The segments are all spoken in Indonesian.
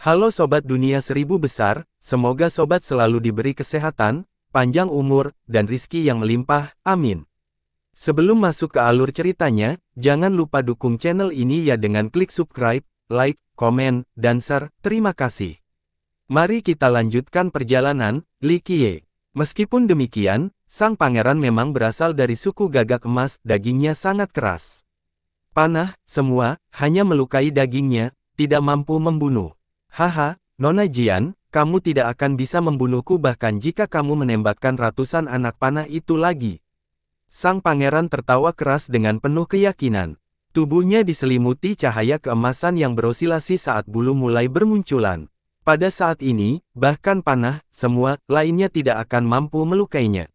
Halo Sobat Dunia Seribu Besar, semoga Sobat selalu diberi kesehatan, panjang umur, dan rizki yang melimpah, amin. Sebelum masuk ke alur ceritanya, jangan lupa dukung channel ini ya dengan klik subscribe, like, komen, dan share, terima kasih. Mari kita lanjutkan perjalanan, Li Qiye. Meskipun demikian, sang pangeran memang berasal dari suku Gagak Emas, dagingnya sangat keras. Panah, semua, hanya melukai dagingnya, tidak mampu membunuh. Haha, Nona Jian, kamu tidak akan bisa membunuhku bahkan jika kamu menembakkan ratusan anak panah itu lagi. Sang pangeran tertawa keras dengan penuh keyakinan. Tubuhnya diselimuti cahaya keemasan yang berosilasi saat bulu mulai bermunculan. Pada saat ini, bahkan panah, semua, lainnya tidak akan mampu melukainya.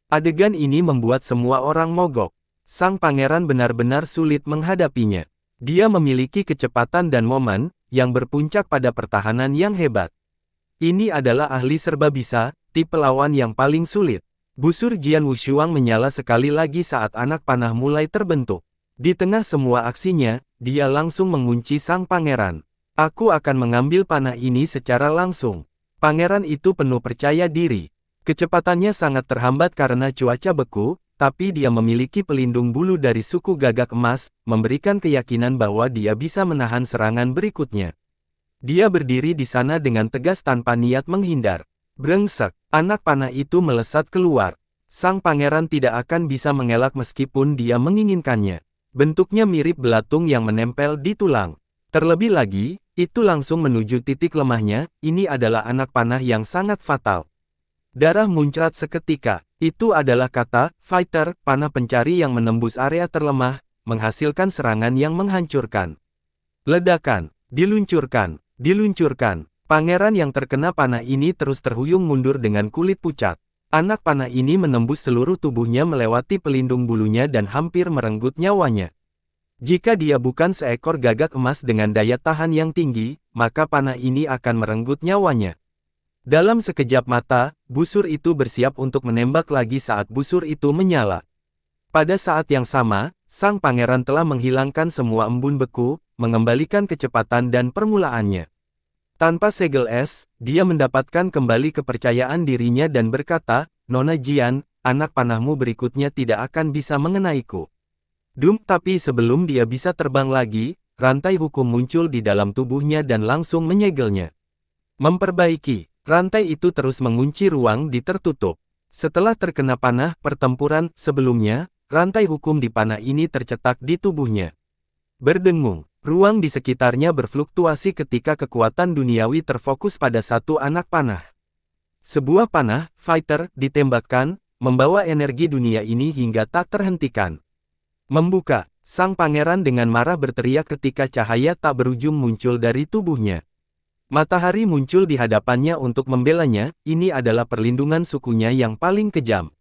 Adegan ini membuat semua orang mogok. Sang pangeran benar-benar sulit menghadapinya. Dia memiliki kecepatan dan momen yang berpuncak pada pertahanan yang hebat. Ini adalah ahli serbabisa, tipe lawan yang paling sulit. Busur Jian Wushuang menyala sekali lagi saat anak panah mulai terbentuk. Di tengah semua aksinya, dia langsung mengunci sang pangeran. Aku akan mengambil panah ini secara langsung. Pangeran itu penuh percaya diri. Kecepatannya sangat terhambat karena cuaca beku, tapi dia memiliki pelindung bulu dari suku Gagak Emas, memberikan keyakinan bahwa dia bisa menahan serangan berikutnya. Dia berdiri di sana dengan tegas tanpa niat menghindar. Brengsek, anak panah itu melesat keluar. Sang pangeran tidak akan bisa mengelak meskipun dia menginginkannya. Bentuknya mirip belatung yang menempel di tulang. Terlebih lagi, itu langsung menuju titik lemahnya, ini adalah anak panah yang sangat fatal. Darah muncrat seketika. Itu adalah kata, fighter, panah pencari yang menembus area terlemah, menghasilkan serangan yang menghancurkan. Ledakan, diluncurkan, diluncurkan. Pangeran yang terkena panah ini terus terhuyung mundur dengan kulit pucat. Anak panah ini menembus seluruh tubuhnya melewati pelindung bulunya dan hampir merenggut nyawanya. Jika dia bukan seekor gagak emas dengan daya tahan yang tinggi, maka panah ini akan merenggut nyawanya. Dalam sekejap mata, busur itu bersiap untuk menembak lagi saat busur itu menyala. Pada saat yang sama, sang pangeran telah menghilangkan semua embun beku, mengembalikan kecepatan dan permulaannya. Tanpa segel es, dia mendapatkan kembali kepercayaan dirinya dan berkata, Nona Jian, anak panahmu berikutnya tidak akan bisa mengenaiku. Tapi sebelum dia bisa terbang lagi, rantai hukum muncul di dalam tubuhnya dan langsung menyegelnya. Memperbaiki. Rantai itu terus mengunci ruang di tertutup. Setelah terkena panah pertempuran sebelumnya, rantai hukum di panah ini tercetak di tubuhnya. Berdengung, ruang di sekitarnya berfluktuasi ketika kekuatan duniawi terfokus pada satu anak panah. Sebuah panah, fighter, ditembakkan, membawa energi dunia ini hingga tak terhentikan. Membuka, sang pangeran dengan marah berteriak ketika cahaya tak berujung muncul dari tubuhnya. Matahari muncul di hadapannya untuk membelanya, ini adalah perlindungan sukunya yang paling kejam.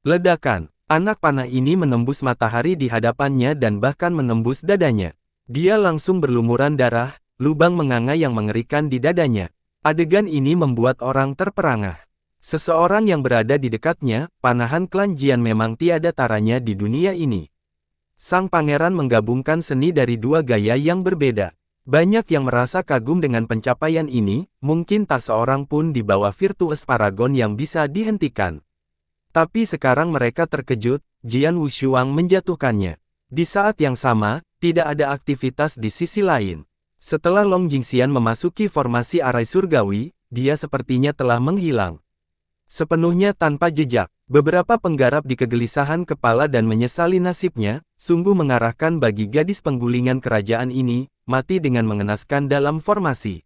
Ledakan, anak panah ini menembus matahari di hadapannya dan bahkan menembus dadanya. Dia langsung berlumuran darah, lubang menganga yang mengerikan di dadanya. Adegan ini membuat orang terperangah. Seseorang yang berada di dekatnya, panahan klan Jian memang tiada taranya di dunia ini. Sang pangeran menggabungkan seni dari dua gaya yang berbeda. Banyak yang merasa kagum dengan pencapaian ini, mungkin tak seorang pun di bawah virtues paragon yang bisa dihentikan. Tapi sekarang mereka terkejut, Jian Wushuang menjatuhkannya. Di saat yang sama, tidak ada aktivitas di sisi lain. Setelah Long Jingxian memasuki formasi arai surgawi, dia sepertinya telah menghilang. Sepenuhnya tanpa jejak, beberapa penggarap di kegelisahan kepala dan menyesali nasibnya, sungguh mengarahkan bagi gadis penggulingan kerajaan ini, mati dengan mengenaskan dalam formasi.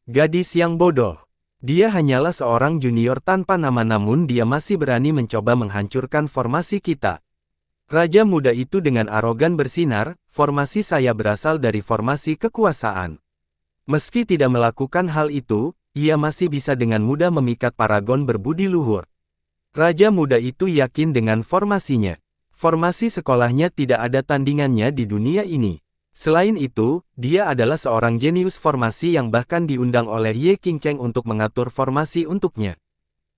Gadis yang bodoh. Dia hanyalah seorang junior tanpa nama namun dia masih berani mencoba menghancurkan formasi kita. Raja muda itu dengan arogan bersinar, formasi saya berasal dari formasi kekuasaan. Meski tidak melakukan hal itu, ia masih bisa dengan mudah memikat paragon berbudi luhur. Raja muda itu yakin dengan formasinya. Formasi sekolahnya tidak ada tandingannya di dunia ini. Selain itu, dia adalah seorang jenius formasi yang bahkan diundang oleh Ye Qingcheng untuk mengatur formasi untuknya.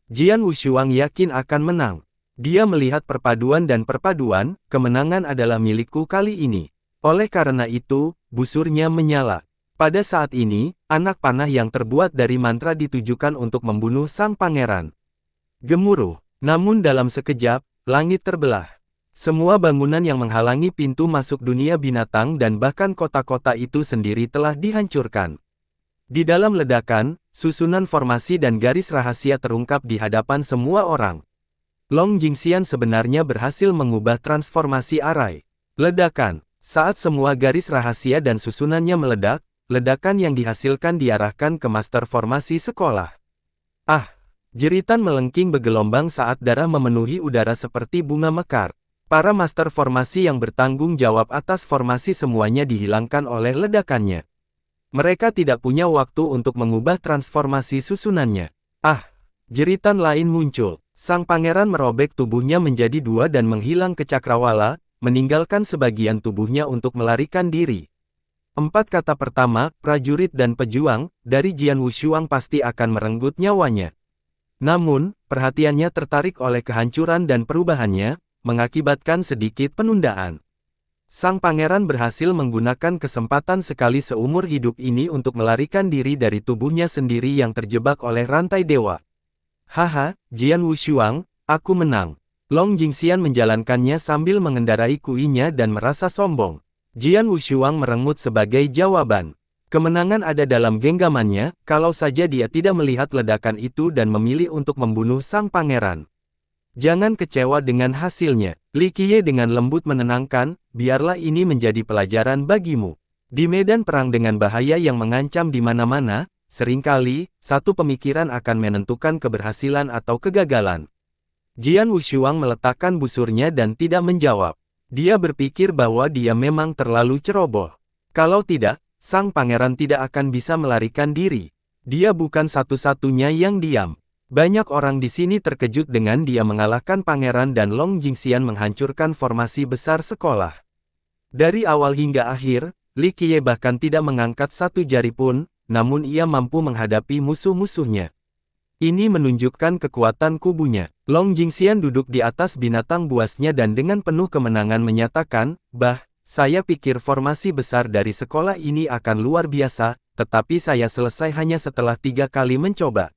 Jian Wushuang yakin akan menang. Dia melihat perpaduan dan perpaduan, kemenangan adalah milikku kali ini. Oleh karena itu, busurnya menyala. Pada saat ini, anak panah yang terbuat dari mantra ditujukan untuk membunuh sang pangeran. Gemuruh. Namun dalam sekejap, langit terbelah. Semua bangunan yang menghalangi pintu masuk dunia binatang dan bahkan kota-kota itu sendiri telah dihancurkan. Di dalam ledakan, susunan formasi dan garis rahasia terungkap di hadapan semua orang. Long Jingxian sebenarnya berhasil mengubah transformasi arai. Ledakan. Saat semua garis rahasia dan susunannya meledak, ledakan yang dihasilkan diarahkan ke master formasi sekolah. Ah! Jeritan melengking bergelombang saat darah memenuhi udara seperti bunga mekar. Para master formasi yang bertanggung jawab atas formasi semuanya dihilangkan oleh ledakannya. Mereka tidak punya waktu untuk mengubah transformasi susunannya. Ah! Jeritan lain muncul. Sang pangeran merobek tubuhnya menjadi dua dan menghilang ke cakrawala, meninggalkan sebagian tubuhnya untuk melarikan diri. 4 kata pertama, prajurit dan pejuang, dari Jian Wushuang pasti akan merenggut nyawanya. Namun, perhatiannya tertarik oleh kehancuran dan perubahannya, mengakibatkan sedikit penundaan. Sang pangeran berhasil menggunakan kesempatan sekali seumur hidup ini untuk melarikan diri dari tubuhnya sendiri yang terjebak oleh rantai dewa. Haha, Jian Wushuang, aku menang. Long Jingxian menjalankannya sambil mengendarai kuinya dan merasa sombong. Jian Wushuang merengut sebagai jawaban. Kemenangan ada dalam genggamannya, kalau saja dia tidak melihat ledakan itu dan memilih untuk membunuh sang pangeran. Jangan kecewa dengan hasilnya. Li Qiye dengan lembut menenangkan, biarlah ini menjadi pelajaran bagimu. Di medan perang dengan bahaya yang mengancam di mana-mana, seringkali, satu pemikiran akan menentukan keberhasilan atau kegagalan. Jian Wushuang meletakkan busurnya dan tidak menjawab. Dia berpikir bahwa dia memang terlalu ceroboh. Kalau tidak, sang pangeran tidak akan bisa melarikan diri. Dia bukan satu-satunya yang diam. Banyak orang di sini terkejut dengan dia mengalahkan pangeran dan Long Jingxian menghancurkan formasi besar sekolah. Dari awal hingga akhir, Li Qiye bahkan tidak mengangkat satu jari pun, namun ia mampu menghadapi musuh-musuhnya. Ini menunjukkan kekuatan kubunya. Long Jingxian duduk di atas binatang buasnya dan dengan penuh kemenangan menyatakan, saya pikir formasi besar dari sekolah ini akan luar biasa, tetapi saya selesai hanya setelah 3 kali mencoba.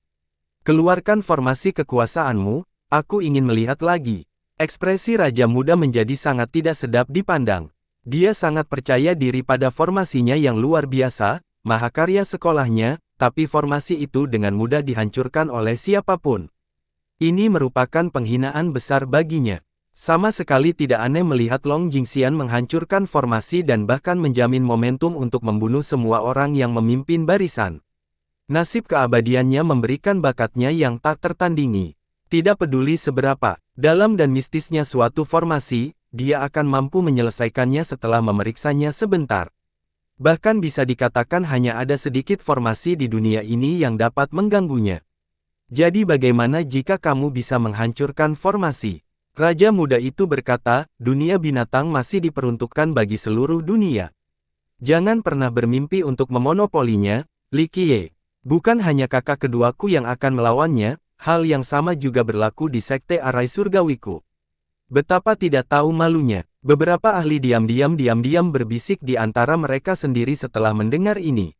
Keluarkan formasi kekuasaanmu, aku ingin melihat lagi. Ekspresi Raja Muda menjadi sangat tidak sedap dipandang. Dia sangat percaya diri pada formasinya yang luar biasa, mahakarya sekolahnya, tapi formasi itu dengan mudah dihancurkan oleh siapapun. Ini merupakan penghinaan besar baginya. Sama sekali tidak aneh melihat Long Jingxian menghancurkan formasi dan bahkan menjamin momentum untuk membunuh semua orang yang memimpin barisan. Nasib keabadiannya memberikan bakatnya yang tak tertandingi. Tidak peduli seberapa dalam dan mistisnya suatu formasi, dia akan mampu menyelesaikannya setelah memeriksanya sebentar. Bahkan bisa dikatakan hanya ada sedikit formasi di dunia ini yang dapat mengganggunya. Jadi bagaimana jika kamu bisa menghancurkan formasi? Raja muda itu berkata, dunia binatang masih diperuntukkan bagi seluruh dunia. Jangan pernah bermimpi untuk memonopolinya, Li Qiye. Bukan hanya kakak keduaku yang akan melawannya, hal yang sama juga berlaku di Sekte Arai Surgawiku. Betapa tidak tahu malunya. Beberapa ahli diam-diam berbisik di antara mereka sendiri setelah mendengar ini.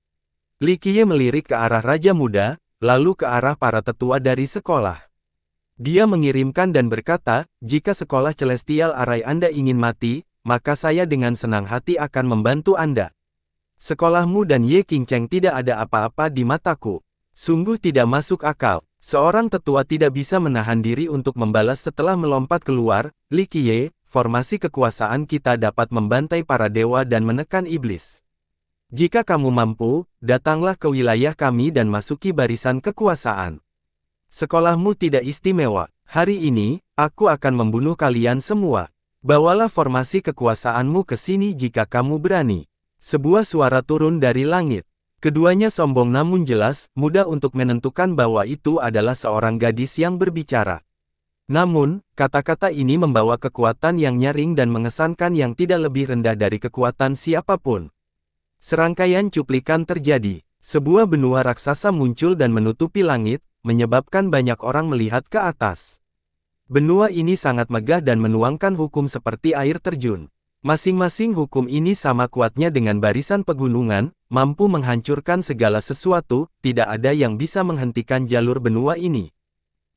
Li Qiye melirik ke arah Raja Muda, lalu ke arah para tetua dari sekolah. Dia mengirimkan dan berkata, jika sekolah Celestial Arai Anda ingin mati, maka saya dengan senang hati akan membantu Anda. Sekolahmu dan Ye Qingcheng tidak ada apa-apa di mataku. Sungguh tidak masuk akal. Seorang tetua tidak bisa menahan diri untuk membalas setelah melompat keluar, Li Qiye, formasi kekuasaan kita dapat membantai para dewa dan menekan iblis. Jika kamu mampu, datanglah ke wilayah kami dan masuki barisan kekuasaan. Sekolahmu tidak istimewa. Hari ini, aku akan membunuh kalian semua. Bawalah formasi kekuasaanmu ke sini jika kamu berani. Sebuah suara turun dari langit. Keduanya sombong namun jelas, mudah untuk menentukan bahwa itu adalah seorang gadis yang berbicara. Namun, kata-kata ini membawa kekuatan yang nyaring dan mengesankan yang tidak lebih rendah dari kekuatan siapapun. Serangkaian cuplikan terjadi. Sebuah benua raksasa muncul dan menutupi langit, menyebabkan banyak orang melihat ke atas. Benua ini sangat megah dan menuangkan hukum seperti air terjun. Masing-masing hukum ini sama kuatnya dengan barisan pegunungan, mampu menghancurkan segala sesuatu, tidak ada yang bisa menghentikan jalur benua ini.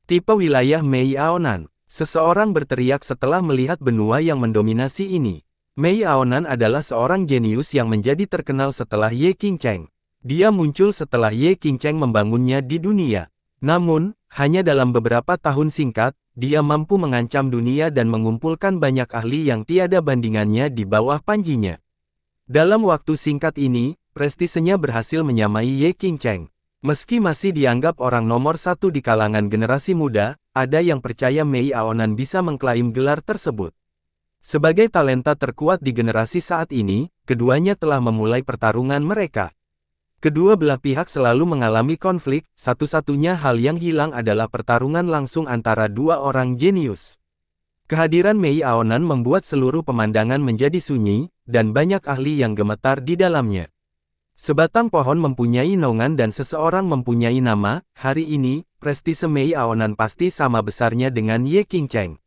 Tipe wilayah Mei Aonan. Seseorang berteriak setelah melihat benua yang mendominasi ini. Mei Aonan adalah seorang jenius yang menjadi terkenal setelah Ye Qingcheng. Dia muncul setelah Ye Qingcheng membangunnya di dunia. Namun, hanya dalam beberapa tahun singkat, dia mampu mengancam dunia dan mengumpulkan banyak ahli yang tiada bandingannya di bawah panjinya. Dalam waktu singkat ini, prestisenya berhasil menyamai Ye Qingcheng. Meski masih dianggap orang nomor satu di kalangan generasi muda, ada yang percaya Mei Aonan bisa mengklaim gelar tersebut. Sebagai talenta terkuat di generasi saat ini, keduanya telah memulai pertarungan mereka. Kedua belah pihak selalu mengalami konflik, satu-satunya hal yang hilang adalah pertarungan langsung antara dua orang jenius. Kehadiran Mei Aonan membuat seluruh pemandangan menjadi sunyi, dan banyak ahli yang gemetar di dalamnya. Sebatang pohon mempunyai naungan dan seseorang mempunyai nama, hari ini, prestise Mei Aonan pasti sama besarnya dengan Ye Qingcheng.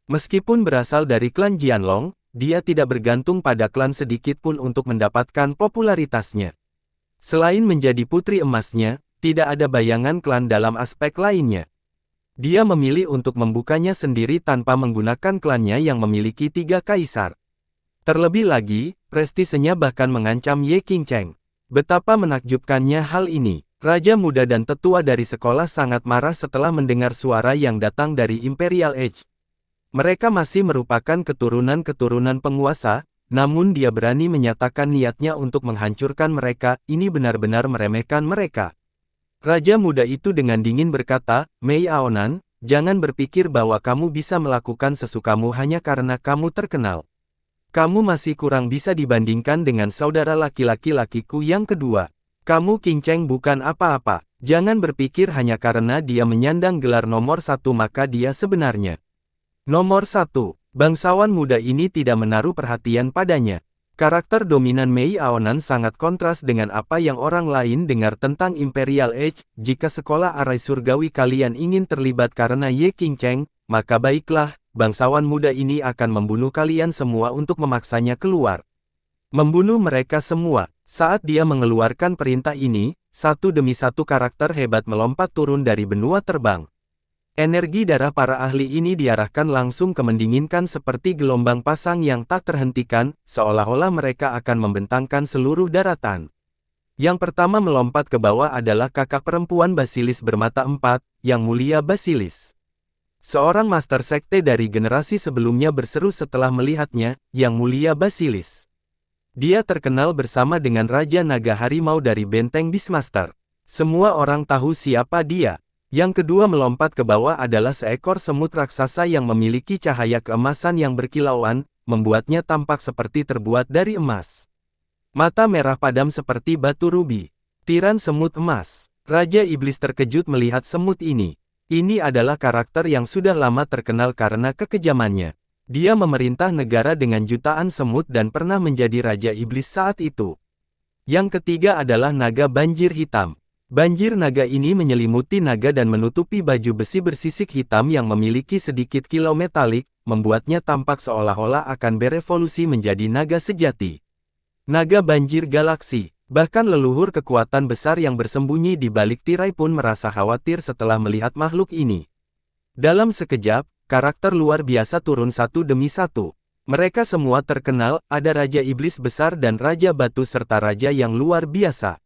Meskipun berasal dari klan Jianlong, dia tidak bergantung pada klan sedikit pun untuk mendapatkan popularitasnya. Selain menjadi putri emasnya, tidak ada bayangan klan dalam aspek lainnya. Dia memilih untuk membukanya sendiri tanpa menggunakan klannya yang memiliki 3 kaisar. Terlebih lagi, prestisenya bahkan mengancam Ye Qingcheng. Betapa menakjubkannya hal ini. Raja muda dan tetua dari sekolah sangat marah setelah mendengar suara yang datang dari Imperial Age. Mereka masih merupakan keturunan-keturunan penguasa, namun dia berani menyatakan niatnya untuk menghancurkan mereka, ini benar-benar meremehkan mereka. Raja muda itu dengan dingin berkata, Mei Aonan, jangan berpikir bahwa kamu bisa melakukan sesukamu hanya karena kamu terkenal. Kamu masih kurang bisa dibandingkan dengan saudara laki-lakiku yang kedua. Kamu Qingcheng bukan apa-apa. Jangan berpikir hanya karena dia menyandang gelar nomor 1 maka dia sebenarnya nomor 1. Bangsawan muda ini tidak menaruh perhatian padanya. Karakter dominan Mei Aonan sangat kontras dengan apa yang orang lain dengar tentang Imperial Age. Jika sekolah arai surgawi kalian ingin terlibat karena Ye Qingcheng, maka baiklah, bangsawan muda ini akan membunuh kalian semua untuk memaksanya keluar. Membunuh mereka semua. Saat dia mengeluarkan perintah ini, satu demi satu karakter hebat melompat turun dari benua terbang. Energi darah para ahli ini diarahkan langsung ke mendinginkan seperti gelombang pasang yang tak terhentikan, seolah-olah mereka akan membentangkan seluruh daratan. Yang pertama melompat ke bawah adalah kakak perempuan Basilis bermata 4, Yang Mulia Basilis. Seorang master sekte dari generasi sebelumnya berseru setelah melihatnya, Yang Mulia Basilis. Dia terkenal bersama dengan Raja Naga Harimau dari Benteng Beastmaster. Semua orang tahu siapa dia. Yang kedua melompat ke bawah adalah seekor semut raksasa yang memiliki cahaya keemasan yang berkilauan, membuatnya tampak seperti terbuat dari emas. Mata merah padam seperti batu rubi. Tiran semut emas. Raja Iblis terkejut melihat semut ini. Ini adalah karakter yang sudah lama terkenal karena kekejamannya. Dia memerintah negara dengan jutaan semut dan pernah menjadi Raja Iblis saat itu. Yang ketiga adalah naga banjir hitam. Banjir naga ini menyelimuti naga dan menutupi baju besi bersisik hitam yang memiliki sedikit kilau metalik, membuatnya tampak seolah-olah akan berevolusi menjadi naga sejati. Naga banjir galaksi. Bahkan leluhur kekuatan besar yang bersembunyi di balik tirai pun merasa khawatir setelah melihat makhluk ini. Dalam sekejap, karakter luar biasa turun satu demi satu. Mereka semua terkenal, ada Raja Iblis besar dan Raja Batu serta Raja yang luar biasa.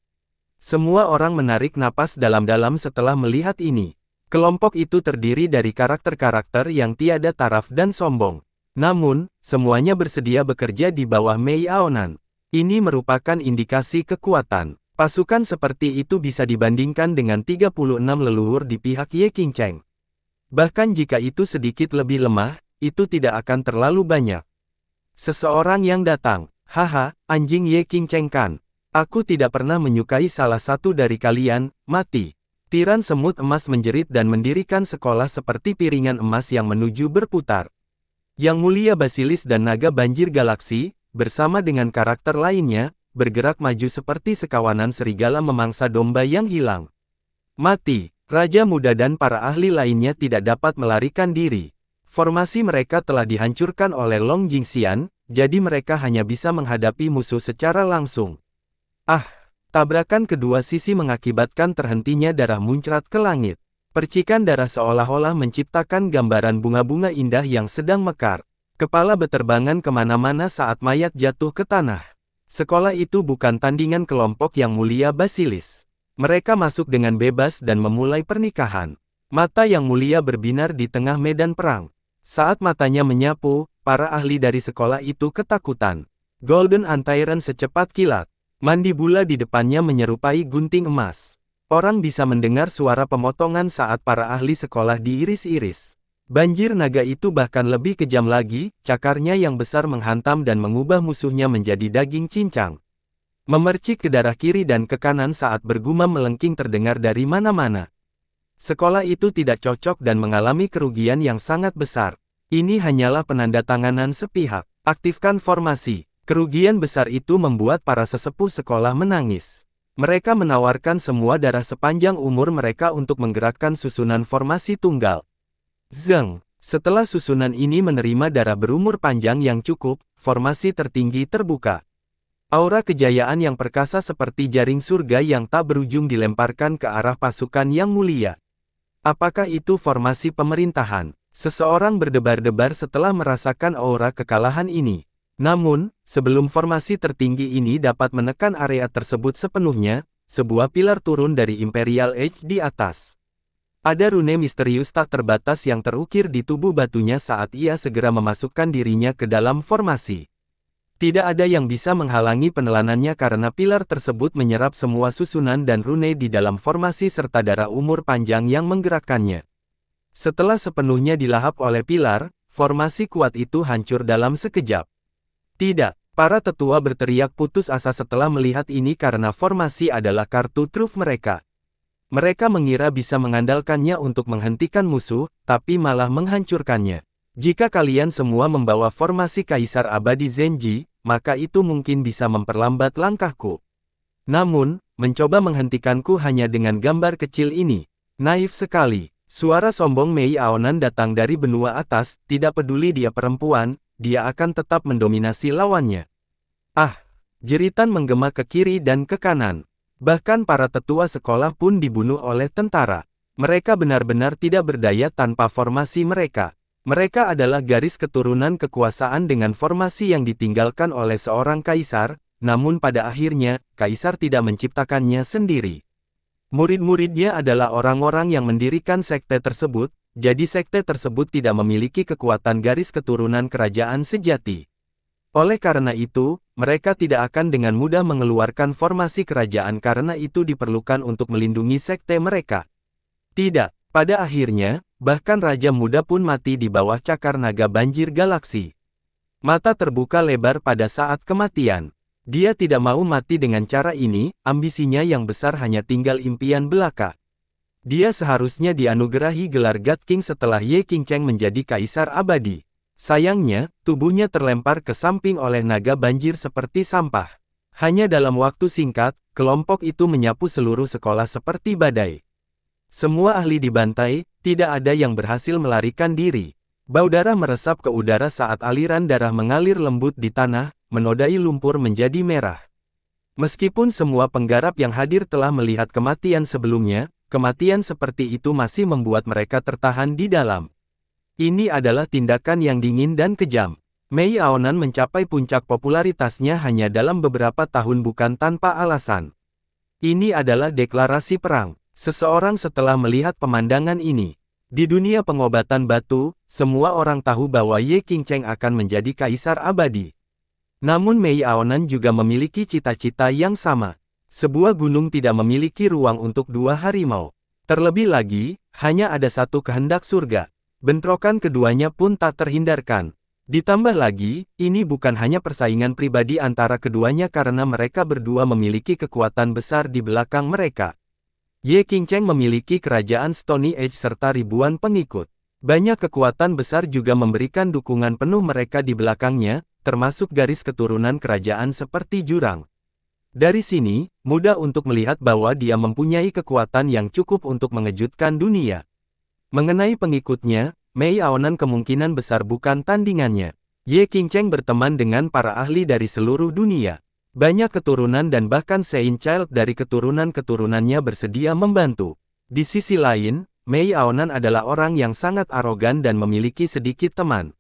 Semua orang menarik napas dalam-dalam setelah melihat ini. Kelompok itu terdiri dari karakter-karakter yang tiada taraf dan sombong. Namun, semuanya bersedia bekerja di bawah Mei Aonan. Ini merupakan indikasi kekuatan. Pasukan seperti itu bisa dibandingkan dengan 36 leluhur di pihak Ye Qingcheng. Bahkan jika itu sedikit lebih lemah, itu tidak akan terlalu banyak. Seseorang yang datang, haha, anjing Ye Qingcheng kan. Aku tidak pernah menyukai salah satu dari kalian, mati. Tiran semut emas menjerit dan mendirikan sekolah seperti piringan emas yang menuju berputar. Yang Mulia Basilis dan Naga Banjir Galaksi, bersama dengan karakter lainnya, bergerak maju seperti sekawanan serigala memangsa domba yang hilang. Mati, Raja Muda dan para ahli lainnya tidak dapat melarikan diri. Formasi mereka telah dihancurkan oleh Long Jingxian. jadi mereka hanya bisa menghadapi musuh secara langsung. Tabrakan kedua sisi mengakibatkan terhentinya darah muncrat ke langit. Percikan darah seolah-olah menciptakan gambaran bunga-bunga indah yang sedang mekar. Kepala beterbangan kemana-mana saat mayat jatuh ke tanah. Sekolah itu bukan tandingan kelompok yang mulia Basilis. Mereka masuk dengan bebas dan memulai pernikahan. Mata yang mulia berbinar di tengah medan perang. Saat matanya menyapu, para ahli dari sekolah itu ketakutan. Golden Antiron secepat kilat. Mandibula di depannya menyerupai gunting emas. Orang bisa mendengar suara pemotongan saat para ahli sekolah diiris-iris. Banjir naga itu bahkan lebih kejam lagi, cakarnya yang besar menghantam dan mengubah musuhnya menjadi daging cincang. Memercik ke darah kiri dan ke kanan saat bergumam melengking terdengar dari mana-mana. Sekolah itu tidak cocok dan mengalami kerugian yang sangat besar. Ini hanyalah penandatanganan sepihak. Aktifkan formasi. Kerugian besar itu membuat para sesepuh sekolah menangis. Mereka menawarkan semua darah sepanjang umur mereka untuk menggerakkan susunan formasi tunggal. Zeng, setelah susunan ini menerima darah berumur panjang yang cukup, formasi tertinggi terbuka. Aura kejayaan yang perkasa seperti jaring surga yang tak berujung dilemparkan ke arah pasukan yang mulia. Apakah itu formasi pemerintahan? Seseorang berdebar-debar setelah merasakan aura kekalahan ini. Namun, sebelum formasi tertinggi ini dapat menekan area tersebut sepenuhnya, sebuah pilar turun dari Imperial Edge di atas. Ada rune misterius tak terbatas yang terukir di tubuh batunya saat ia segera memasukkan dirinya ke dalam formasi. Tidak ada yang bisa menghalangi penelanannya karena pilar tersebut menyerap semua susunan dan rune di dalam formasi serta darah umur panjang yang menggerakkannya. Setelah sepenuhnya dilahap oleh pilar, formasi kuat itu hancur dalam sekejap. Tidak, para tetua berteriak putus asa setelah melihat ini karena formasi adalah kartu truf mereka. Mereka mengira bisa mengandalkannya untuk menghentikan musuh, tapi malah menghancurkannya. Jika kalian semua membawa formasi Kaisar Abadi Zenji, maka itu mungkin bisa memperlambat langkahku. Namun, mencoba menghentikanku hanya dengan gambar kecil ini. Naif sekali. Suara sombong Mei Aonan datang dari benua atas, tidak peduli dia perempuan, dia akan tetap mendominasi lawannya. Jeritan menggema ke kiri dan ke kanan. Bahkan para tetua sekolah pun dibunuh oleh tentara. Mereka benar-benar tidak berdaya tanpa formasi mereka. Mereka adalah garis keturunan kekuasaan dengan formasi yang ditinggalkan oleh seorang kaisar, namun pada akhirnya, kaisar tidak menciptakannya sendiri. Murid-muridnya adalah orang-orang yang mendirikan sekte tersebut, jadi sekte tersebut tidak memiliki kekuatan garis keturunan kerajaan sejati. Oleh karena itu, mereka tidak akan dengan mudah mengeluarkan formasi kerajaan karena itu diperlukan untuk melindungi sekte mereka. Tidak, pada akhirnya, bahkan Raja Muda pun mati di bawah cakar naga banjir galaksi. Mata terbuka lebar pada saat kematian. Dia tidak mau mati dengan cara ini, ambisinya yang besar hanya tinggal impian belaka. Dia seharusnya dianugerahi gelar God King setelah Ye Qingcheng menjadi kaisar abadi. Sayangnya, tubuhnya terlempar ke samping oleh naga banjir seperti sampah. Hanya dalam waktu singkat, kelompok itu menyapu seluruh sekolah seperti badai. Semua ahli dibantai, tidak ada yang berhasil melarikan diri. Bau darah meresap ke udara saat aliran darah mengalir lembut di tanah, menodai lumpur menjadi merah. Meskipun semua penggarap yang hadir telah melihat kematian sebelumnya, kematian seperti itu masih membuat mereka tertahan di dalam. Ini adalah tindakan yang dingin dan kejam. Mei Aonan mencapai puncak popularitasnya hanya dalam beberapa tahun bukan tanpa alasan. Ini adalah deklarasi perang. Seseorang setelah melihat pemandangan ini. Di dunia pengobatan batu, semua orang tahu bahwa Ye Qingcheng akan menjadi kaisar abadi. Namun Mei Aonan juga memiliki cita-cita yang sama. Sebuah gunung tidak memiliki ruang untuk dua harimau. Terlebih lagi, hanya ada satu kehendak surga. Bentrokan keduanya pun tak terhindarkan. Ditambah lagi, ini bukan hanya persaingan pribadi antara keduanya karena mereka berdua memiliki kekuatan besar di belakang mereka. Ye Qingcheng memiliki kerajaan Stony Age serta ribuan pengikut. Banyak kekuatan besar juga memberikan dukungan penuh mereka di belakangnya, termasuk garis keturunan kerajaan seperti Jurang. Dari sini, mudah untuk melihat bahwa dia mempunyai kekuatan yang cukup untuk mengejutkan dunia. Mengenai pengikutnya, Mei Aonan kemungkinan besar bukan tandingannya. Ye Qingcheng berteman dengan para ahli dari seluruh dunia. Banyak keturunan dan bahkan Saint Child dari keturunan-keturunannya bersedia membantu. Di sisi lain, Mei Aonan adalah orang yang sangat arogan dan memiliki sedikit teman.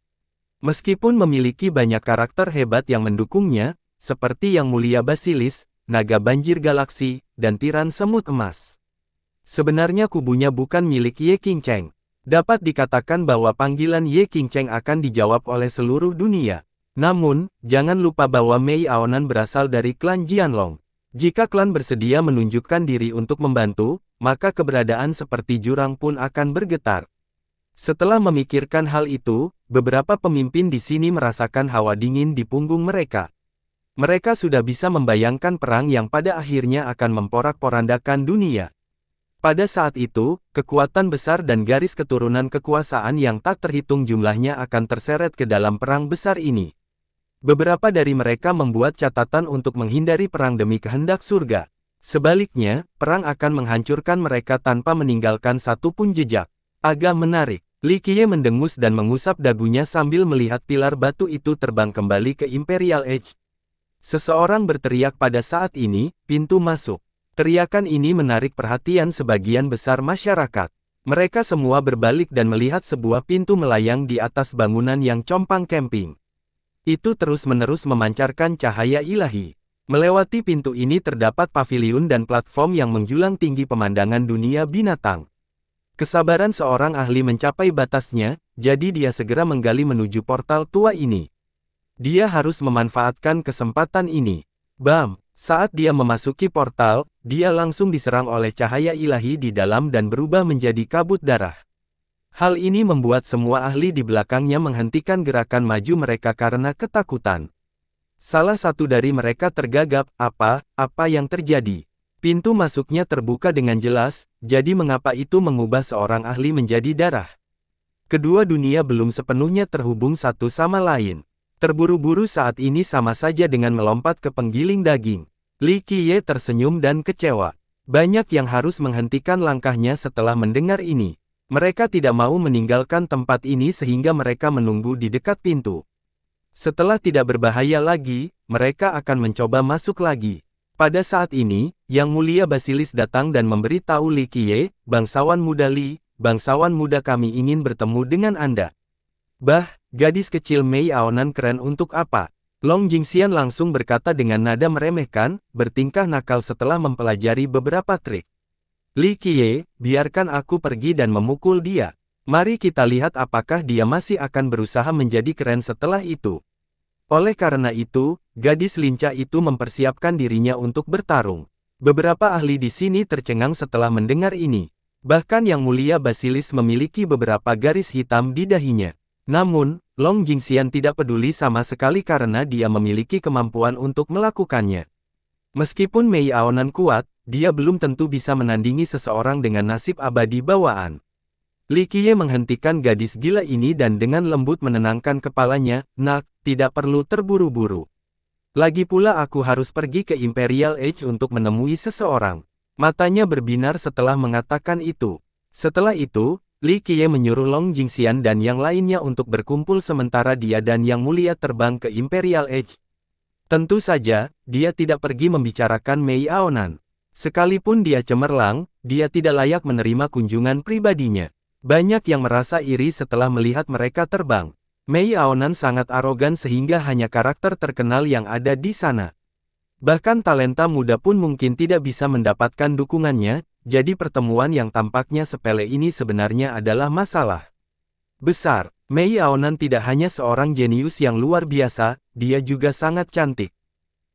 Meskipun memiliki banyak karakter hebat yang mendukungnya, seperti Yang Mulia Basilis, Naga Banjir Galaksi, dan Tiran Semut Emas. Sebenarnya kubunya bukan milik Ye Qingcheng. Dapat dikatakan bahwa panggilan Ye Qingcheng akan dijawab oleh seluruh dunia. Namun, jangan lupa bahwa Mei Aonan berasal dari klan Jianlong. Jika klan bersedia menunjukkan diri untuk membantu, maka keberadaan seperti jurang pun akan bergetar. Setelah memikirkan hal itu, beberapa pemimpin di sini merasakan hawa dingin di punggung mereka. Mereka sudah bisa membayangkan perang yang pada akhirnya akan memporak-porandakan dunia. Pada saat itu, kekuatan besar dan garis keturunan kekuasaan yang tak terhitung jumlahnya akan terseret ke dalam perang besar ini. Beberapa dari mereka membuat catatan untuk menghindari perang demi kehendak surga. Sebaliknya, perang akan menghancurkan mereka tanpa meninggalkan satu pun jejak. Agak menarik. Li Qiye mendengus dan mengusap dagunya sambil melihat pilar batu itu terbang kembali ke Imperial Edge. Seseorang berteriak pada saat ini, pintu masuk. Teriakan ini menarik perhatian sebagian besar masyarakat. Mereka semua berbalik dan melihat sebuah pintu melayang di atas bangunan yang compang camping. Itu terus-menerus memancarkan cahaya ilahi. Melewati pintu ini terdapat paviliun dan platform yang menjulang tinggi pemandangan dunia binatang. Kesabaran seorang ahli mencapai batasnya, jadi dia segera menggali menuju portal tua ini. Dia harus memanfaatkan kesempatan ini. Bam! Saat dia memasuki portal, dia langsung diserang oleh cahaya ilahi di dalam dan berubah menjadi kabut darah. Hal ini membuat semua ahli di belakangnya menghentikan gerakan maju mereka karena ketakutan. Salah satu dari mereka tergagap, apa yang terjadi? Pintu masuknya terbuka dengan jelas, jadi mengapa itu mengubah seorang ahli menjadi darah? Kedua dunia belum sepenuhnya terhubung satu sama lain. Terburu-buru saat ini sama saja dengan melompat ke penggiling daging. Li Qiye tersenyum dan kecewa. Banyak yang harus menghentikan langkahnya setelah mendengar ini. Mereka tidak mau meninggalkan tempat ini sehingga mereka menunggu di dekat pintu. Setelah tidak berbahaya lagi, mereka akan mencoba masuk lagi. Pada saat ini, Yang Mulia Basilis datang dan memberitahu Li Qiye, "Bangsawan muda Li, bangsawan muda kami ingin bertemu dengan Anda." "Bah, gadis kecil Mei Aonan keren untuk apa?" Long Jingxian langsung berkata dengan nada meremehkan, bertingkah nakal setelah mempelajari beberapa trik. "Li Qiye, biarkan aku pergi dan memukul dia. Mari kita lihat apakah dia masih akan berusaha menjadi keren setelah itu." Oleh karena itu, gadis lincah itu mempersiapkan dirinya untuk bertarung. Beberapa ahli di sini tercengang setelah mendengar ini. Bahkan Yang Mulia Basilis memiliki beberapa garis hitam di dahinya. Namun, Long Jingxian tidak peduli sama sekali karena dia memiliki kemampuan untuk melakukannya. Meskipun Mei Aonan kuat, dia belum tentu bisa menandingi seseorang dengan nasib abadi bawaan. Li Qiye menghentikan gadis gila ini dan dengan lembut menenangkan kepalanya, "Nak, tidak perlu terburu-buru. Lagi pula aku harus pergi ke Imperial Edge untuk menemui seseorang." Matanya berbinar setelah mengatakan itu. Setelah itu, Li Qiye menyuruh Long Jingxian dan yang lainnya untuk berkumpul sementara dia dan Yang Mulia terbang ke Imperial Edge. Tentu saja, dia tidak pergi membicarakan Mei Aonan. Sekalipun dia cemerlang, dia tidak layak menerima kunjungan pribadinya. Banyak yang merasa iri setelah melihat mereka terbang. Mei Aonan sangat arogan sehingga hanya karakter terkenal yang ada di sana. Bahkan talenta muda pun mungkin tidak bisa mendapatkan dukungannya, jadi pertemuan yang tampaknya sepele ini sebenarnya adalah masalah besar. Mei Aonan tidak hanya seorang jenius yang luar biasa, dia juga sangat cantik.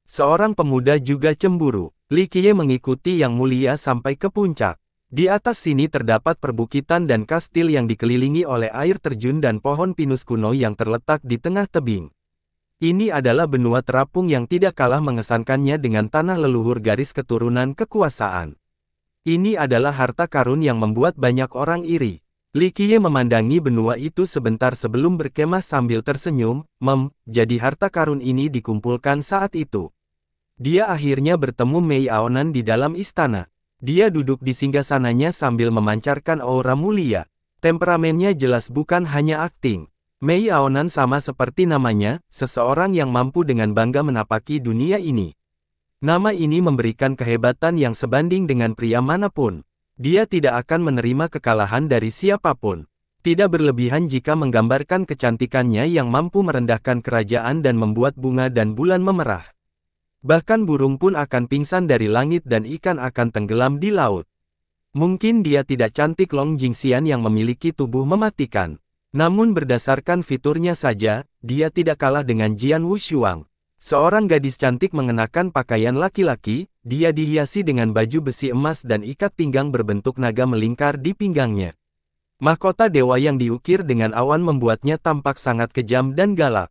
Seorang pemuda juga cemburu. Li Qiye mengikuti Yang Mulia sampai ke puncak. Di atas sini terdapat perbukitan dan kastil yang dikelilingi oleh air terjun dan pohon pinus kuno yang terletak di tengah tebing. Ini adalah benua terapung yang tidak kalah mengesankannya dengan tanah leluhur garis keturunan kekuasaan. Ini adalah harta karun yang membuat banyak orang iri. Li Qiye memandangi benua itu sebentar sebelum berkemah sambil tersenyum, jadi harta karun ini dikumpulkan saat itu. Dia akhirnya bertemu Mei Aonan di dalam istana. Dia duduk di singgasananya sambil memancarkan aura mulia. Temperamennya jelas bukan hanya akting. Mei Aonan sama seperti namanya, seseorang yang mampu dengan bangga menapaki dunia ini. Nama ini memberikan kehebatan yang sebanding dengan pria manapun. Dia tidak akan menerima kekalahan dari siapapun. Tidak berlebihan jika menggambarkan kecantikannya yang mampu merendahkan kerajaan dan membuat bunga dan bulan memerah. Bahkan burung pun akan pingsan dari langit dan ikan akan tenggelam di laut. Mungkin dia tidak cantik Long Jingxian yang memiliki tubuh mematikan. Namun berdasarkan fiturnya saja, dia tidak kalah dengan Jian Wushuang. Seorang gadis cantik mengenakan pakaian laki-laki, dia dihiasi dengan baju besi emas dan ikat pinggang berbentuk naga melingkar di pinggangnya. Mahkota dewa yang diukir dengan awan membuatnya tampak sangat kejam dan galak.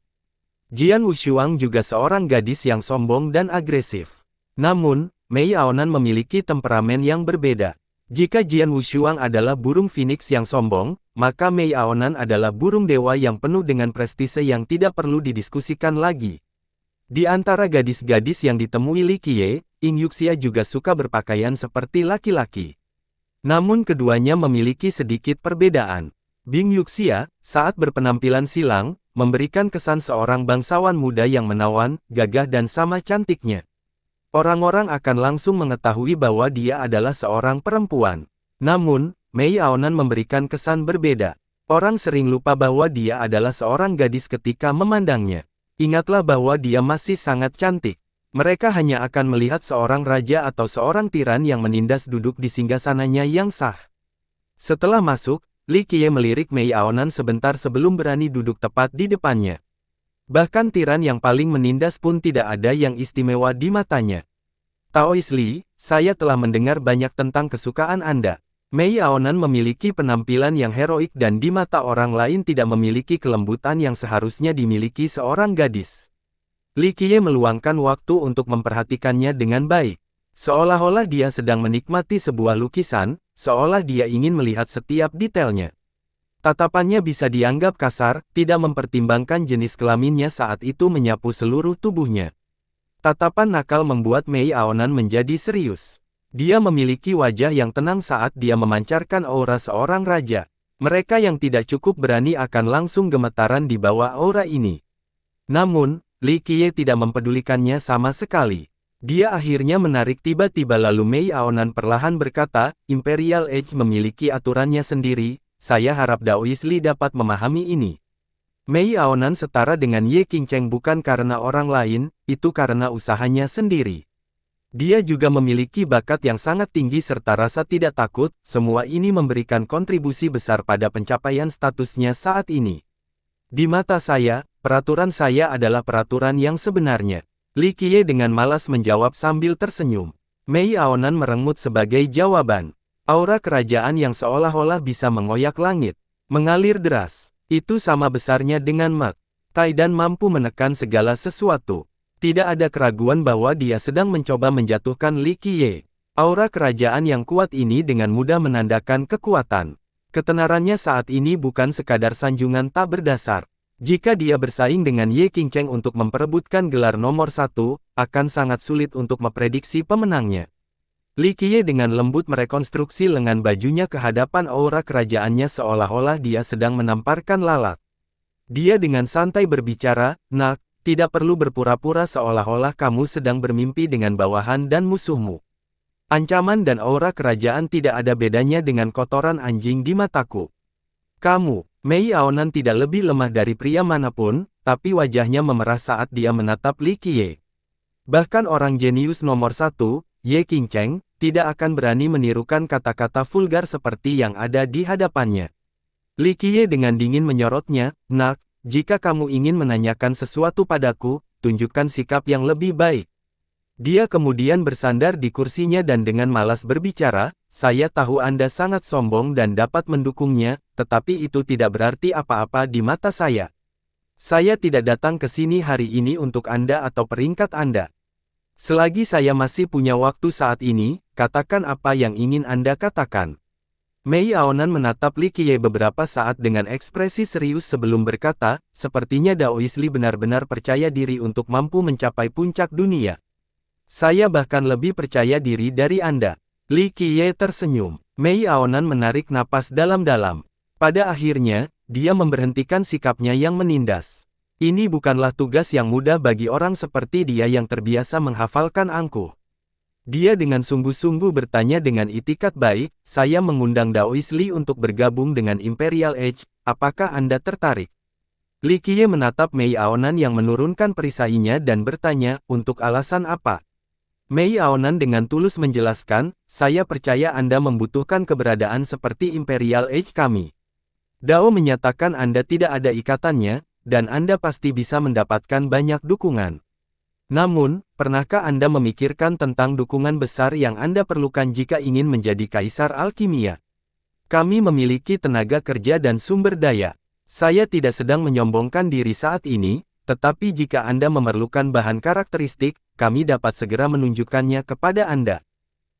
Jian Wushuang juga seorang gadis yang sombong dan agresif. Namun, Mei Aonan memiliki temperamen yang berbeda. Jika Jian Wushuang adalah burung phoenix yang sombong, maka Mei Aonan adalah burung dewa yang penuh dengan prestise yang tidak perlu didiskusikan lagi. Di antara gadis-gadis yang ditemui Li Qiye, Ying Yuxia juga suka berpakaian seperti laki-laki. Namun keduanya memiliki sedikit perbedaan. Bing Yuxia, saat berpenampilan silang, memberikan kesan seorang bangsawan muda yang menawan, gagah dan sama cantiknya. Orang-orang akan langsung mengetahui bahwa dia adalah seorang perempuan. Namun, Mei Aonan memberikan kesan berbeda. Orang sering lupa bahwa dia adalah seorang gadis ketika memandangnya. Ingatlah bahwa dia masih sangat cantik. Mereka hanya akan melihat seorang raja atau seorang tiran yang menindas duduk di singgasananya yang sah. Setelah masuk, Li Qiye melirik Mei Aonan sebentar sebelum berani duduk tepat di depannya. Bahkan tiran yang paling menindas pun tidak ada yang istimewa di matanya. Taois Li, saya telah mendengar banyak tentang kesukaan Anda. Mei Aonan memiliki penampilan yang heroik dan di mata orang lain tidak memiliki kelembutan yang seharusnya dimiliki seorang gadis. Li Qiye meluangkan waktu untuk memperhatikannya dengan baik. Seolah-olah dia sedang menikmati sebuah lukisan, seolah dia ingin melihat setiap detailnya. Tatapannya bisa dianggap kasar, tidak mempertimbangkan jenis kelaminnya saat itu menyapu seluruh tubuhnya. Tatapan nakal membuat Mei Aonan menjadi serius. Dia memiliki wajah yang tenang saat dia memancarkan aura seorang raja. Mereka yang tidak cukup berani akan langsung gemetaran di bawah aura ini. Namun, Li Qiye tidak mempedulikannya sama sekali. Dia akhirnya menarik tiba-tiba lalu Mei Aonan perlahan berkata, Imperial Age memiliki aturannya sendiri. Saya harap Daois Li dapat memahami ini. Mei Aonan setara dengan Ye Qingcheng bukan karena orang lain, itu karena usahanya sendiri. Dia juga memiliki bakat yang sangat tinggi serta rasa tidak takut, semua ini memberikan kontribusi besar pada pencapaian statusnya saat ini. Di mata saya, peraturan saya adalah peraturan yang sebenarnya. Li Qiye dengan malas menjawab sambil tersenyum. Mei Aonan merengut sebagai jawaban. Aura kerajaan yang seolah-olah bisa mengoyak langit, mengalir deras. Itu sama besarnya dengan Mak Taidan mampu menekan segala sesuatu. Tidak ada keraguan bahwa dia sedang mencoba menjatuhkan Li Qiye. Aura kerajaan yang kuat ini dengan mudah menandakan kekuatan. Ketenarannya saat ini bukan sekadar sanjungan tak berdasar. Jika dia bersaing dengan Ye Qingcheng untuk memperebutkan gelar nomor 1, akan sangat sulit untuk memprediksi pemenangnya. Li Qiye dengan lembut merekonstruksi lengan bajunya ke hadapan aura kerajaannya seolah-olah dia sedang menamparkan lalat. Dia dengan santai berbicara, Nak, tidak perlu berpura-pura seolah-olah kamu sedang bermimpi dengan bawahan dan musuhmu. Ancaman dan aura kerajaan tidak ada bedanya dengan kotoran anjing di mataku. Kamu, Mei Aonan tidak lebih lemah dari pria manapun, tapi wajahnya memerah saat dia menatap Li Qiye. Bahkan orang jenius nomor 1, Ye Qingcheng, tidak akan berani menirukan kata-kata vulgar seperti yang ada di hadapannya. Li Qiye dengan dingin menyorotnya, Nak, jika kamu ingin menanyakan sesuatu padaku, tunjukkan sikap yang lebih baik. Dia kemudian bersandar di kursinya dan dengan malas berbicara, saya tahu Anda sangat sombong dan dapat mendukungnya, tetapi itu tidak berarti apa-apa di mata saya. Saya tidak datang ke sini hari ini untuk Anda atau peringkat Anda. Selagi saya masih punya waktu saat ini, katakan apa yang ingin Anda katakan. Mei Aonan menatap Li Qiye beberapa saat dengan ekspresi serius sebelum berkata, sepertinya Daois Li benar-benar percaya diri untuk mampu mencapai puncak dunia. Saya bahkan lebih percaya diri dari Anda. Li Qiye tersenyum. Mei Aonan menarik napas dalam-dalam. Pada akhirnya, dia memberhentikan sikapnya yang menindas. Ini bukanlah tugas yang mudah bagi orang seperti dia yang terbiasa menghafalkan angkuh. Dia dengan sungguh-sungguh bertanya dengan itikat baik, saya mengundang Daois Li untuk bergabung dengan Imperial Edge, apakah Anda tertarik? Li Qiye menatap Mei Aonan yang menurunkan perisainya dan bertanya, untuk alasan apa? Mei Aonan dengan tulus menjelaskan, saya percaya Anda membutuhkan keberadaan seperti Imperial Edge kami. Dao menyatakan Anda tidak ada ikatannya, dan Anda pasti bisa mendapatkan banyak dukungan. Namun, pernahkah Anda memikirkan tentang dukungan besar yang Anda perlukan jika ingin menjadi kaisar alkimia? Kami memiliki tenaga kerja dan sumber daya. Saya tidak sedang menyombongkan diri saat ini, tetapi jika Anda memerlukan bahan karakteristik, kami dapat segera menunjukkannya kepada Anda.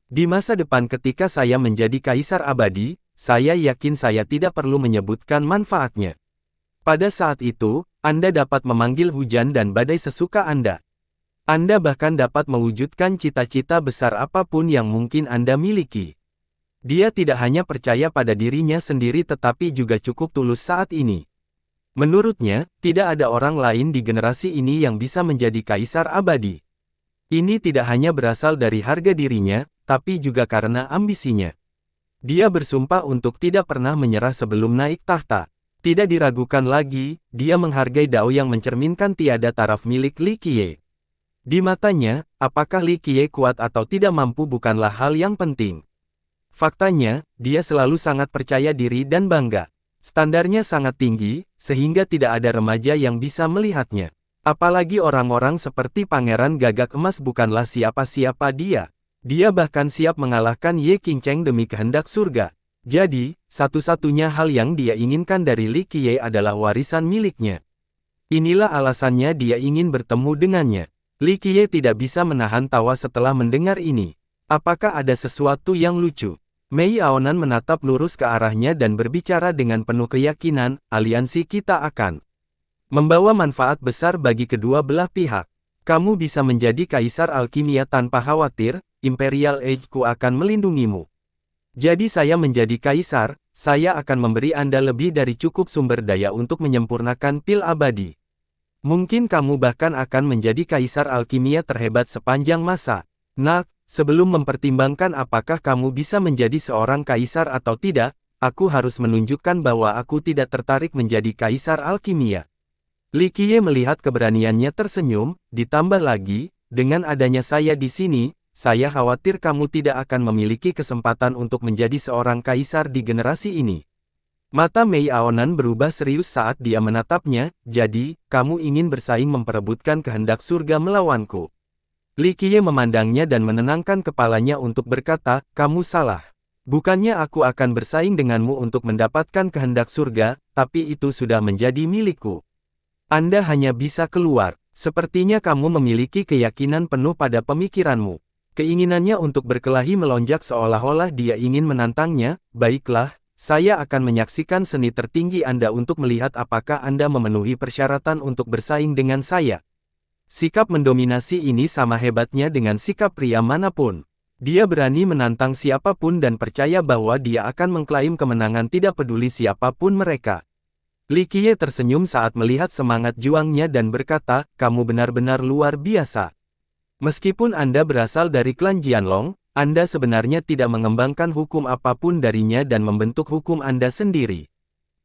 Di masa depan ketika saya menjadi kaisar abadi, saya yakin saya tidak perlu menyebutkan manfaatnya. Pada saat itu, Anda dapat memanggil hujan dan badai sesuka Anda. Anda bahkan dapat mewujudkan cita-cita besar apapun yang mungkin Anda miliki. Dia tidak hanya percaya pada dirinya sendiri tetapi juga cukup tulus saat ini. Menurutnya, tidak ada orang lain di generasi ini yang bisa menjadi kaisar abadi. Ini tidak hanya berasal dari harga dirinya, tapi juga karena ambisinya. Dia bersumpah untuk tidak pernah menyerah sebelum naik tahta. Tidak diragukan lagi, dia menghargai Dao yang mencerminkan tiada taraf milik Li Qiye. Di matanya, apakah Li Qiye kuat atau tidak mampu bukanlah hal yang penting. Faktanya, dia selalu sangat percaya diri dan bangga. Standarnya sangat tinggi, sehingga tidak ada remaja yang bisa melihatnya. Apalagi orang-orang seperti Pangeran Gagak Emas bukanlah siapa-siapa dia. Dia bahkan siap mengalahkan Ye Qingcheng demi kehendak surga. Jadi, satu-satunya hal yang dia inginkan dari Li Qiye adalah warisan miliknya. Inilah alasannya dia ingin bertemu dengannya. Li Qiye tidak bisa menahan tawa setelah mendengar ini. Apakah ada sesuatu yang lucu? Mei Aonan menatap lurus ke arahnya dan berbicara dengan penuh keyakinan, aliansi kita akan membawa manfaat besar bagi kedua belah pihak. Kamu bisa menjadi kaisar alkimia tanpa khawatir, Imperial Edge-ku akan melindungimu. Jadi saya menjadi kaisar, saya akan memberi Anda lebih dari cukup sumber daya untuk menyempurnakan pil abadi. Mungkin kamu bahkan akan menjadi kaisar alkimia terhebat sepanjang masa. Nak, sebelum mempertimbangkan apakah kamu bisa menjadi seorang kaisar atau tidak, aku harus menunjukkan bahwa aku tidak tertarik menjadi kaisar alkimia. Li Qiye melihat keberaniannya tersenyum, ditambah lagi, dengan adanya saya di sini, saya khawatir kamu tidak akan memiliki kesempatan untuk menjadi seorang kaisar di generasi ini. Mata Mei Aonan berubah serius saat dia menatapnya, jadi, kamu ingin bersaing memperebutkan kehendak surga melawanku. Li Qiye memandangnya dan menenangkan kepalanya untuk berkata, kamu salah. Bukannya aku akan bersaing denganmu untuk mendapatkan kehendak surga, tapi itu sudah menjadi milikku. Anda hanya bisa keluar. Sepertinya kamu memiliki keyakinan penuh pada pemikiranmu. Keinginannya untuk berkelahi melonjak seolah-olah dia ingin menantangnya, baiklah. Saya akan menyaksikan seni tertinggi Anda untuk melihat apakah Anda memenuhi persyaratan untuk bersaing dengan saya. Sikap mendominasi ini sama hebatnya dengan sikap pria manapun. Dia berani menantang siapapun dan percaya bahwa dia akan mengklaim kemenangan tidak peduli siapapun mereka. Li Qiye tersenyum saat melihat semangat juangnya dan berkata, kamu benar-benar luar biasa. Meskipun Anda berasal dari klan Jianlong, Anda sebenarnya tidak mengembangkan hukum apapun darinya dan membentuk hukum Anda sendiri.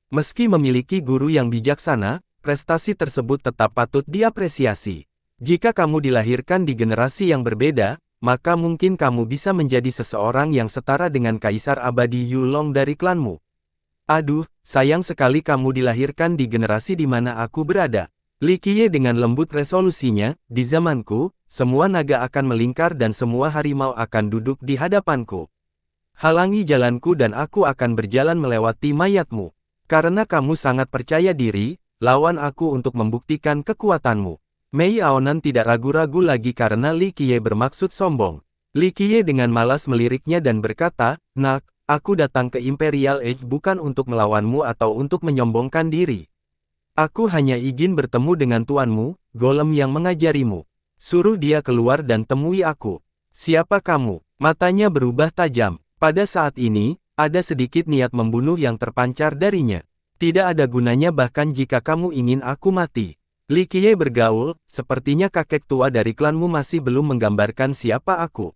Meski memiliki guru yang bijaksana, prestasi tersebut tetap patut diapresiasi. Jika kamu dilahirkan di generasi yang berbeda, maka mungkin kamu bisa menjadi seseorang yang setara dengan Kaisar Abadi Yulong dari klanmu. Aduh, sayang sekali kamu dilahirkan di generasi di mana aku berada. Li Qiye dengan lembut resolusinya, di zamanku, semua naga akan melingkar dan semua harimau akan duduk di hadapanku. Halangi jalanku dan aku akan berjalan melewati mayatmu. Karena kamu sangat percaya diri, lawan aku untuk membuktikan kekuatanmu. Mei Aonan tidak ragu-ragu lagi karena Li Qiye bermaksud sombong. Li Qiye dengan malas meliriknya dan berkata, nak, aku datang ke Imperial Edge bukan untuk melawanmu atau untuk menyombongkan diri. Aku hanya ingin bertemu dengan tuanmu, golem yang mengajarimu. Suruh dia keluar dan temui aku. Siapa kamu? Matanya berubah tajam. Pada saat ini, ada sedikit niat membunuh yang terpancar darinya. Tidak ada gunanya bahkan jika kamu ingin aku mati. Li Qiye bergaul, sepertinya kakek tua dari klanmu masih belum menggambarkan siapa aku.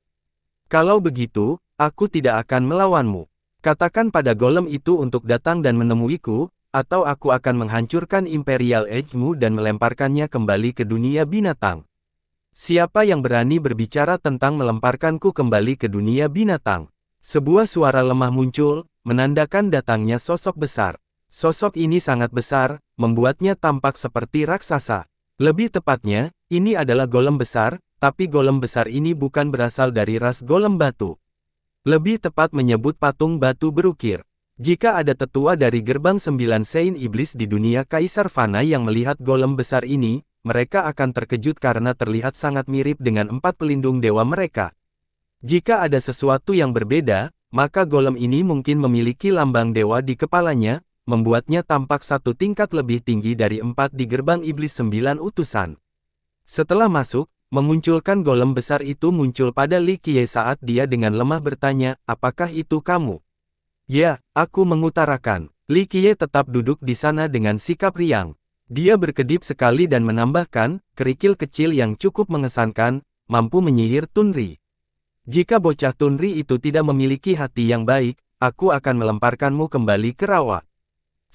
Kalau begitu, aku tidak akan melawanmu. Katakan pada golem itu untuk datang dan menemuiku, atau aku akan menghancurkan Imperial Edge-mu dan melemparkannya kembali ke dunia binatang. Siapa yang berani berbicara tentang melemparkanku kembali ke dunia binatang? Sebuah suara lemah muncul, menandakan datangnya sosok besar. Sosok ini sangat besar, membuatnya tampak seperti raksasa. Lebih tepatnya, ini adalah golem besar, tapi golem besar ini bukan berasal dari ras golem batu. Lebih tepat menyebut patung batu berukir. Jika ada tetua dari gerbang 9 Sein Iblis di dunia Kaisar Fana yang melihat golem besar ini, mereka akan terkejut karena terlihat sangat mirip dengan 4 pelindung dewa mereka. Jika ada sesuatu yang berbeda, maka golem ini mungkin memiliki lambang dewa di kepalanya, membuatnya tampak satu tingkat lebih tinggi dari 4 di gerbang iblis 9 utusan. Setelah masuk, memunculkan golem besar itu muncul pada Li Qiye saat dia dengan lemah bertanya, apakah itu kamu? Ya, aku mengutarakan. Li Qiye tetap duduk di sana dengan sikap riang. Dia berkedip sekali dan menambahkan, kerikil kecil yang cukup mengesankan, mampu menyihir Tunri. Jika bocah Tunri itu tidak memiliki hati yang baik, aku akan melemparkanmu kembali ke rawa.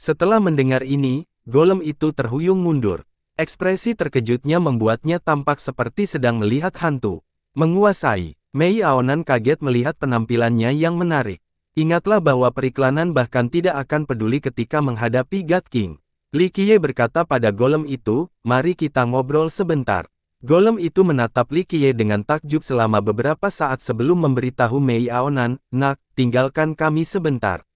Setelah mendengar ini, golem itu terhuyung mundur. Ekspresi terkejutnya membuatnya tampak seperti sedang melihat hantu. Menguasai. Mei Aonan kaget melihat penampilannya yang menarik. Ingatlah bahwa periklanan bahkan tidak akan peduli ketika menghadapi God King. Li Qiye berkata pada golem itu, mari kita ngobrol sebentar. Golem itu menatap Li Qiye dengan takjub selama beberapa saat sebelum memberitahu Mei Aonan, nak, tinggalkan kami sebentar.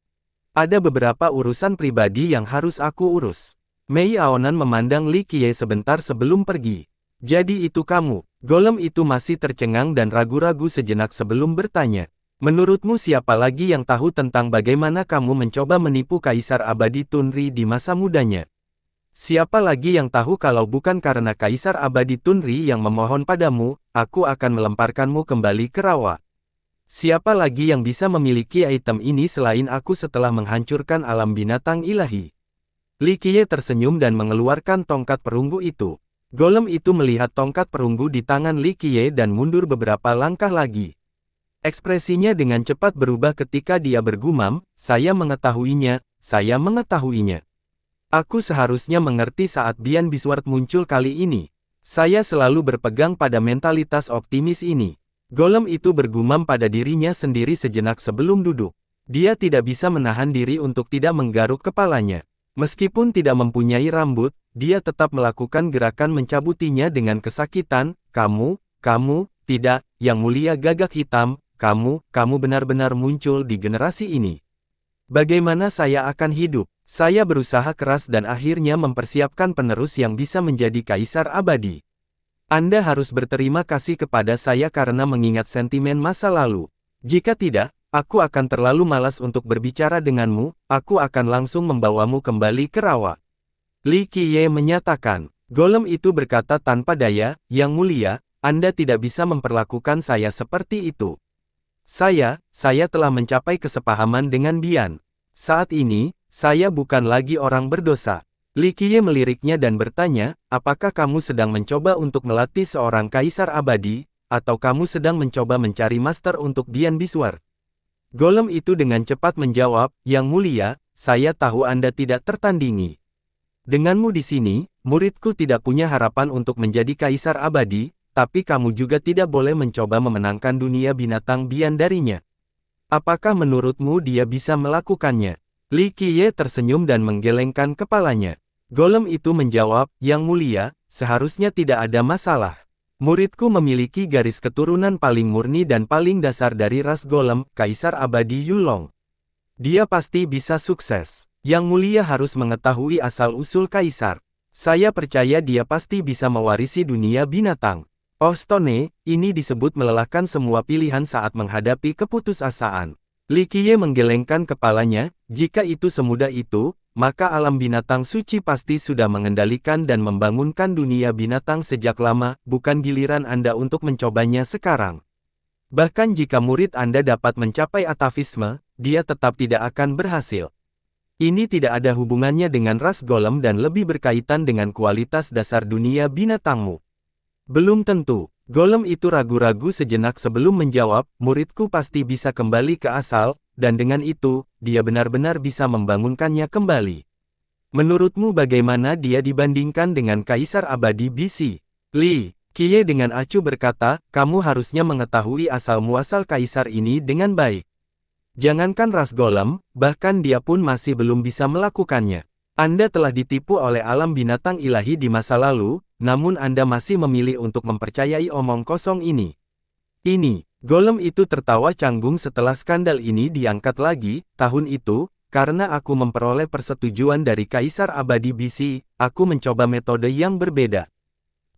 Ada beberapa urusan pribadi yang harus aku urus. Mei Aonan memandang Li Qiye sebentar sebelum pergi. Jadi itu kamu. Golem itu masih tercengang dan ragu-ragu sejenak sebelum bertanya. Menurutmu siapa lagi yang tahu tentang bagaimana kamu mencoba menipu Kaisar Abadi Tunri di masa mudanya? Siapa lagi yang tahu kalau bukan karena Kaisar Abadi Tunri yang memohon padamu, aku akan melemparkanmu kembali ke rawa. Siapa lagi yang bisa memiliki item ini selain aku setelah menghancurkan alam binatang ilahi? Li Qiye tersenyum dan mengeluarkan tongkat perunggu itu. Golem itu melihat tongkat perunggu di tangan Li Qiye dan mundur beberapa langkah lagi. Ekspresinya dengan cepat berubah ketika dia bergumam, saya mengetahuinya, saya mengetahuinya. Aku seharusnya mengerti saat Bian Bisward muncul kali ini. Saya selalu berpegang pada mentalitas optimis ini. Golem itu bergumam pada dirinya sendiri sejenak sebelum duduk. Dia tidak bisa menahan diri untuk tidak menggaruk kepalanya. Meskipun tidak mempunyai rambut, dia tetap melakukan gerakan mencabutinya dengan kesakitan. Kamu, tidak, Yang Mulia Gagak Hitam, kamu benar-benar muncul di generasi ini. Bagaimana saya akan hidup? Saya berusaha keras dan akhirnya mempersiapkan penerus yang bisa menjadi Kaisar Abadi. Anda harus berterima kasih kepada saya karena mengingat sentimen masa lalu. Jika tidak, aku akan terlalu malas untuk berbicara denganmu, aku akan langsung membawamu kembali ke rawa. Li Qiye menyatakan. Golem itu berkata tanpa daya, Yang Mulia, Anda tidak bisa memperlakukan saya seperti itu. Saya telah mencapai kesepahaman dengan Bian. Saat ini, saya bukan lagi orang berdosa. Li Qiye meliriknya dan bertanya, apakah kamu sedang mencoba untuk melatih seorang kaisar abadi, atau kamu sedang mencoba mencari master untuk Bian Bisward? Golem itu dengan cepat menjawab, Yang Mulia, saya tahu Anda tidak tertandingi. Denganmu di sini, muridku tidak punya harapan untuk menjadi kaisar abadi, tapi kamu juga tidak boleh mencoba memenangkan dunia binatang Bian darinya. Apakah menurutmu dia bisa melakukannya? Li Qiye tersenyum dan menggelengkan kepalanya. Golem itu menjawab, Yang Mulia, seharusnya tidak ada masalah. Muridku memiliki garis keturunan paling murni dan paling dasar dari ras golem, Kaisar Abadi Yulong. Dia pasti bisa sukses. Yang Mulia harus mengetahui asal-usul Kaisar. Saya percaya dia pasti bisa mewarisi dunia binatang. Oh Stone, ini disebut melelahkan semua pilihan saat menghadapi keputusasaan. Li Qiye menggelengkan kepalanya, jika itu semudah itu, maka alam binatang suci pasti sudah mengendalikan dan membangunkan dunia binatang sejak lama, bukan giliran Anda untuk mencobanya sekarang. Bahkan jika murid Anda dapat mencapai atavisme, dia tetap tidak akan berhasil. Ini tidak ada hubungannya dengan ras golem dan lebih berkaitan dengan kualitas dasar dunia binatangmu. Belum tentu. Golem itu ragu-ragu sejenak sebelum menjawab, muridku pasti bisa kembali ke asal, dan dengan itu, dia benar-benar bisa membangunkannya kembali. Menurutmu bagaimana dia dibandingkan dengan Kaisar Abadi BC? Li Qiye dengan acuh berkata, kamu harusnya mengetahui asal-muasal Kaisar ini dengan baik. Jangankan ras golem, bahkan dia pun masih belum bisa melakukannya. Anda telah ditipu oleh alam binatang ilahi di masa lalu, namun Anda masih memilih untuk mempercayai omong kosong ini. Golem itu tertawa canggung setelah skandal ini diangkat lagi, tahun itu, karena aku memperoleh persetujuan dari Kaisar Abadi BC, aku mencoba metode yang berbeda.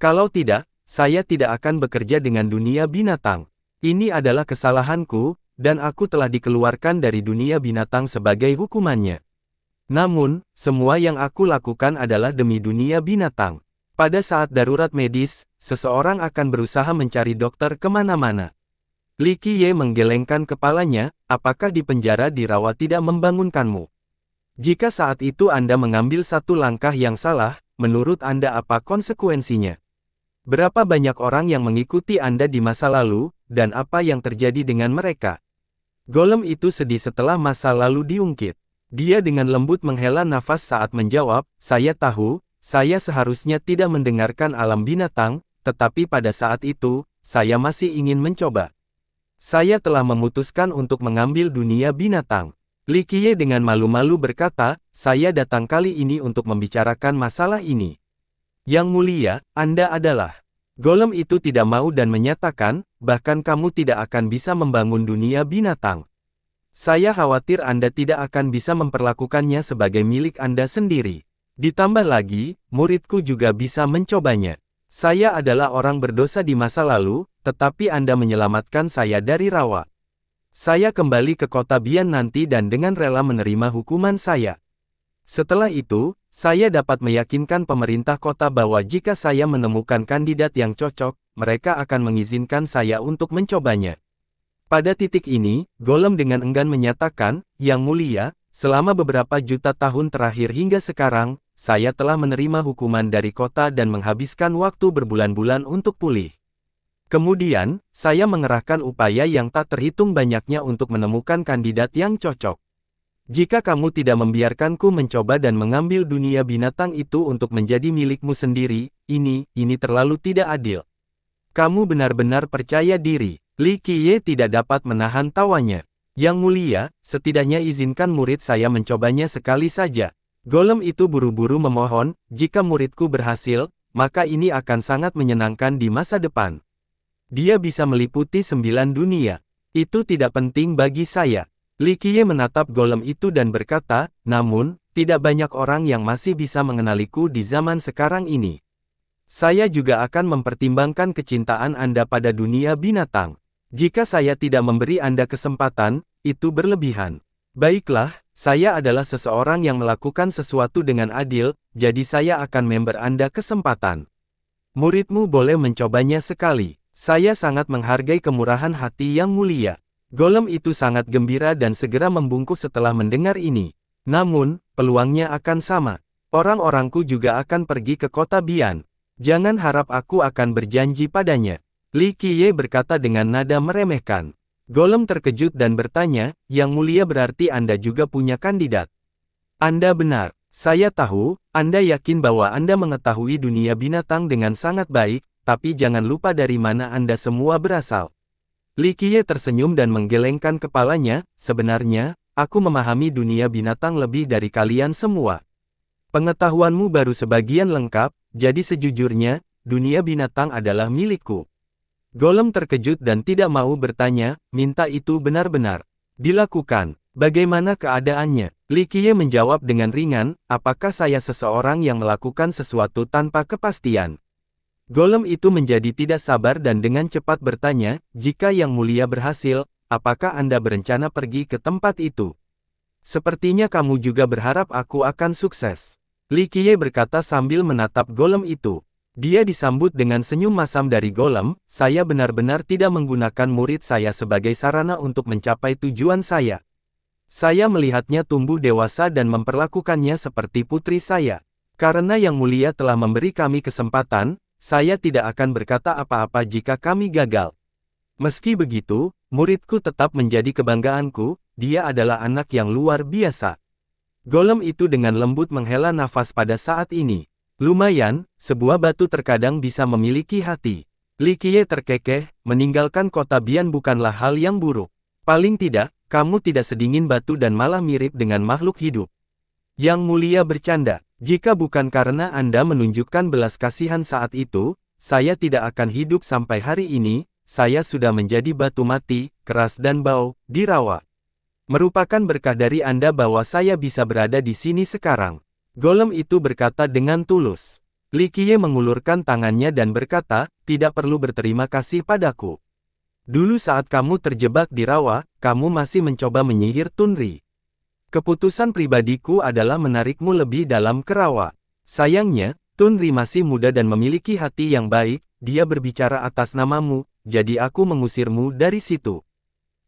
Kalau tidak, saya tidak akan bekerja dengan dunia binatang. Ini adalah kesalahanku, dan aku telah dikeluarkan dari dunia binatang sebagai hukumannya. Namun, semua yang aku lakukan adalah demi dunia binatang. Pada saat darurat medis, seseorang akan berusaha mencari dokter kemana-mana. Li Qiye menggelengkan kepalanya, apakah di penjara dirawat tidak membangunkanmu? Jika saat itu Anda mengambil satu langkah yang salah, menurut Anda apa konsekuensinya? Berapa banyak orang yang mengikuti Anda di masa lalu, dan apa yang terjadi dengan mereka? Golem itu sedih setelah masa lalu diungkit. Dia dengan lembut menghela nafas saat menjawab, saya tahu, saya seharusnya tidak mendengarkan alam binatang, tetapi pada saat itu, saya masih ingin mencoba. Saya telah memutuskan untuk mengambil dunia binatang. Li Qiye dengan malu-malu berkata, saya datang kali ini untuk membicarakan masalah ini. Yang mulia, Anda adalah. Golem itu tidak mau dan menyatakan, bahkan kamu tidak akan bisa membangun dunia binatang. Saya khawatir Anda tidak akan bisa memperlakukannya sebagai milik Anda sendiri. Ditambah lagi, muridku juga bisa mencobanya. Saya adalah orang berdosa di masa lalu, tetapi Anda menyelamatkan saya dari rawa. Saya kembali ke kota Bian nanti dan dengan rela menerima hukuman saya. Setelah itu, saya dapat meyakinkan pemerintah kota bahwa jika saya menemukan kandidat yang cocok, mereka akan mengizinkan saya untuk mencobanya. Pada titik ini, Golem dengan enggan menyatakan, Yang Mulia, selama beberapa juta tahun terakhir hingga sekarang, saya telah menerima hukuman dari kota dan menghabiskan waktu berbulan-bulan untuk pulih. Kemudian, saya mengerahkan upaya yang tak terhitung banyaknya untuk menemukan kandidat yang cocok. Jika kamu tidak membiarkanku mencoba dan mengambil dunia binatang itu untuk menjadi milikmu sendiri, ini terlalu tidak adil. Kamu benar-benar percaya diri. Li Qiye tidak dapat menahan tawanya. Yang Mulia, setidaknya izinkan murid saya mencobanya sekali saja. Golem itu buru-buru memohon, jika muridku berhasil, maka ini akan sangat menyenangkan di masa depan. Dia bisa meliputi 9 dunia. Itu tidak penting bagi saya. Li Qiye menatap golem itu dan berkata, namun, tidak banyak orang yang masih bisa mengenaliku di zaman sekarang ini. Saya juga akan mempertimbangkan kecintaan Anda pada dunia binatang. Jika saya tidak memberi Anda kesempatan, itu berlebihan. Baiklah, saya adalah seseorang yang melakukan sesuatu dengan adil, jadi saya akan memberi Anda kesempatan. Muridmu boleh mencobanya sekali. Saya sangat menghargai kemurahan hati Yang Mulia. Golem itu sangat gembira dan segera membungkuk setelah mendengar ini. Namun, peluangnya akan sama. Orang-orangku juga akan pergi ke kota Bian. Jangan harap aku akan berjanji padanya. Li Qiye berkata dengan nada meremehkan. Golem terkejut dan bertanya, Yang Mulia berarti Anda juga punya kandidat. Anda benar. Saya tahu, Anda yakin bahwa Anda mengetahui dunia binatang dengan sangat baik, tapi jangan lupa dari mana Anda semua berasal. Li Qiye tersenyum dan menggelengkan kepalanya, sebenarnya, aku memahami dunia binatang lebih dari kalian semua. Pengetahuanmu baru sebagian lengkap, jadi sejujurnya, dunia binatang adalah milikku. Golem terkejut dan tidak mau bertanya, minta itu benar-benar dilakukan. Bagaimana keadaannya? Li Qiye menjawab dengan ringan, apakah saya seseorang yang melakukan sesuatu tanpa kepastian? Golem itu menjadi tidak sabar dan dengan cepat bertanya, jika Yang Mulia berhasil, apakah Anda berencana pergi ke tempat itu? Sepertinya kamu juga berharap aku akan sukses. Li Qiye berkata sambil menatap golem itu. Dia disambut dengan senyum masam dari golem, saya benar-benar tidak menggunakan murid saya sebagai sarana untuk mencapai tujuan saya. Saya melihatnya tumbuh dewasa dan memperlakukannya seperti putri saya. Karena Yang Mulia telah memberi kami kesempatan, saya tidak akan berkata apa-apa jika kami gagal. Meski begitu, muridku tetap menjadi kebanggaanku, dia adalah anak yang luar biasa. Golem itu dengan lembut menghela nafas pada saat ini. Lumayan, sebuah batu terkadang bisa memiliki hati. Li Qiye terkekeh, meninggalkan kota Bian bukanlah hal yang buruk. Paling tidak, kamu tidak sedingin batu dan malah mirip dengan makhluk hidup. Yang Mulia bercanda, jika bukan karena Anda menunjukkan belas kasihan saat itu, saya tidak akan hidup sampai hari ini. Saya sudah menjadi batu mati, keras dan bau, di rawa. Merupakan berkah dari Anda bahwa saya bisa berada di sini sekarang. Golem itu berkata dengan tulus. Li Qiye mengulurkan tangannya dan berkata, tidak perlu berterima kasih padaku. Dulu saat kamu terjebak di rawa, kamu masih mencoba menyihir Tunri. Keputusan pribadiku adalah menarikmu lebih dalam ke rawa. Sayangnya, Tunri masih muda dan memiliki hati yang baik, dia berbicara atas namamu. Jadi aku mengusirmu dari situ.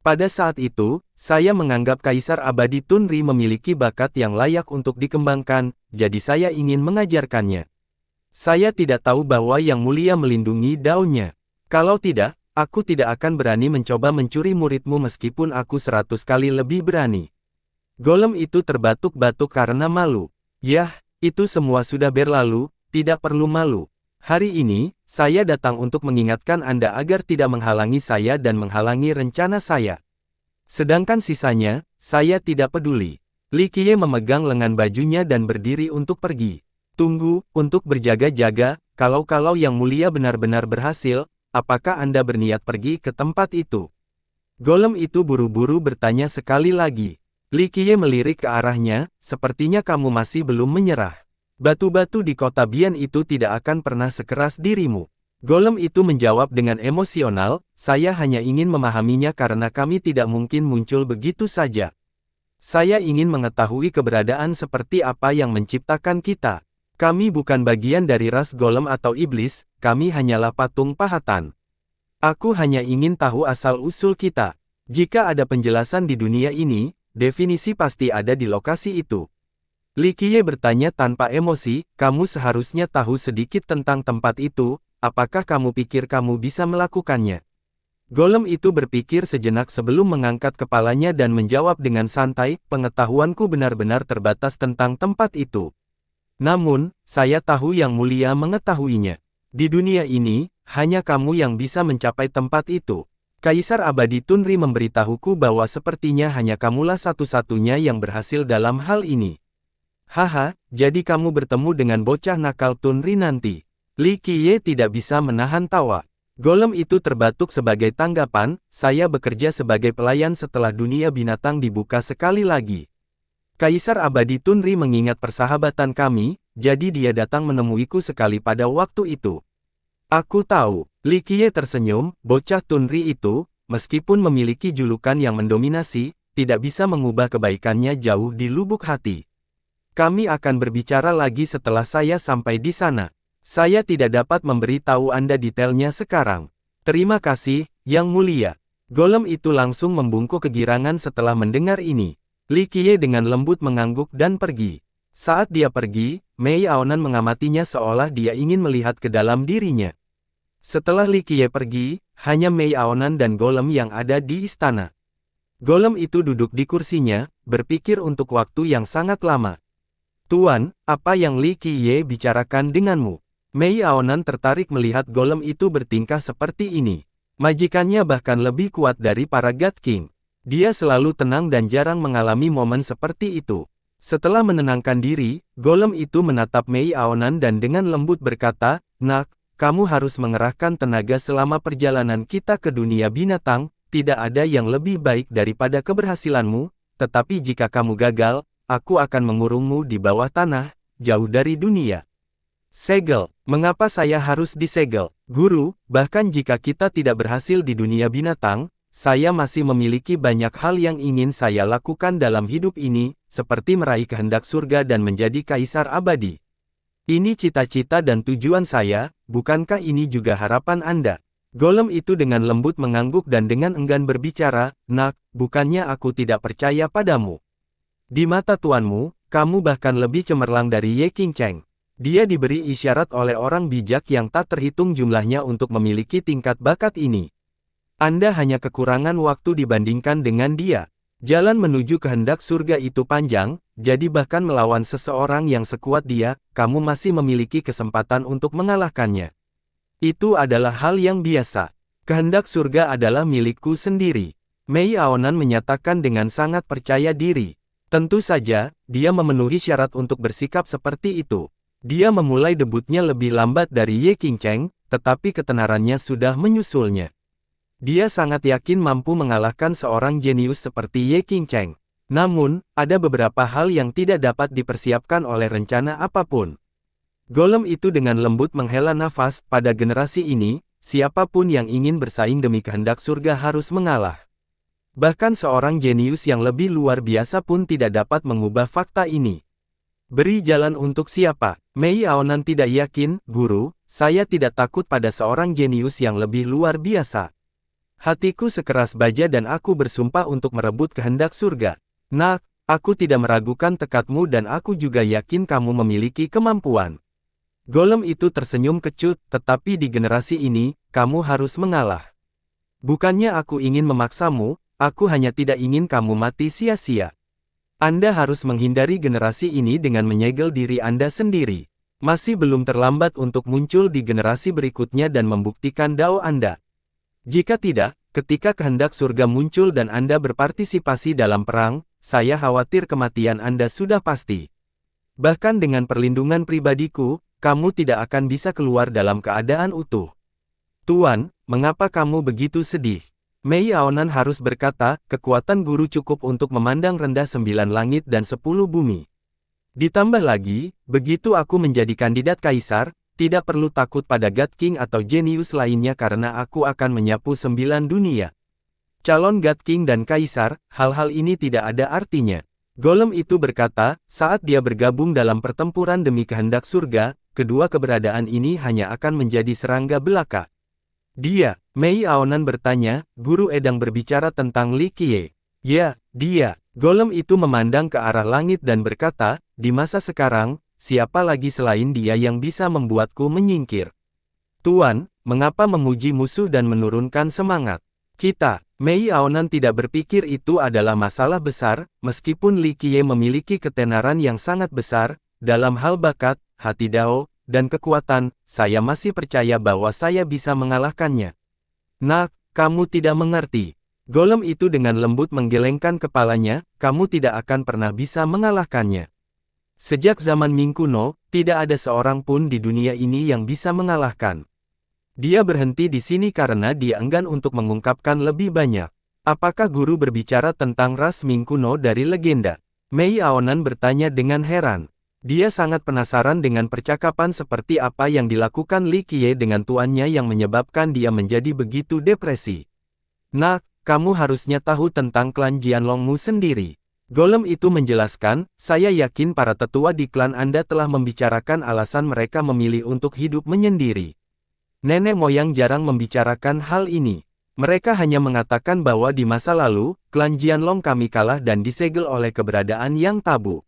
Pada saat itu, saya menganggap Kaisar Abadi Tunri memiliki bakat yang layak untuk dikembangkan, jadi saya ingin mengajarkannya. Saya tidak tahu bahwa Yang Mulia melindungi daunnya. Kalau tidak, aku tidak akan berani mencoba mencuri muridmu meskipun aku 100 kali lebih berani. Golem itu terbatuk-batuk karena malu. Yah, itu semua sudah berlalu, tidak perlu malu. Hari ini, saya datang untuk mengingatkan Anda agar tidak menghalangi saya dan menghalangi rencana saya. Sedangkan sisanya, saya tidak peduli. Li Qiye memegang lengan bajunya dan berdiri untuk pergi. Tunggu, untuk berjaga-jaga, kalau Yang Mulia benar-benar berhasil, apakah Anda berniat pergi ke tempat itu? Golem itu buru-buru bertanya sekali lagi. Li Qiye melirik ke arahnya, sepertinya kamu masih belum menyerah. Batu-batu di kota Bian itu tidak akan pernah sekeras dirimu. Golem itu menjawab dengan emosional, saya hanya ingin memahaminya karena kami tidak mungkin muncul begitu saja. Saya ingin mengetahui keberadaan seperti apa yang menciptakan kita. Kami bukan bagian dari ras golem atau iblis, kami hanyalah patung pahatan. Aku hanya ingin tahu asal-usul kita. Jika ada penjelasan di dunia ini, definisi pasti ada di lokasi itu. Li Qiye bertanya tanpa emosi, kamu seharusnya tahu sedikit tentang tempat itu, apakah kamu pikir kamu bisa melakukannya? Golem itu berpikir sejenak sebelum mengangkat kepalanya dan menjawab dengan santai, pengetahuanku benar-benar terbatas tentang tempat itu. Namun, saya tahu Yang Mulia mengetahuinya. Di dunia ini, hanya kamu yang bisa mencapai tempat itu. Kaisar Abadi Tunri memberitahuku bahwa sepertinya hanya kamulah satu-satunya yang berhasil dalam hal ini. Haha, jadi kamu bertemu dengan bocah nakal Tunri nanti. Li Qiye tidak bisa menahan tawa. Golem itu terbatuk sebagai tanggapan, saya bekerja sebagai pelayan setelah dunia binatang dibuka sekali lagi. Kaisar Abadi Tunri mengingat persahabatan kami, jadi dia datang menemuiku sekali pada waktu itu. Aku tahu, Li Qiye tersenyum, bocah Tunri itu, meskipun memiliki julukan yang mendominasi, tidak bisa mengubah kebaikannya jauh di lubuk hati. Kami akan berbicara lagi setelah saya sampai di sana. Saya tidak dapat memberitahu Anda detailnya sekarang. Terima kasih, Yang Mulia. Golem itu langsung membungkuk kegirangan setelah mendengar ini. Li Qiye dengan lembut mengangguk dan pergi. Saat dia pergi, Mei Aonan mengamatinya seolah dia ingin melihat ke dalam dirinya. Setelah Li Qiye pergi, hanya Mei Aonan dan golem yang ada di istana. Golem itu duduk di kursinya, berpikir untuk waktu yang sangat lama. Tuan, apa yang Li Qiye bicarakan denganmu? Mei Aonan tertarik melihat golem itu bertingkah seperti ini. Majikannya bahkan lebih kuat dari para God King. Dia selalu tenang dan jarang mengalami momen seperti itu. Setelah menenangkan diri, golem itu menatap Mei Aonan dan dengan lembut berkata, "Nak, kamu harus mengerahkan tenaga selama perjalanan kita ke dunia binatang, tidak ada yang lebih baik daripada keberhasilanmu, tetapi jika kamu gagal, aku akan mengurungmu di bawah tanah, jauh dari dunia." Segel, mengapa saya harus disegel? Guru, bahkan jika kita tidak berhasil di dunia binatang, saya masih memiliki banyak hal yang ingin saya lakukan dalam hidup ini, seperti meraih kehendak surga dan menjadi kaisar abadi. Ini cita-cita dan tujuan saya, bukankah ini juga harapan Anda? Golem itu dengan lembut mengangguk dan dengan enggan berbicara, "Nak, bukannya aku tidak percaya padamu. Di mata tuanmu, kamu bahkan lebih cemerlang dari Ye Qingcheng. Dia diberi isyarat oleh orang bijak yang tak terhitung jumlahnya untuk memiliki tingkat bakat ini. Anda hanya kekurangan waktu dibandingkan dengan dia. Jalan menuju kehendak surga itu panjang, jadi bahkan melawan seseorang yang sekuat dia, kamu masih memiliki kesempatan untuk mengalahkannya. Itu adalah hal yang biasa. Kehendak surga adalah milikku sendiri." Mei Aonan menyatakan dengan sangat percaya diri. Tentu saja, dia memenuhi syarat untuk bersikap seperti itu. Dia memulai debutnya lebih lambat dari Ye Qingcheng, tetapi ketenarannya sudah menyusulnya. Dia sangat yakin mampu mengalahkan seorang jenius seperti Ye Qingcheng. Namun, ada beberapa hal yang tidak dapat dipersiapkan oleh rencana apapun. Golem itu dengan lembut menghela nafas, pada generasi ini, siapapun yang ingin bersaing demi kehendak surga harus mengalah. Bahkan seorang jenius yang lebih luar biasa pun tidak dapat mengubah fakta ini. Beri jalan untuk siapa? Mei Aonan tidak yakin, "Guru, saya tidak takut pada seorang jenius yang lebih luar biasa. Hatiku sekeras baja dan aku bersumpah untuk merebut kehendak surga. Nak, aku tidak meragukan tekadmu dan aku juga yakin kamu memiliki kemampuan." Golem itu tersenyum kecut, "Tetapi di generasi ini, kamu harus mengalah. Bukannya aku ingin memaksamu, aku hanya tidak ingin kamu mati sia-sia. Anda harus menghindari generasi ini dengan menyegel diri Anda sendiri. Masih belum terlambat untuk muncul di generasi berikutnya dan membuktikan dao Anda. Jika tidak, ketika kehendak surga muncul dan Anda berpartisipasi dalam perang, saya khawatir kematian Anda sudah pasti. Bahkan dengan perlindungan pribadiku, kamu tidak akan bisa keluar dalam keadaan utuh." "Tuan, mengapa kamu begitu sedih?" Mei Aonan harus berkata, "Kekuatan guru cukup untuk memandang rendah 9 langit dan 10 bumi. Ditambah lagi, begitu aku menjadi kandidat kaisar, tidak perlu takut pada God King atau jenius lainnya karena aku akan menyapu 9 dunia. Calon God King dan kaisar, hal-hal ini tidak ada artinya." Golem itu berkata, saat dia bergabung dalam pertempuran demi kehendak surga, kedua keberadaan ini hanya akan menjadi serangga belaka. "Dia," Mei Aonan bertanya, "Guru Edang berbicara tentang Li Qiye?" "Ya, dia." Golem itu memandang ke arah langit dan berkata, "Di masa sekarang, siapa lagi selain dia yang bisa membuatku menyingkir? Tuan, mengapa memuji musuh dan menurunkan semangat kita?" Mei Aonan tidak berpikir itu adalah masalah besar, meskipun Li Qiye memiliki ketenaran yang sangat besar, dalam hal bakat, hati dao, dan kekuatan, saya masih percaya bahwa saya bisa mengalahkannya. "Nak, kamu tidak mengerti." Golem itu dengan lembut menggelengkan kepalanya, "Kamu tidak akan pernah bisa mengalahkannya. Sejak zaman Ming kuno, tidak ada seorang pun di dunia ini yang bisa mengalahkan." Dia berhenti di sini karena dia enggan untuk mengungkapkan lebih banyak. "Apakah guru berbicara tentang ras Ming kuno dari legenda?" Mei Aonan bertanya dengan heran. Dia sangat penasaran dengan percakapan seperti apa yang dilakukan Li Qiye dengan tuannya yang menyebabkan dia menjadi begitu depresi. "Nak, kamu harusnya tahu tentang klan Jianlongmu sendiri." Golem itu menjelaskan, "Saya yakin para tetua di klan Anda telah membicarakan alasan mereka memilih untuk hidup menyendiri. Nenek moyang jarang membicarakan hal ini. Mereka hanya mengatakan bahwa di masa lalu, klan Jianlong kami kalah dan disegel oleh keberadaan yang tabu.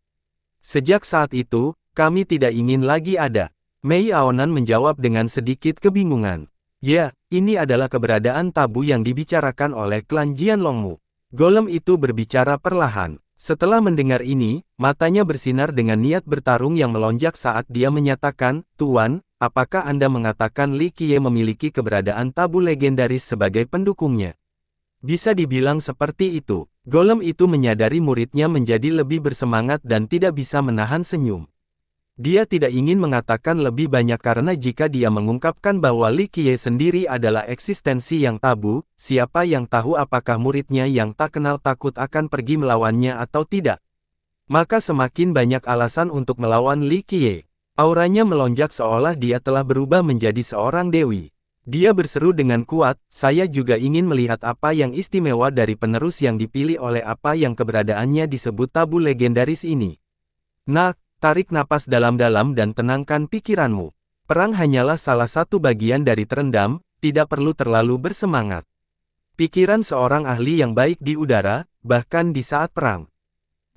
Sejak saat itu, kami tidak ingin lagi ada." Mei Aonan menjawab dengan sedikit kebingungan. "Ya, ini adalah keberadaan tabu yang dibicarakan oleh klan Jianlongmu." Golem itu berbicara perlahan. Setelah mendengar ini, matanya bersinar dengan niat bertarung yang melonjak saat dia menyatakan, "Tuan, apakah Anda mengatakan Li Qiye memiliki keberadaan tabu legendaris sebagai pendukungnya?" Bisa dibilang seperti itu. Golem itu menyadari muridnya menjadi lebih bersemangat dan tidak bisa menahan senyum. Dia tidak ingin mengatakan lebih banyak karena jika dia mengungkapkan bahwa Li Qiye sendiri adalah eksistensi yang tabu, siapa yang tahu apakah muridnya yang tak kenal takut akan pergi melawannya atau tidak. Maka semakin banyak alasan untuk melawan Li Qiye. Auranya melonjak seolah dia telah berubah menjadi seorang dewi. Dia berseru dengan kuat, "Saya juga ingin melihat apa yang istimewa dari penerus yang dipilih oleh apa yang keberadaannya disebut tabu legendaris ini." "Nak, tarik napas dalam-dalam dan tenangkan pikiranmu. Perang hanyalah salah satu bagian dari terendam, tidak perlu terlalu bersemangat. Pikiran seorang ahli yang baik di udara, bahkan di saat perang.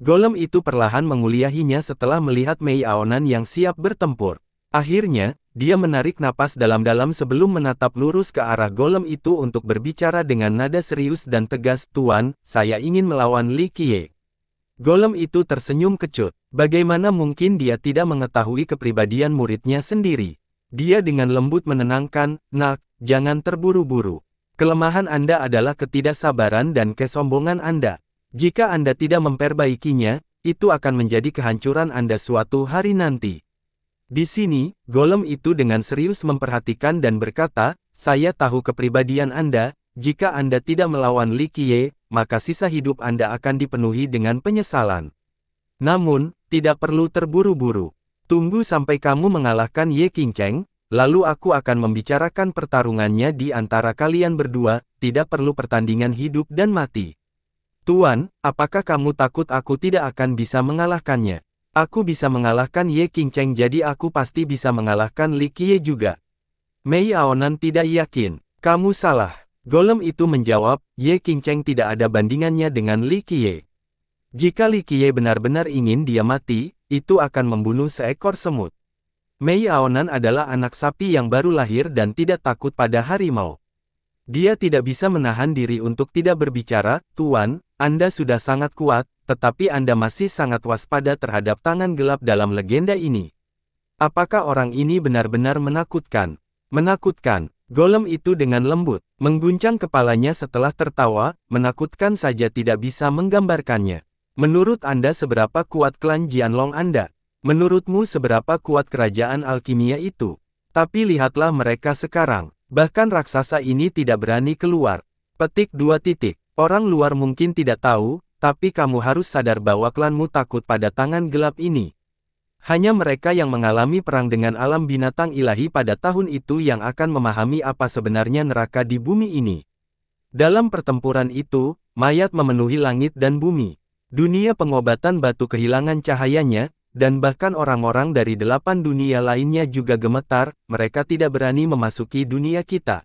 Golem itu perlahan menguliahinya setelah melihat Mei Aonan yang siap bertempur. Akhirnya, dia menarik napas dalam-dalam sebelum menatap lurus ke arah golem itu untuk berbicara dengan nada serius dan tegas, "Tuan, saya ingin melawan Li Qiye." Golem itu tersenyum kecut. Bagaimana mungkin dia tidak mengetahui kepribadian muridnya sendiri? Dia dengan lembut menenangkan, "Nak, jangan terburu-buru. Kelemahan Anda adalah ketidaksabaran dan kesombongan Anda. Jika Anda tidak memperbaikinya, itu akan menjadi kehancuran Anda suatu hari nanti." Di sini, golem itu dengan serius memperhatikan dan berkata, "Saya tahu kepribadian Anda, jika Anda tidak melawan Li Qiye, maka sisa hidup Anda akan dipenuhi dengan penyesalan. Namun, tidak perlu terburu-buru. Tunggu sampai kamu mengalahkan Ye Qingcheng, lalu aku akan membicarakan pertarungannya di antara kalian berdua, tidak perlu pertandingan hidup dan mati." "Tuan, apakah kamu takut aku tidak akan bisa mengalahkannya? Aku bisa mengalahkan Ye Qingcheng, jadi aku pasti bisa mengalahkan Li Qiye juga." Mei Aonan tidak yakin. "Kamu salah." Golem itu menjawab, "Ye Qingcheng tidak ada bandingannya dengan Li Qiye. Jika Li Qiye benar-benar ingin dia mati, itu akan membunuh seekor semut." Mei Aonan adalah anak sapi yang baru lahir dan tidak takut pada harimau. Dia tidak bisa menahan diri untuk tidak berbicara, "Tuan, Anda sudah sangat kuat, tetapi Anda masih sangat waspada terhadap tangan gelap dalam legenda ini. Apakah orang ini benar-benar menakutkan?" "Menakutkan." Golem itu dengan lembut mengguncang kepalanya setelah tertawa, "Menakutkan saja tidak bisa menggambarkannya. Menurut Anda seberapa kuat klan Jianlong Anda? Menurutmu seberapa kuat kerajaan alkimia itu? Tapi lihatlah mereka sekarang. Bahkan raksasa ini tidak berani keluar." Petik 2. Orang luar mungkin tidak tahu, tapi kamu harus sadar bahwa klanmu takut pada tangan gelap ini. Hanya mereka yang mengalami perang dengan alam binatang ilahi pada tahun itu yang akan memahami apa sebenarnya neraka di bumi ini. Dalam pertempuran itu, mayat memenuhi langit dan bumi. Dunia pengobatan batu kehilangan cahayanya, dan bahkan orang-orang dari 8 dunia lainnya juga gemetar, mereka tidak berani memasuki dunia kita.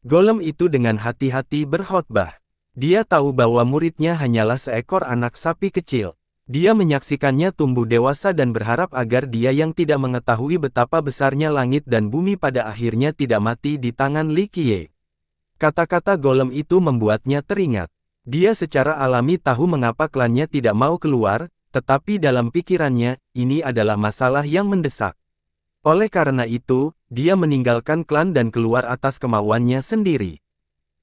Golem itu dengan hati-hati berkhotbah. Dia tahu bahwa muridnya hanyalah seekor anak sapi kecil. Dia menyaksikannya tumbuh dewasa dan berharap agar dia yang tidak mengetahui betapa besarnya langit dan bumi pada akhirnya tidak mati di tangan Li Qiye. Kata-kata golem itu membuatnya teringat. Dia secara alami tahu mengapa klannya tidak mau keluar, tetapi dalam pikirannya, ini adalah masalah yang mendesak. Oleh karena itu, dia meninggalkan klan dan keluar atas kemauannya sendiri.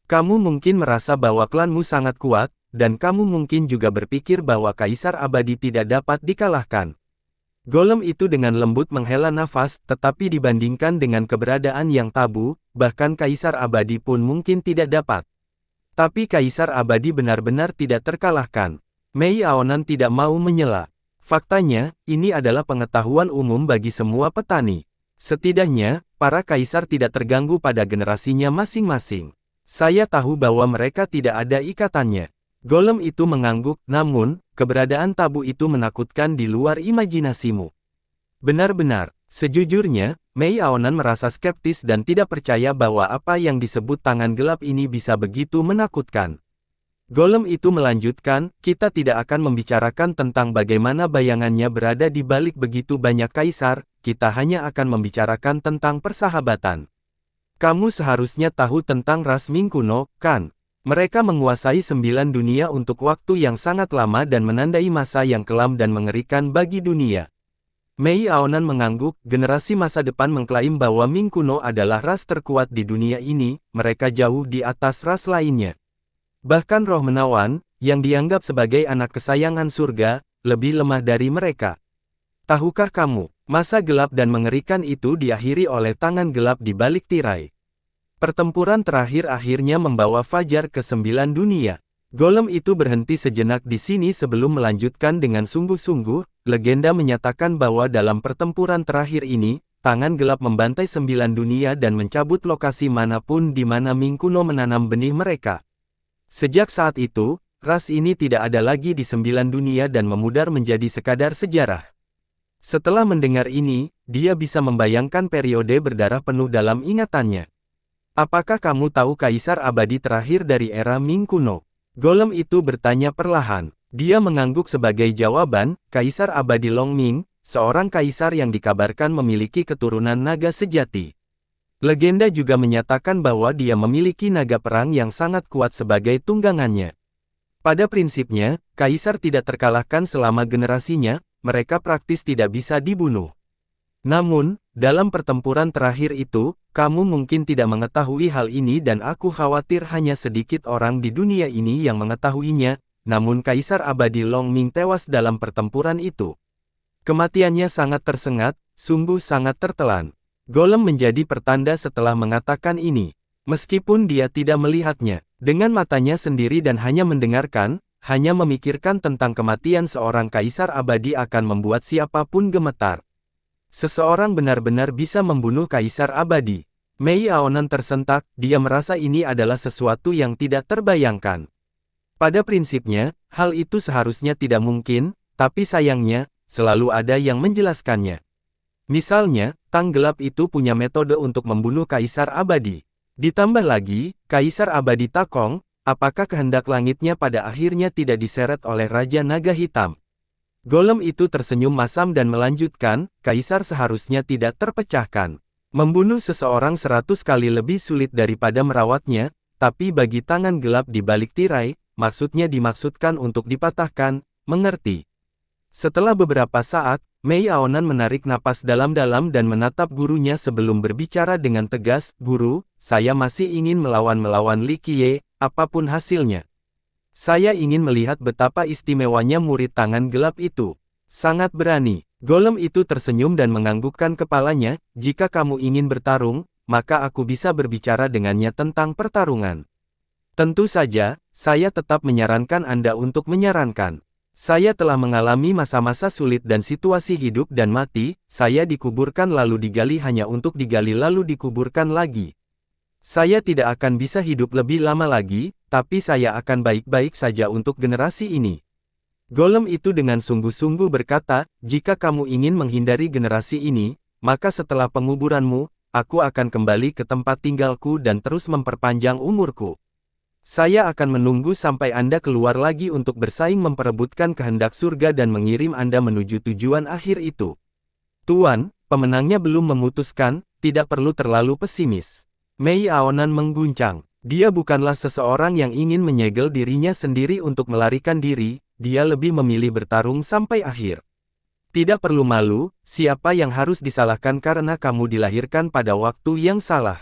Kamu mungkin merasa bahwa klanmu sangat kuat, dan kamu mungkin juga berpikir bahwa Kaisar Abadi tidak dapat dikalahkan. Golem itu dengan lembut menghela nafas, tetapi dibandingkan dengan keberadaan yang tabu, bahkan Kaisar Abadi pun mungkin tidak dapat. Tapi Kaisar Abadi benar-benar tidak terkalahkan. Mei Aonan tidak mau menyela. Faktanya, ini adalah pengetahuan umum bagi semua petani. Setidaknya, para kaisar tidak terganggu pada generasinya masing-masing. Saya tahu bahwa mereka tidak ada ikatannya. Golem itu mengangguk, namun, keberadaan tabu itu menakutkan di luar imajinasimu. Benar-benar, sejujurnya, Mei Aonan merasa skeptis dan tidak percaya bahwa apa yang disebut tangan gelap ini bisa begitu menakutkan. Golem itu melanjutkan, "Kita tidak akan membicarakan tentang bagaimana bayangannya berada di balik begitu banyak kaisar, kita hanya akan membicarakan tentang persahabatan. Kamu seharusnya tahu tentang ras Ming kuno, kan? Mereka menguasai 9 dunia untuk waktu yang sangat lama dan menandai masa yang kelam dan mengerikan bagi dunia." Mei Aonan mengangguk, generasi masa depan mengklaim bahwa Ming kuno adalah ras terkuat di dunia ini, mereka jauh di atas ras lainnya. Bahkan roh menawan, yang dianggap sebagai anak kesayangan surga, lebih lemah dari mereka. Tahukah kamu, masa gelap dan mengerikan itu diakhiri oleh tangan gelap di balik tirai. Pertempuran terakhir akhirnya membawa fajar ke 9 dunia. Golem itu berhenti sejenak di sini sebelum melanjutkan dengan sungguh-sungguh, legenda menyatakan bahwa dalam pertempuran terakhir ini, tangan gelap membantai 9 dunia dan mencabut lokasi manapun di mana Ming kuno menanam benih mereka. Sejak saat itu, ras ini tidak ada lagi di 9 dunia dan memudar menjadi sekadar sejarah. Setelah mendengar ini, dia bisa membayangkan periode berdarah penuh dalam ingatannya. Apakah kamu tahu kaisar abadi terakhir dari era Ming kuno? Golem itu bertanya perlahan. Dia mengangguk sebagai jawaban, Kaisar abadi Long Ming, seorang kaisar yang dikabarkan memiliki keturunan naga sejati. Legenda juga menyatakan bahwa dia memiliki naga perang yang sangat kuat sebagai tunggangannya. Pada prinsipnya, kaisar tidak terkalahkan selama generasinya, mereka praktis tidak bisa dibunuh. Namun, dalam pertempuran terakhir itu, kamu mungkin tidak mengetahui hal ini dan aku khawatir hanya sedikit orang di dunia ini yang mengetahuinya, namun Kaisar Abadi Long Ming tewas dalam pertempuran itu. Kematiannya sangat tersengat, sungguh sangat tertelan. Golem menjadi pertanda setelah mengatakan ini. Meskipun dia tidak melihatnya, dengan matanya sendiri dan hanya mendengarkan, hanya memikirkan tentang kematian seorang Kaisar Abadi akan membuat siapapun gemetar. Seseorang benar-benar bisa membunuh Kaisar Abadi. Mei Aonan tersentak, dia merasa ini adalah sesuatu yang tidak terbayangkan. Pada prinsipnya, hal itu seharusnya tidak mungkin, tapi sayangnya, selalu ada yang menjelaskannya. Misalnya, Tang Gelap itu punya metode untuk membunuh Kaisar Abadi. Ditambah lagi, Kaisar Abadi Takong, apakah kehendak langitnya pada akhirnya tidak diseret oleh Raja Naga Hitam? Golem itu tersenyum masam dan melanjutkan, Kaisar seharusnya tidak terpecahkan. Membunuh seseorang 100 kali lebih sulit daripada merawatnya, tapi bagi tangan gelap di balik tirai, maksudnya dimaksudkan untuk dipatahkan, mengerti. Setelah beberapa saat, Mei Aonan menarik napas dalam-dalam dan menatap gurunya sebelum berbicara dengan tegas, "Guru, saya masih ingin melawan Li Qiye, apapun hasilnya. Saya ingin melihat betapa istimewanya murid tangan gelap itu. Sangat berani." Golem itu tersenyum dan menganggukkan kepalanya, "Jika kamu ingin bertarung, maka aku bisa berbicara dengannya tentang pertarungan. Tentu saja, saya tetap menyarankan Anda untuk menyarankan. Saya telah mengalami masa-masa sulit dan situasi hidup dan mati, saya dikuburkan lalu digali hanya untuk digali lalu dikuburkan lagi. Saya tidak akan bisa hidup lebih lama lagi, tapi saya akan baik-baik saja untuk generasi ini." Golem itu dengan sungguh-sungguh berkata, "Jika kamu ingin menghindari generasi ini, maka setelah penguburanmu, aku akan kembali ke tempat tinggalku dan terus memperpanjang umurku. Saya akan menunggu sampai Anda keluar lagi untuk bersaing memperebutkan kehendak surga dan mengirim Anda menuju tujuan akhir itu." "Tuan, pemenangnya belum memutuskan, tidak perlu terlalu pesimis." Mei Aonan mengguncang. Dia bukanlah seseorang yang ingin menyegel dirinya sendiri untuk melarikan diri, dia lebih memilih bertarung sampai akhir. "Tidak perlu malu, siapa yang harus disalahkan karena kamu dilahirkan pada waktu yang salah."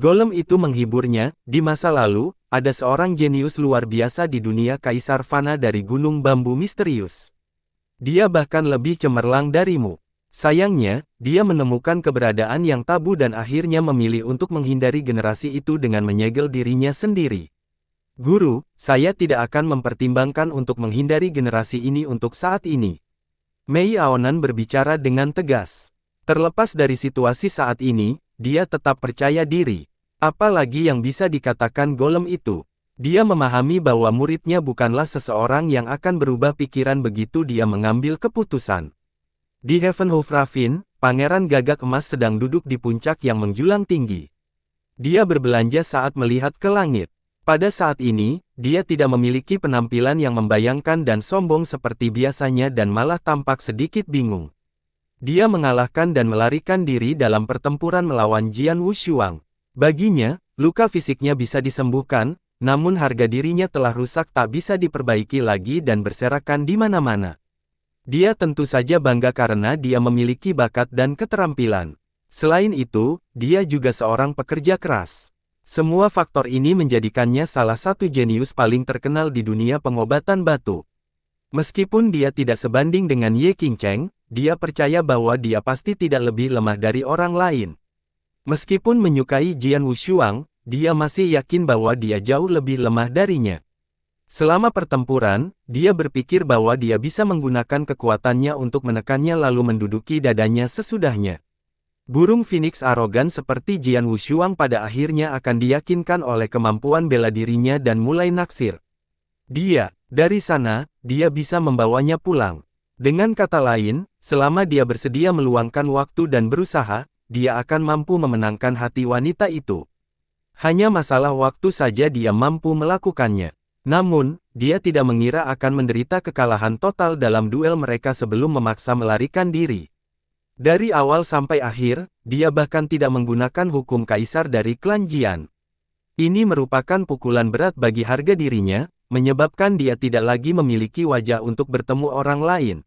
Golem itu menghiburnya, "Di masa lalu, ada seorang jenius luar biasa di dunia Kaisar Fana dari Gunung Bambu Misterius. Dia bahkan lebih cemerlang darimu. Sayangnya, dia menemukan keberadaan yang tabu dan akhirnya memilih untuk menghindari generasi itu dengan menyegel dirinya sendiri. Guru, saya tidak akan mempertimbangkan untuk menghindari generasi ini untuk saat ini." Mei Aonan berbicara dengan tegas. Terlepas dari situasi saat ini, dia tetap percaya diri. Apalagi yang bisa dikatakan golem itu? Dia memahami bahwa muridnya bukanlah seseorang yang akan berubah pikiran begitu dia mengambil keputusan. Di Heavenhoof Ravine, Pangeran Gagak Emas sedang duduk di puncak yang menjulang tinggi. Dia berbelanja saat melihat ke langit. Pada saat ini, dia tidak memiliki penampilan yang membayangkan dan sombong seperti biasanya dan malah tampak sedikit bingung. Dia mengalahkan dan melarikan diri dalam pertempuran melawan Jian Wushuang. Baginya, luka fisiknya bisa disembuhkan, namun harga dirinya telah rusak tak bisa diperbaiki lagi dan berserakan di mana-mana. Dia tentu saja bangga karena dia memiliki bakat dan keterampilan. Selain itu, dia juga seorang pekerja keras. Semua faktor ini menjadikannya salah satu jenius paling terkenal di dunia pengobatan batu. Meskipun dia tidak sebanding dengan Ye Qingcheng, dia percaya bahwa dia pasti tidak lebih lemah dari orang lain. Meskipun menyukai Jian Wushuang, dia masih yakin bahwa dia jauh lebih lemah darinya. Selama pertempuran, dia berpikir bahwa dia bisa menggunakan kekuatannya untuk menekannya lalu menduduki dadanya sesudahnya. Burung Phoenix arogan seperti Jian Wushuang pada akhirnya akan diyakinkan oleh kemampuan bela dirinya dan mulai naksir. Dari sana, dia bisa membawanya pulang. Dengan kata lain, selama dia bersedia meluangkan waktu dan berusaha, dia akan mampu memenangkan hati wanita itu. Hanya masalah waktu saja dia mampu melakukannya. Namun, dia tidak mengira akan menderita kekalahan total dalam duel mereka sebelum memaksa melarikan diri. Dari awal sampai akhir, dia bahkan tidak menggunakan hukum kaisar dari klan Jian. Ini merupakan pukulan berat bagi harga dirinya, menyebabkan dia tidak lagi memiliki wajah untuk bertemu orang lain.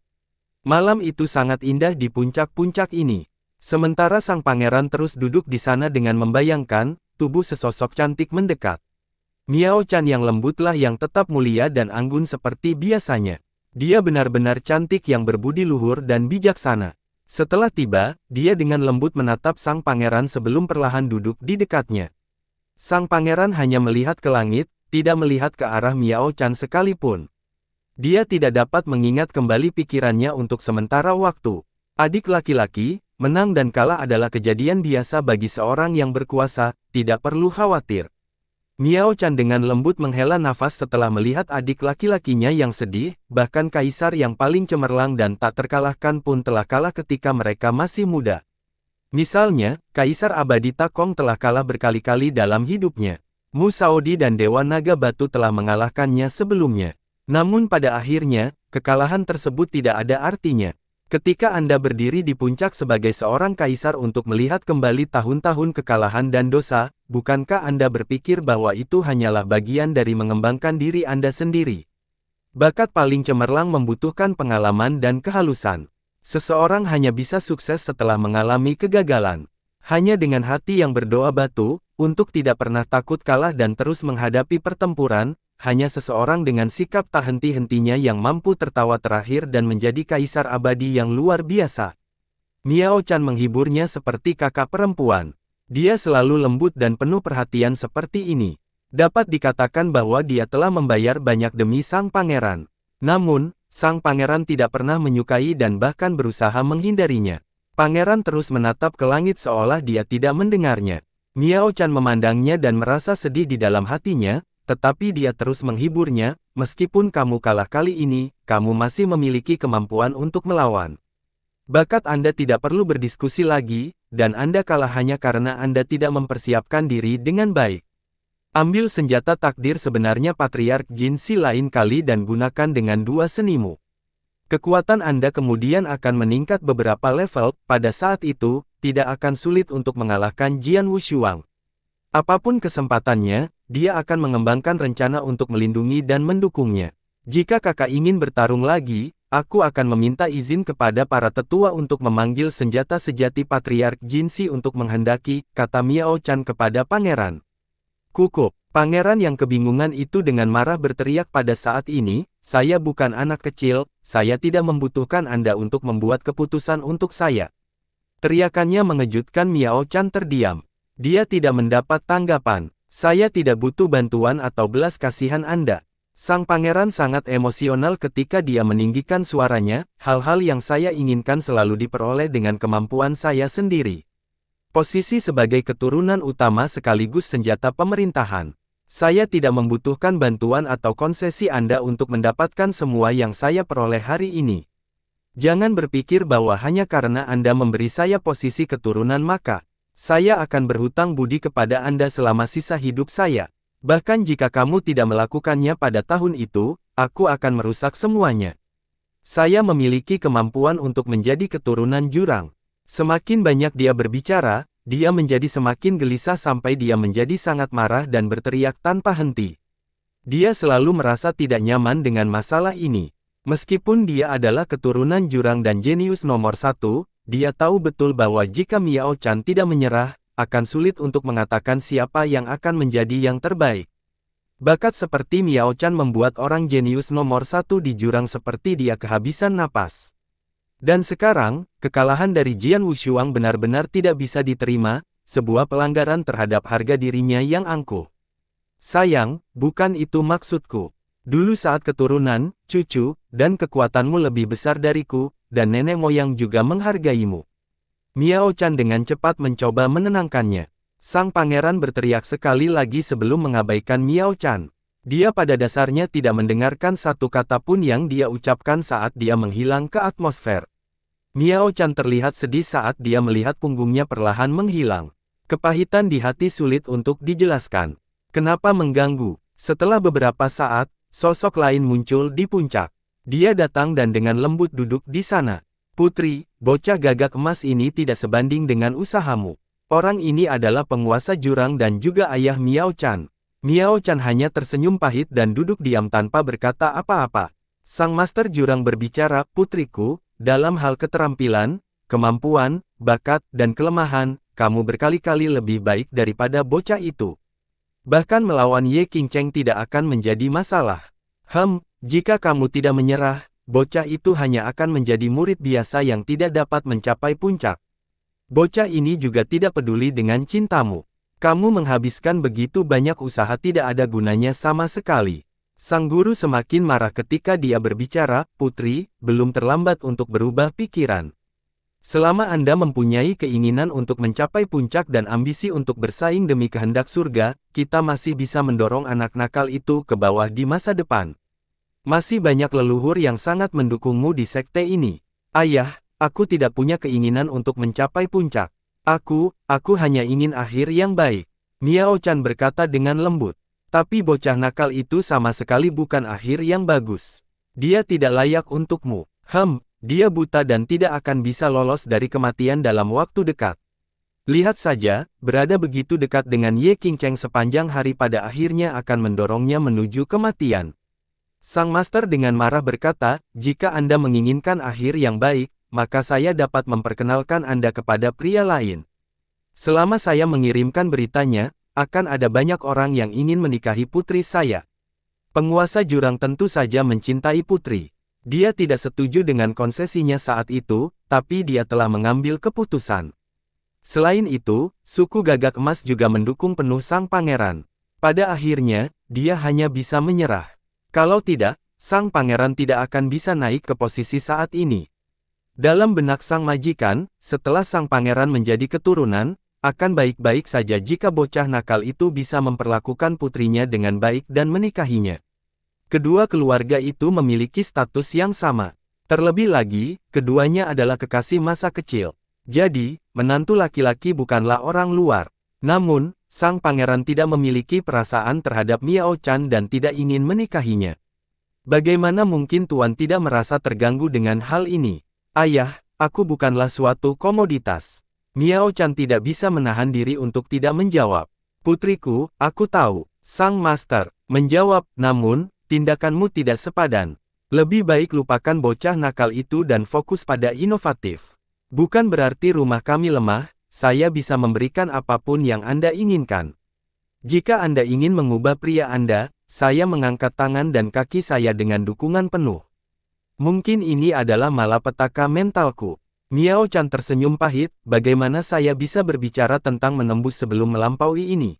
Malam itu sangat indah di puncak-puncak ini. Sementara sang pangeran terus duduk di sana dengan membayangkan, tubuh sesosok cantik mendekat. Miao Chan yang lembutlah yang tetap mulia dan anggun seperti biasanya. Dia benar-benar cantik yang berbudi luhur dan bijaksana. Setelah tiba, dia dengan lembut menatap sang pangeran sebelum perlahan duduk di dekatnya. Sang pangeran hanya melihat ke langit, tidak melihat ke arah Miao Chan sekalipun. Dia tidak dapat mengingat kembali pikirannya untuk sementara waktu. Adik laki-laki, menang dan kalah adalah kejadian biasa bagi seorang yang berkuasa, tidak perlu khawatir. Miao Chan dengan lembut menghela nafas setelah melihat adik laki-lakinya yang sedih, bahkan kaisar yang paling cemerlang dan tak terkalahkan pun telah kalah ketika mereka masih muda. Misalnya, Kaisar Abadi Takong telah kalah berkali-kali dalam hidupnya. Mu Saodi dan Dewa Naga Batu telah mengalahkannya sebelumnya. Namun pada akhirnya, kekalahan tersebut tidak ada artinya. Ketika Anda berdiri di puncak sebagai seorang kaisar untuk melihat kembali tahun-tahun kekalahan dan dosa, bukankah Anda berpikir bahwa itu hanyalah bagian dari mengembangkan diri Anda sendiri? Bakat paling cemerlang membutuhkan pengalaman dan kehalusan. Seseorang hanya bisa sukses setelah mengalami kegagalan. Hanya dengan hati yang berdoa batu, untuk tidak pernah takut kalah dan terus menghadapi pertempuran, hanya seseorang dengan sikap tak henti-hentinya yang mampu tertawa terakhir dan menjadi kaisar abadi yang luar biasa. Miao Chan menghiburnya seperti kakak perempuan. Dia selalu lembut dan penuh perhatian seperti ini. Dapat dikatakan bahwa dia telah membayar banyak demi sang pangeran. Namun, sang pangeran tidak pernah menyukai dan bahkan berusaha menghindarinya. Pangeran terus menatap ke langit seolah dia tidak mendengarnya. Miao Chan memandangnya dan merasa sedih di dalam hatinya, tetapi dia terus menghiburnya, meskipun kamu kalah kali ini, kamu masih memiliki kemampuan untuk melawan. Bakat Anda tidak perlu berdiskusi lagi, dan Anda kalah hanya karena Anda tidak mempersiapkan diri dengan baik. Ambil senjata takdir sebenarnya Patriark Jin Si lain kali dan gunakan dengan dua senimu. Kekuatan Anda kemudian akan meningkat beberapa level, pada saat itu, tidak akan sulit untuk mengalahkan Jian Wushuang. Apapun kesempatannya, dia akan mengembangkan rencana untuk melindungi dan mendukungnya. Jika kakak ingin bertarung lagi, aku akan meminta izin kepada para tetua untuk memanggil senjata sejati Patriark Jin Si untuk menghendaki, kata Miao Chan kepada pangeran. Kukup, pangeran yang kebingungan itu dengan marah berteriak pada saat ini, saya bukan anak kecil, saya tidak membutuhkan Anda untuk membuat keputusan untuk saya. Teriakannya mengejutkan Miao Chan terdiam. Dia tidak mendapat tanggapan. Saya tidak butuh bantuan atau belas kasihan Anda. Sang pangeran sangat emosional ketika dia meninggikan suaranya, hal-hal yang saya inginkan selalu diperoleh dengan kemampuan saya sendiri. Posisi sebagai keturunan utama sekaligus senjata pemerintahan. Saya tidak membutuhkan bantuan atau konsesi Anda untuk mendapatkan semua yang saya peroleh hari ini. Jangan berpikir bahwa hanya karena Anda memberi saya posisi keturunan maka saya akan berhutang budi kepada Anda selama sisa hidup saya. Bahkan jika kamu tidak melakukannya pada tahun itu, aku akan merusak semuanya. Saya memiliki kemampuan untuk menjadi keturunan jurang. Semakin banyak dia berbicara, dia menjadi semakin gelisah sampai dia menjadi sangat marah dan berteriak tanpa henti. Dia selalu merasa tidak nyaman dengan masalah ini. Meskipun dia adalah keturunan jurang dan jenius nomor 1, dia tahu betul bahwa jika Miao Chan tidak menyerah, akan sulit untuk mengatakan siapa yang akan menjadi yang terbaik. Bakat seperti Miao Chan membuat orang jenius nomor 1 di jurang seperti dia kehabisan napas. Dan sekarang, kekalahan dari Jian Wushuang benar-benar tidak bisa diterima, sebuah pelanggaran terhadap harga dirinya yang angkuh. Sayang, bukan itu maksudku. Dulu saat keturunan, cucu, dan kekuatanmu lebih besar dariku, dan nenek moyang juga menghargaimu. Miao Chan dengan cepat mencoba menenangkannya. Sang pangeran berteriak sekali lagi sebelum mengabaikan Miao Chan. Dia pada dasarnya tidak mendengarkan satu kata pun yang dia ucapkan saat dia menghilang ke atmosfer. Miao Chan terlihat sedih saat dia melihat punggungnya perlahan menghilang. Kepahitan di hati sulit untuk dijelaskan. Kenapa mengganggu? Setelah beberapa saat, sosok lain muncul di puncak. Dia datang dan dengan lembut duduk di sana. Putri, bocah gagak emas ini tidak sebanding dengan usahamu. Orang ini adalah penguasa jurang dan juga ayah Miao Chan. Miao Chan hanya tersenyum pahit dan duduk diam tanpa berkata apa-apa. Sang master jurang berbicara, putriku, dalam hal keterampilan, kemampuan, bakat, dan kelemahan, kamu berkali-kali lebih baik daripada bocah itu. Bahkan melawan Ye Qingcheng tidak akan menjadi masalah. Jika kamu tidak menyerah, bocah itu hanya akan menjadi murid biasa yang tidak dapat mencapai puncak. Bocah ini juga tidak peduli dengan cintamu. Kamu menghabiskan begitu banyak usaha tidak ada gunanya sama sekali. Sang guru semakin marah ketika dia berbicara, putri, belum terlambat untuk berubah pikiran. Selama Anda mempunyai keinginan untuk mencapai puncak dan ambisi untuk bersaing demi kehendak surga, kita masih bisa mendorong anak nakal itu ke bawah di masa depan. Masih banyak leluhur yang sangat mendukungmu di sekte ini. Ayah, aku tidak punya keinginan untuk mencapai puncak. Aku hanya ingin akhir yang baik. Miao Chan berkata dengan lembut. Tapi bocah nakal itu sama sekali bukan akhir yang bagus. Dia tidak layak untukmu. Dia buta dan tidak akan bisa lolos dari kematian dalam waktu dekat. Lihat saja, berada begitu dekat dengan Ye Qingcheng sepanjang hari pada akhirnya akan mendorongnya menuju kematian. Sang master dengan marah berkata, jika Anda menginginkan akhir yang baik, maka saya dapat memperkenalkan Anda kepada pria lain. Selama saya mengirimkan beritanya, akan ada banyak orang yang ingin menikahi putri saya. Penguasa jurang tentu saja mencintai putri. Dia tidak setuju dengan konsesinya saat itu, tapi dia telah mengambil keputusan. Selain itu, suku gagak emas juga mendukung penuh sang pangeran. Pada akhirnya, dia hanya bisa menyerah. Kalau tidak, sang pangeran tidak akan bisa naik ke posisi saat ini. Dalam benak sang majikan, setelah sang pangeran menjadi keturunan, akan baik-baik saja jika bocah nakal itu bisa memperlakukan putrinya dengan baik dan menikahinya. Kedua keluarga itu memiliki status yang sama. Terlebih lagi, keduanya adalah kekasih masa kecil. Jadi, menantu laki-laki bukanlah orang luar. Namun, sang pangeran tidak memiliki perasaan terhadap Miao Chan dan tidak ingin menikahinya. Bagaimana mungkin Tuan tidak merasa terganggu dengan hal ini? Ayah, aku bukanlah suatu komoditas. Miao Chan tidak bisa menahan diri untuk tidak menjawab. Putriku, aku tahu. Sang master menjawab, namun, tindakanmu tidak sepadan. Lebih baik lupakan bocah nakal itu dan fokus pada inovatif. Bukan berarti rumah kami lemah, saya bisa memberikan apapun yang Anda inginkan. Jika Anda ingin mengubah pria Anda, saya mengangkat tangan dan kaki saya dengan dukungan penuh. Mungkin ini adalah malapetaka mentalku. Miao Chan tersenyum pahit, bagaimana saya bisa berbicara tentang menembus sebelum melampaui ini?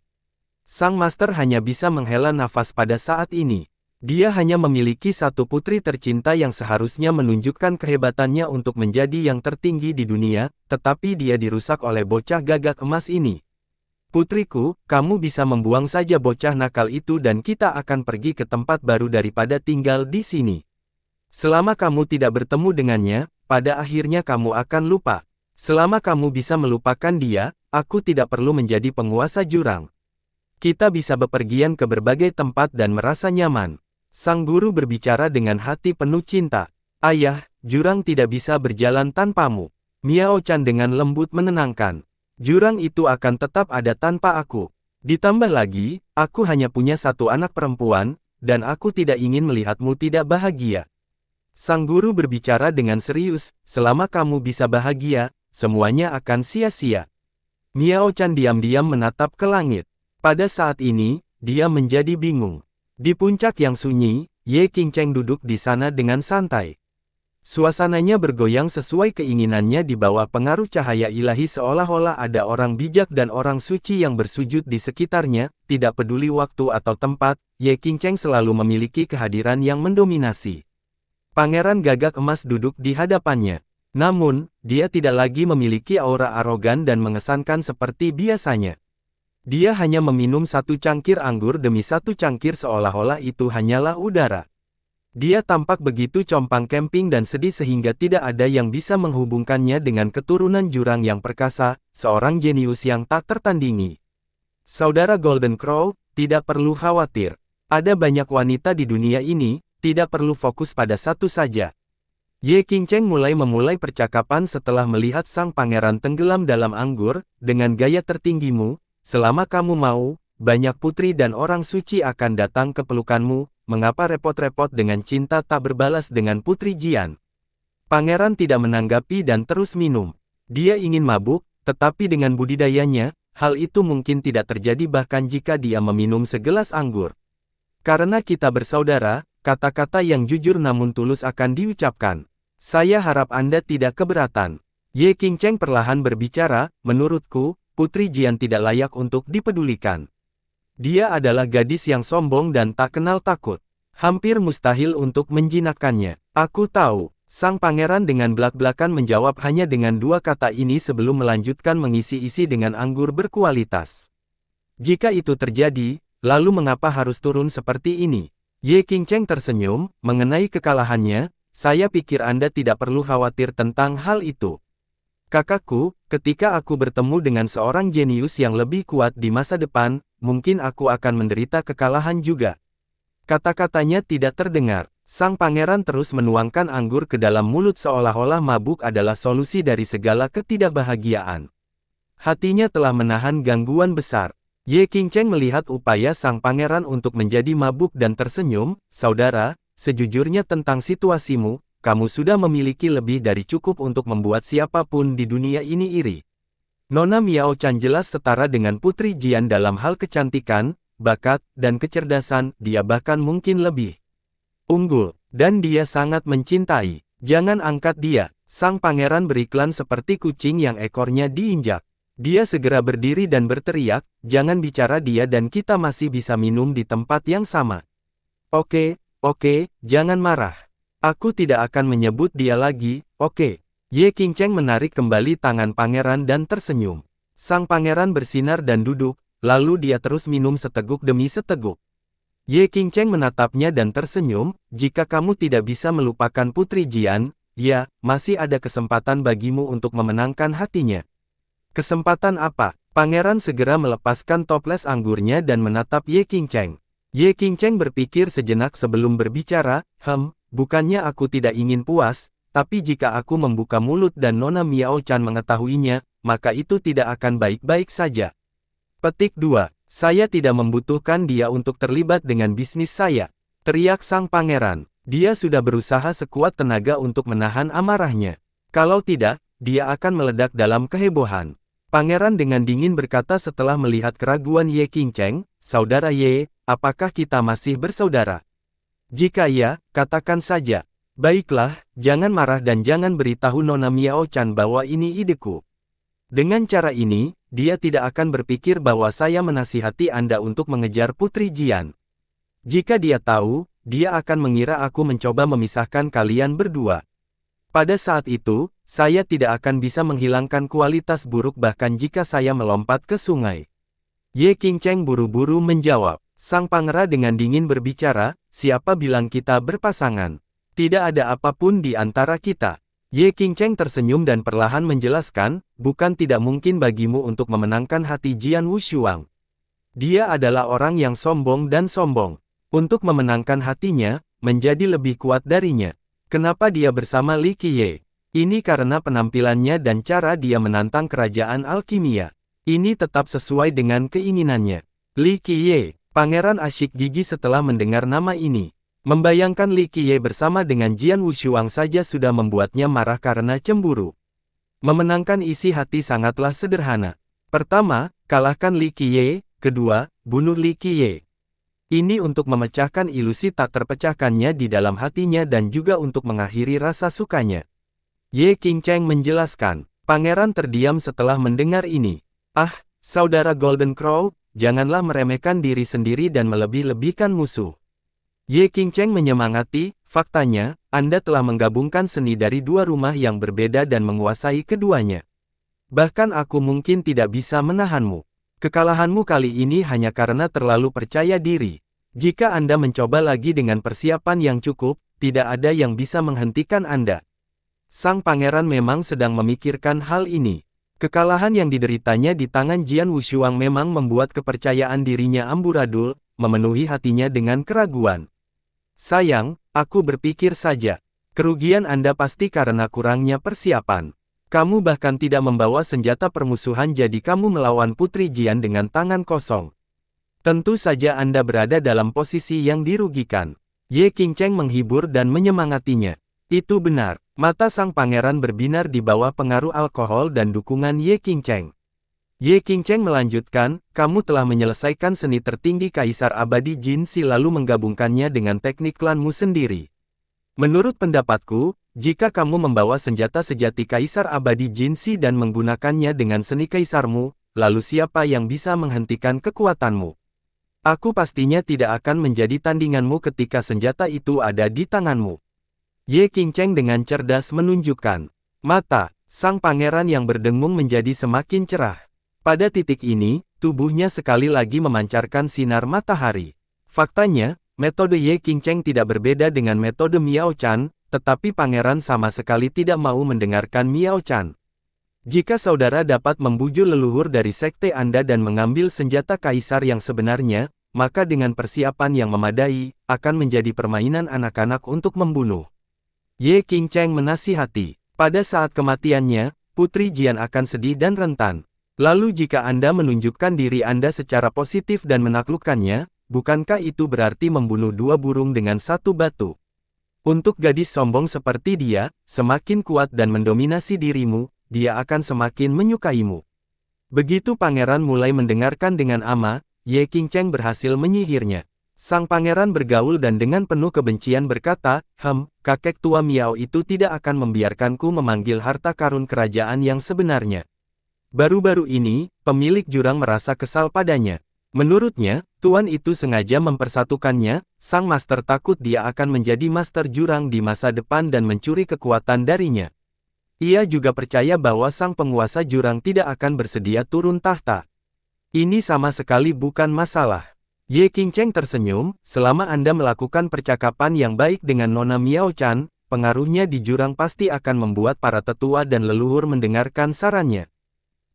Sang master hanya bisa menghela nafas pada saat ini. Dia hanya memiliki satu putri tercinta yang seharusnya menunjukkan kehebatannya untuk menjadi yang tertinggi di dunia, tetapi dia dirusak oleh bocah gagak emas ini. Putriku, kamu bisa membuang saja bocah nakal itu dan kita akan pergi ke tempat baru daripada tinggal di sini. Selama kamu tidak bertemu dengannya, pada akhirnya kamu akan lupa. Selama kamu bisa melupakan dia, aku tidak perlu menjadi penguasa jurang. Kita bisa bepergian ke berbagai tempat dan merasa nyaman. Sang guru berbicara dengan hati penuh cinta. Ayah, jurang tidak bisa berjalan tanpamu. Miao Chan dengan lembut menenangkan. Jurang itu akan tetap ada tanpa aku. Ditambah lagi, aku hanya punya satu anak perempuan, dan aku tidak ingin melihatmu tidak bahagia. Sang guru berbicara dengan serius, selama kamu bisa bahagia, semuanya akan sia-sia. Miao Chan diam-diam menatap ke langit. Pada saat ini, dia menjadi bingung. Di puncak yang sunyi, Ye Qingcheng duduk di sana dengan santai. Suasananya bergoyang sesuai keinginannya di bawah pengaruh cahaya ilahi seolah-olah ada orang bijak dan orang suci yang bersujud di sekitarnya, tidak peduli waktu atau tempat, Ye Qingcheng selalu memiliki kehadiran yang mendominasi. Pangeran gagak emas duduk di hadapannya. Namun, dia tidak lagi memiliki aura arogan dan mengesankan seperti biasanya. Dia hanya meminum satu cangkir anggur demi satu cangkir seolah-olah itu hanyalah udara. Dia tampak begitu compang camping dan sedih sehingga tidak ada yang bisa menghubungkannya dengan keturunan jurang yang perkasa, seorang jenius yang tak tertandingi. Saudara Golden Crow, tidak perlu khawatir. Ada banyak wanita di dunia ini, tidak perlu fokus pada satu saja. Ye Qingcheng memulai percakapan setelah melihat sang pangeran tenggelam dalam anggur, dengan gaya tertinggimu, selama kamu mau, banyak putri dan orang suci akan datang ke pelukanmu, mengapa repot-repot dengan cinta tak berbalas dengan Putri Jian? Pangeran tidak menanggapi dan terus minum. Dia ingin mabuk, tetapi dengan budidayanya, hal itu mungkin tidak terjadi bahkan jika dia meminum segelas anggur. Karena kita bersaudara, kata-kata yang jujur namun tulus akan diucapkan. Saya harap Anda tidak keberatan. Ye Qingcheng perlahan berbicara, menurutku, Putri Jian tidak layak untuk dipedulikan. Dia adalah gadis yang sombong dan tak kenal takut. Hampir mustahil untuk menjinakkannya. Aku tahu, sang pangeran dengan belak-belakan menjawab hanya dengan dua kata ini sebelum melanjutkan mengisi-isi dengan anggur berkualitas. Jika itu terjadi, lalu mengapa harus turun seperti ini? Ye Qingcheng tersenyum, mengenai kekalahannya, saya pikir Anda tidak perlu khawatir tentang hal itu. Kakakku, ketika aku bertemu dengan seorang jenius yang lebih kuat di masa depan, mungkin aku akan menderita kekalahan juga. Kata-katanya tidak terdengar. Sang pangeran terus menuangkan anggur ke dalam mulut seolah-olah mabuk adalah solusi dari segala ketidakbahagiaan. Hatinya telah menahan gangguan besar. Ye Qingcheng melihat upaya sang pangeran untuk menjadi mabuk dan tersenyum, saudara, sejujurnya tentang situasimu, kamu sudah memiliki lebih dari cukup untuk membuat siapapun di dunia ini iri. Nona Miao Chan jelas setara dengan Putri Jian dalam hal kecantikan, bakat, dan kecerdasan, dia bahkan mungkin lebih unggul, dan dia sangat mencintai. Jangan angkat dia. Sang pangeran beriklan seperti kucing yang ekornya diinjak. Dia segera berdiri dan berteriak, jangan bicara dia dan kita masih bisa minum di tempat yang sama. Oke, jangan marah. Aku tidak akan menyebut dia lagi, oke. Ye Qingcheng menarik kembali tangan pangeran dan tersenyum. Sang pangeran bersinar dan duduk, lalu dia terus minum seteguk demi seteguk. Ye Qingcheng menatapnya dan tersenyum, jika kamu tidak bisa melupakan Putri Jian, ya, masih ada kesempatan bagimu untuk memenangkan hatinya. Kesempatan apa? Pangeran segera melepaskan toples anggurnya dan menatap Ye Qingcheng. Ye Qingcheng berpikir sejenak sebelum berbicara, bukannya aku tidak ingin puas, tapi jika aku membuka mulut dan Nona Miao Chan mengetahuinya, maka itu tidak akan baik-baik saja. Petik 2. Saya tidak membutuhkan dia untuk terlibat dengan bisnis saya. Teriak sang pangeran. Dia sudah berusaha sekuat tenaga untuk menahan amarahnya. Kalau tidak, dia akan meledak dalam kehebohan. Pangeran dengan dingin berkata setelah melihat keraguan Ye Qingcheng, Saudara Ye, apakah kita masih bersaudara? Jika ya, katakan saja. Baiklah, jangan marah dan jangan beritahu Nona Miao Chan bahwa ini ideku. Dengan cara ini, dia tidak akan berpikir bahwa saya menasihati Anda untuk mengejar Putri Jian. Jika dia tahu, dia akan mengira aku mencoba memisahkan kalian berdua. Pada saat itu, saya tidak akan bisa menghilangkan kualitas buruk bahkan jika saya melompat ke sungai. Ye Qingcheng buru-buru menjawab. Sang pangeran dengan dingin berbicara, siapa bilang kita berpasangan? Tidak ada apapun di antara kita. Ye Qingcheng tersenyum dan perlahan menjelaskan, bukan tidak mungkin bagimu untuk memenangkan hati Jian Wushuang. Dia adalah orang yang sombong dan sombong. Untuk memenangkan hatinya, menjadi lebih kuat darinya. Kenapa dia bersama Li Qiye? Ini karena penampilannya dan cara dia menantang kerajaan alkimia. Ini tetap sesuai dengan keinginannya. Li Qiye, pangeran asyik gigi setelah mendengar nama ini. Membayangkan Li Qiye bersama dengan Jian Wushuang saja sudah membuatnya marah karena cemburu. Memenangkan isi hati sangatlah sederhana. Pertama, kalahkan Li Qiye. Kedua, bunuh Li Qiye. Ini untuk memecahkan ilusi tak terpecahkannya di dalam hatinya dan juga untuk mengakhiri rasa sukanya. Ye Qingcheng menjelaskan. Pangeran terdiam setelah mendengar ini. Saudara Golden Crow, janganlah meremehkan diri sendiri dan melebih-lebihkan musuh. Ye Qingcheng menyemangati, faktanya, Anda telah menggabungkan seni dari dua rumah yang berbeda dan menguasai keduanya. Bahkan aku mungkin tidak bisa menahanmu. Kekalahanmu kali ini hanya karena terlalu percaya diri. Jika Anda mencoba lagi dengan persiapan yang cukup, tidak ada yang bisa menghentikan Anda. Sang pangeran memang sedang memikirkan hal ini. Kekalahan yang dideritanya di tangan Jian Wushuang memang membuat kepercayaan dirinya amburadul, memenuhi hatinya dengan keraguan. Sayang, aku berpikir saja. Kerugian Anda pasti karena kurangnya persiapan. Kamu bahkan tidak membawa senjata permusuhan, jadi kamu melawan Putri Jian dengan tangan kosong. Tentu saja Anda berada dalam posisi yang dirugikan. Ye Qingcheng menghibur dan menyemangatinya. Itu benar, mata sang pangeran berbinar di bawah pengaruh alkohol dan dukungan Ye Qingcheng. Ye Qingcheng melanjutkan, kamu telah menyelesaikan seni tertinggi Kaisar Abadi Jin Si lalu menggabungkannya dengan teknik klanmu sendiri. Menurut pendapatku, jika kamu membawa senjata sejati Kaisar Abadi Jin Si dan menggunakannya dengan seni kaisarmu, lalu siapa yang bisa menghentikan kekuatanmu? Aku pastinya tidak akan menjadi tandinganmu ketika senjata itu ada di tanganmu. Ye Qingcheng dengan cerdas menunjukkan. Mata sang pangeran yang berdengung menjadi semakin cerah. Pada titik ini, tubuhnya sekali lagi memancarkan sinar matahari. Faktanya, metode Ye Qingcheng tidak berbeda dengan metode Miao Chan, tetapi pangeran sama sekali tidak mau mendengarkan Miao Chan. Jika saudara dapat membujuk leluhur dari sekte Anda dan mengambil senjata kaisar yang sebenarnya, maka dengan persiapan yang memadai, akan menjadi permainan anak-anak untuk membunuh. Ye Qingcheng menasihati, pada saat kematiannya, Putri Jian akan sedih dan rentan. Lalu jika Anda menunjukkan diri Anda secara positif dan menaklukkannya, bukankah itu berarti membunuh dua burung dengan satu batu? Untuk gadis sombong seperti dia, semakin kuat dan mendominasi dirimu, dia akan semakin menyukaimu. Begitu pangeran mulai mendengarkan dengan ama, Ye Qingcheng berhasil menyihirnya. Sang pangeran bergaul dan dengan penuh kebencian berkata, kakek tua Miao itu tidak akan membiarkanku memanggil harta karun kerajaan yang sebenarnya. Baru-baru ini, pemilik jurang merasa kesal padanya. Menurutnya, tuan itu sengaja mempersatukannya, sang master takut dia akan menjadi master jurang di masa depan dan mencuri kekuatan darinya. Ia juga percaya bahwa sang penguasa jurang tidak akan bersedia turun tahta. Ini sama sekali bukan masalah. Ye Qingcheng tersenyum, selama Anda melakukan percakapan yang baik dengan Nona Miao Chan, pengaruhnya di jurang pasti akan membuat para tetua dan leluhur mendengarkan sarannya.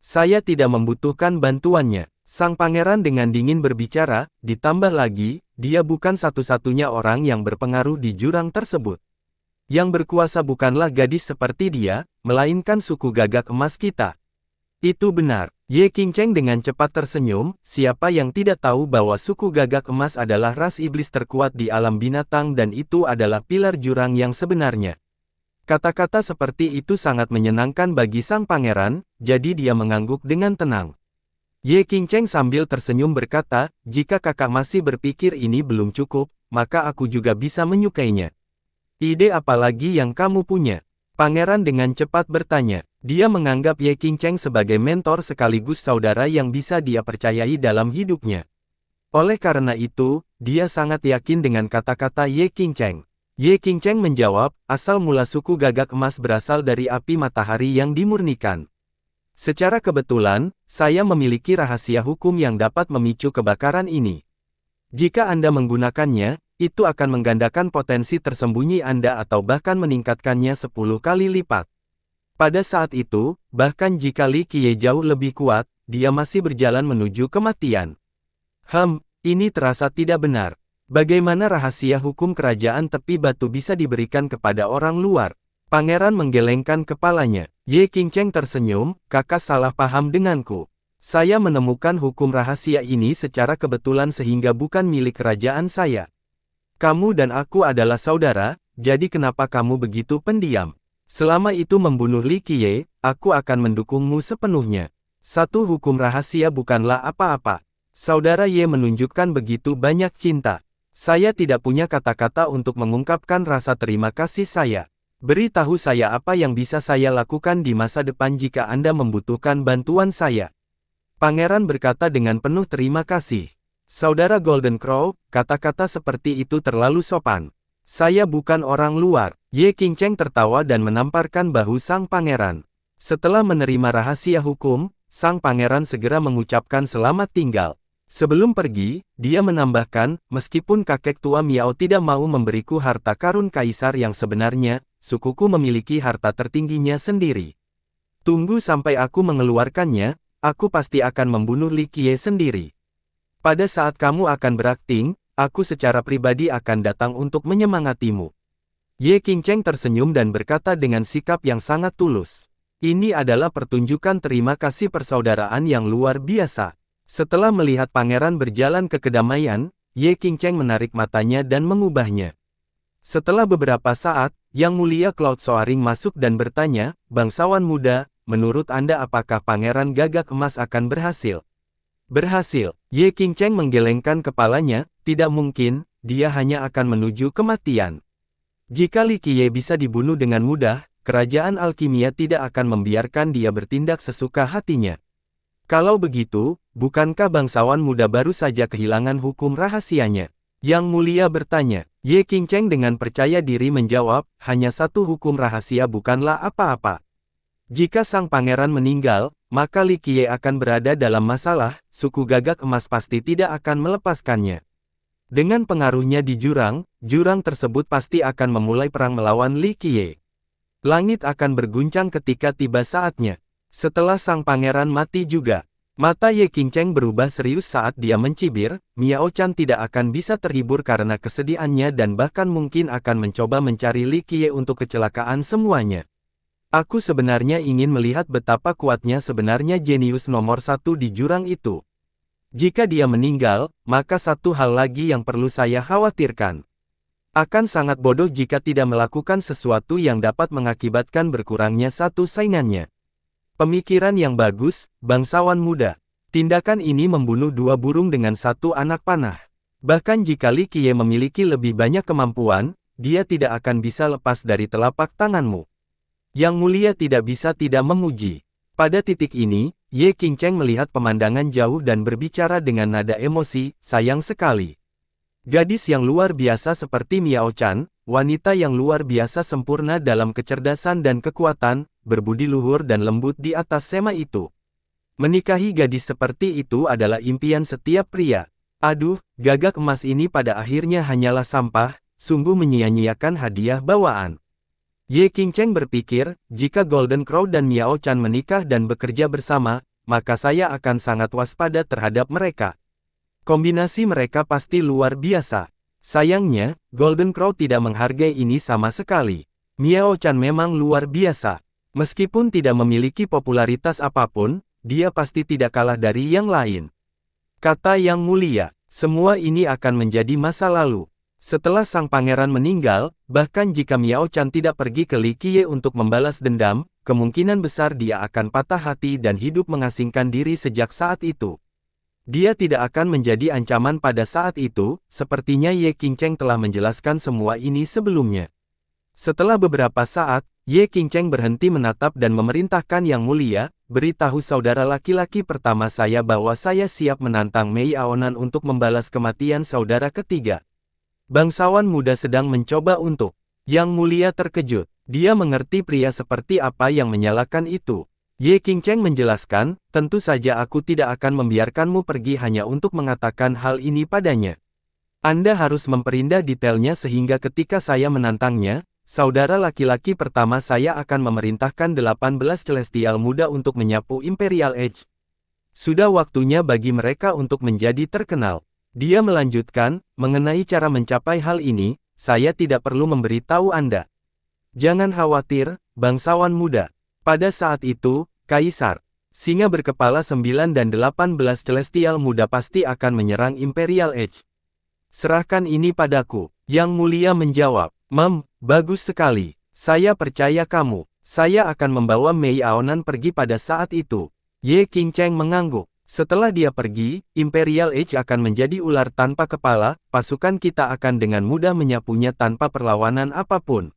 Saya tidak membutuhkan bantuannya. Sang pangeran dengan dingin berbicara, ditambah lagi, dia bukan satu-satunya orang yang berpengaruh di jurang tersebut. Yang berkuasa bukanlah gadis seperti dia, melainkan suku gagak emas kita. Itu benar. Ye Qingcheng dengan cepat tersenyum, siapa yang tidak tahu bahwa suku gagak emas adalah ras iblis terkuat di alam binatang dan itu adalah pilar jurang yang sebenarnya. Kata-kata seperti itu sangat menyenangkan bagi sang pangeran, jadi dia mengangguk dengan tenang. Ye Qingcheng sambil tersenyum berkata, jika kakak masih berpikir ini belum cukup, maka aku juga bisa menyukainya. Ide apa lagi yang kamu punya? Pangeran dengan cepat bertanya. Dia menganggap Ye Qingcheng sebagai mentor sekaligus saudara yang bisa dia percayai dalam hidupnya. Oleh karena itu, dia sangat yakin dengan kata-kata Ye Qingcheng. Ye Qingcheng menjawab, asal mula suku gagak emas berasal dari api matahari yang dimurnikan. Secara kebetulan, saya memiliki rahasia hukum yang dapat memicu kebakaran ini. Jika Anda menggunakannya, itu akan menggandakan potensi tersembunyi Anda atau bahkan meningkatkannya 10 kali lipat. Pada saat itu, bahkan jika Li Qiye jauh lebih kuat, dia masih berjalan menuju kematian. Ini terasa tidak benar. Bagaimana rahasia hukum kerajaan tepi batu bisa diberikan kepada orang luar? Pangeran menggelengkan kepalanya. Ye Qingcheng tersenyum, kakak salah paham denganku. Saya menemukan hukum rahasia ini secara kebetulan sehingga bukan milik kerajaan saya. Kamu dan aku adalah saudara, jadi kenapa kamu begitu pendiam? Selama itu membunuh Li Qiye, aku akan mendukungmu sepenuhnya. Satu hukum rahasia bukanlah apa-apa. Saudara Ye menunjukkan begitu banyak cinta. Saya tidak punya kata-kata untuk mengungkapkan rasa terima kasih saya. Beritahu saya apa yang bisa saya lakukan di masa depan jika Anda membutuhkan bantuan saya. Pangeran berkata dengan penuh terima kasih. Saudara Golden Crow, kata-kata seperti itu terlalu sopan. Saya bukan orang luar. Ye Qingcheng tertawa dan menamparkan bahu sang pangeran. Setelah menerima rahasia hukum, sang pangeran segera mengucapkan selamat tinggal. Sebelum pergi, dia menambahkan, meskipun kakek tua Miao tidak mau memberiku harta karun kaisar yang sebenarnya, sukuku memiliki harta tertingginya sendiri. Tunggu sampai aku mengeluarkannya, aku pasti akan membunuh Li Qiye sendiri. Pada saat kamu akan berakting, aku secara pribadi akan datang untuk menyemangatimu. Ye Qingcheng tersenyum dan berkata dengan sikap yang sangat tulus. Ini adalah pertunjukan terima kasih persaudaraan yang luar biasa. Setelah melihat pangeran berjalan ke kedamaian, Ye Qingcheng menarik matanya dan mengubahnya. Setelah beberapa saat, Yang Mulia Cloud Soaring masuk dan bertanya, "Bangsawan muda, menurut Anda apakah Pangeran Gagak Emas akan berhasil?" "Berhasil." Ye Qingcheng menggelengkan kepalanya, "Tidak mungkin, dia hanya akan menuju kematian. Jika Li Qiye bisa dibunuh dengan mudah, kerajaan alkimia tidak akan membiarkan dia bertindak sesuka hatinya. Kalau begitu, bukankah bangsawan muda baru saja kehilangan hukum rahasianya?" Yang Mulia bertanya. Ye Qingcheng dengan percaya diri menjawab, "Hanya satu hukum rahasia bukanlah apa-apa. Jika sang pangeran meninggal, maka Li Qiye akan berada dalam masalah, suku Gagak Emas pasti tidak akan melepaskannya. Dengan pengaruhnya di jurang tersebut pasti akan memulai perang melawan Li Qiye. Langit akan berguncang ketika tiba saatnya." Setelah sang pangeran mati juga, mata Ye Qingcheng berubah serius saat dia mencibir, "Miao Chan tidak akan bisa terhibur karena kesedihannya dan bahkan mungkin akan mencoba mencari Li Qiye untuk kecelakaan semuanya. Aku sebenarnya ingin melihat betapa kuatnya sebenarnya jenius nomor satu di jurang itu. Jika dia meninggal, maka satu hal lagi yang perlu saya khawatirkan. Akan sangat bodoh jika tidak melakukan sesuatu yang dapat mengakibatkan berkurangnya satu saingannya." Pemikiran yang bagus, bangsawan muda. Tindakan ini membunuh dua burung dengan satu anak panah. Bahkan jika Li Qiye memiliki lebih banyak kemampuan, dia tidak akan bisa lepas dari telapak tanganmu. Yang Mulia tidak bisa tidak memuji. Pada titik ini, Ye Qingcheng melihat pemandangan jauh dan berbicara dengan nada emosi, "Sayang sekali. Gadis yang luar biasa seperti Miao Chan, wanita yang luar biasa sempurna dalam kecerdasan dan kekuatan, berbudi luhur dan lembut di atas sema itu. Menikahi gadis seperti itu adalah impian setiap pria. Aduh, Gagak Emas ini pada akhirnya hanyalah sampah, sungguh menyia-nyiakan hadiah bawaan." Ye Qingcheng berpikir, jika Golden Crow dan Miao Chan menikah dan bekerja bersama, maka saya akan sangat waspada terhadap mereka. Kombinasi mereka pasti luar biasa. Sayangnya, Golden Crow tidak menghargai ini sama sekali. Miao Chan memang luar biasa. Meskipun tidak memiliki popularitas apapun, dia pasti tidak kalah dari yang lain. Kata Yang Mulia, semua ini akan menjadi masa lalu. Setelah sang pangeran meninggal, bahkan jika Miao Chan tidak pergi ke Li Qiye untuk membalas dendam, kemungkinan besar dia akan patah hati dan hidup mengasingkan diri sejak saat itu. Dia tidak akan menjadi ancaman pada saat itu, sepertinya Ye Qingcheng telah menjelaskan semua ini sebelumnya. Setelah beberapa saat, Ye Qingcheng berhenti menatap dan memerintahkan Yang Mulia, "Beritahu saudara laki-laki pertama saya bahwa saya siap menantang Mei Aonan untuk membalas kematian saudara ketiga." Bangsawan muda sedang mencoba untuk. Yang Mulia terkejut. Dia mengerti pria seperti apa yang menyalahkan itu. Ye Qingcheng menjelaskan, "Tentu saja aku tidak akan membiarkanmu pergi hanya untuk mengatakan hal ini padanya. Anda harus memperindah detailnya sehingga ketika saya menantangnya, saudara laki-laki pertama saya akan memerintahkan 18 Celestial muda untuk menyapu Imperial Edge. Sudah waktunya bagi mereka untuk menjadi terkenal." Dia melanjutkan, "Mengenai cara mencapai hal ini, saya tidak perlu memberitahu Anda. Jangan khawatir, bangsawan muda. Pada saat itu, Kaisar, singa berkepala 9 dan 18 Celestial muda pasti akan menyerang Imperial Edge. Serahkan ini padaku." Yang Mulia menjawab, Bagus sekali. Saya percaya kamu. Saya akan membawa Mei Aonan pergi pada saat itu." Ye Qingcheng mengangguk. Setelah dia pergi, Imperial Edge akan menjadi ular tanpa kepala, pasukan kita akan dengan mudah menyapunya tanpa perlawanan apapun.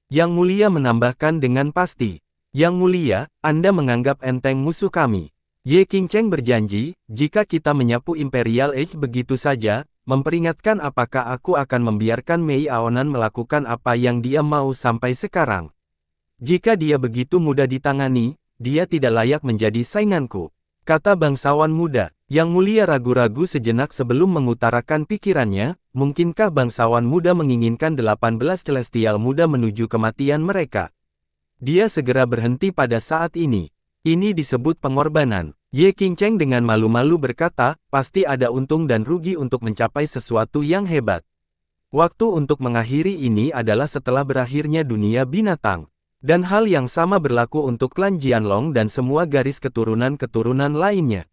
Yang Mulia menambahkan dengan pasti. Yang Mulia, Anda menganggap enteng musuh kami. Ye Qingcheng berjanji, jika kita menyapu Imperial Edge begitu saja, memperingatkan apakah aku akan membiarkan Mei Aonan melakukan apa yang dia mau sampai sekarang. Jika dia begitu mudah ditangani, dia tidak layak menjadi sainganku. Kata bangsawan muda. Yang Mulia ragu-ragu sejenak sebelum mengutarakan pikirannya, mungkinkah bangsawan muda menginginkan 18 celestial muda menuju kematian mereka? Dia segera berhenti pada saat ini. Ini disebut pengorbanan. Ye Qingcheng dengan malu-malu berkata, pasti ada untung dan rugi untuk mencapai sesuatu yang hebat. Waktu untuk mengakhiri ini adalah setelah berakhirnya dunia binatang. Dan hal yang sama berlaku untuk klan Jianlong dan semua garis keturunan-keturunan lainnya.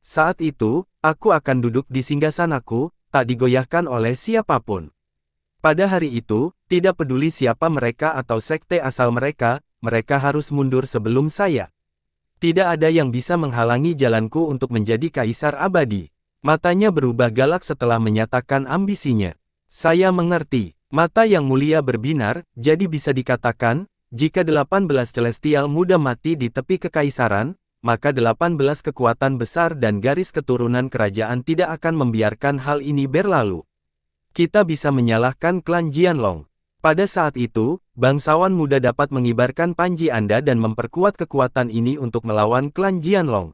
Saat itu, aku akan duduk di singgasanaku, tak digoyahkan oleh siapapun. Pada hari itu, tidak peduli siapa mereka atau sekte asal mereka harus mundur sebelum saya. Tidak ada yang bisa menghalangi jalanku untuk menjadi kaisar abadi. Matanya berubah galak setelah menyatakan ambisinya. Saya mengerti. Mata yang mulia berbinar, jadi bisa dikatakan, jika 18 celestial muda mati di tepi kekaisaran, maka 18 kekuatan besar dan garis keturunan kerajaan tidak akan membiarkan hal ini berlalu. Kita bisa menyalahkan klan Jianlong. Pada saat itu, bangsawan muda dapat mengibarkan panji Anda dan memperkuat kekuatan ini untuk melawan klan Jianlong.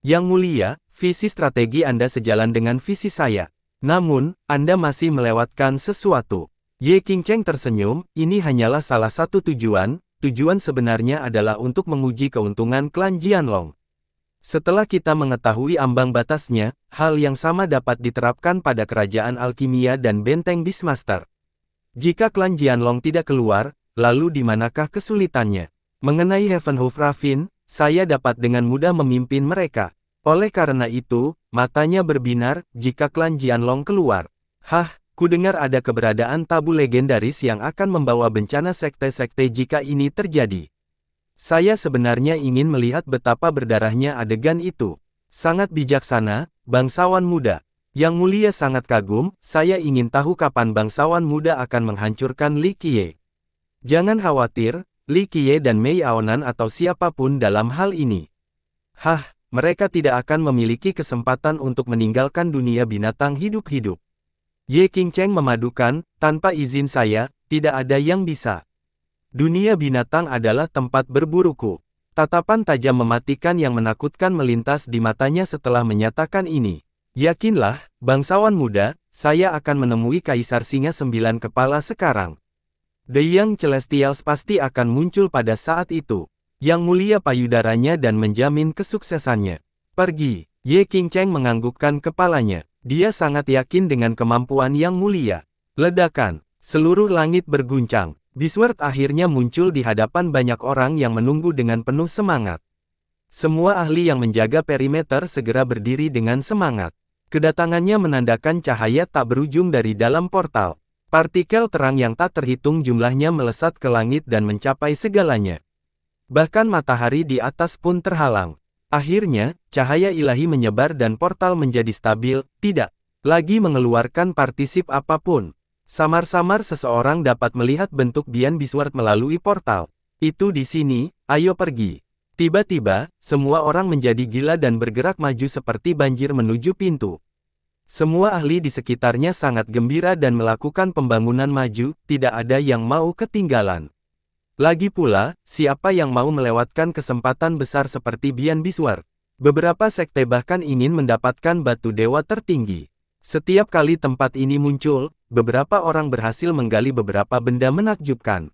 Yang Mulia, visi strategi Anda sejalan dengan visi saya. Namun, Anda masih melewatkan sesuatu. Ye Qingcheng tersenyum, ini hanyalah salah satu tujuan sebenarnya adalah untuk menguji keuntungan klan Jianlong. Setelah kita mengetahui ambang batasnya, hal yang sama dapat diterapkan pada kerajaan alkimia dan benteng Beastmaster. Jika klan Jianlong tidak keluar, lalu di manakah kesulitannya? Mengenai Heavenhoof Ravine, saya dapat dengan mudah memimpin mereka. Oleh karena itu, matanya berbinar, jika klan Jianlong keluar. Hah, kudengar ada keberadaan tabu legendaris yang akan membawa bencana sekte-sekte jika ini terjadi. Saya sebenarnya ingin melihat betapa berdarahnya adegan itu. Sangat bijaksana, bangsawan muda. Yang Mulia sangat kagum, saya ingin tahu kapan bangsawan muda akan menghancurkan Li Qiye. Jangan khawatir, Li Qiye dan Mei Aonan atau siapapun dalam hal ini. Hah, mereka tidak akan memiliki kesempatan untuk meninggalkan dunia binatang hidup-hidup. Ye Qingcheng memadukan, tanpa izin saya, tidak ada yang bisa. Dunia binatang adalah tempat berburuku. Tatapan tajam mematikan yang menakutkan melintas di matanya setelah menyatakan ini. Yakinlah, bangsawan muda, saya akan menemui Kaisar Singa 9 Kepala sekarang. The Young Celestials pasti akan muncul pada saat itu. Yang Mulia payudaranya dan menjamin kesuksesannya. Pergi. Ye Qingcheng menganggukkan kepalanya. Dia sangat yakin dengan kemampuan Yang Mulia. Ledakan. Seluruh langit berguncang. Beastword akhirnya muncul di hadapan banyak orang yang menunggu dengan penuh semangat. Semua ahli yang menjaga perimeter segera berdiri dengan semangat. Kedatangannya menandakan cahaya tak berujung dari dalam portal. Partikel terang yang tak terhitung jumlahnya melesat ke langit dan mencapai segalanya. Bahkan matahari di atas pun terhalang. Akhirnya, cahaya ilahi menyebar dan portal menjadi stabil, tidak lagi mengeluarkan partisip apapun. Samar-samar seseorang dapat melihat bentuk Bian Beastword melalui portal. Itu di sini, ayo pergi. Tiba-tiba, semua orang menjadi gila dan bergerak maju seperti banjir menuju pintu. Semua ahli di sekitarnya sangat gembira dan melakukan pembangunan maju, tidak ada yang mau ketinggalan. Lagi pula, siapa yang mau melewatkan kesempatan besar seperti Bian Beastword? Beberapa sekte bahkan ingin mendapatkan batu dewa tertinggi. Setiap kali tempat ini muncul, beberapa orang berhasil menggali beberapa benda menakjubkan.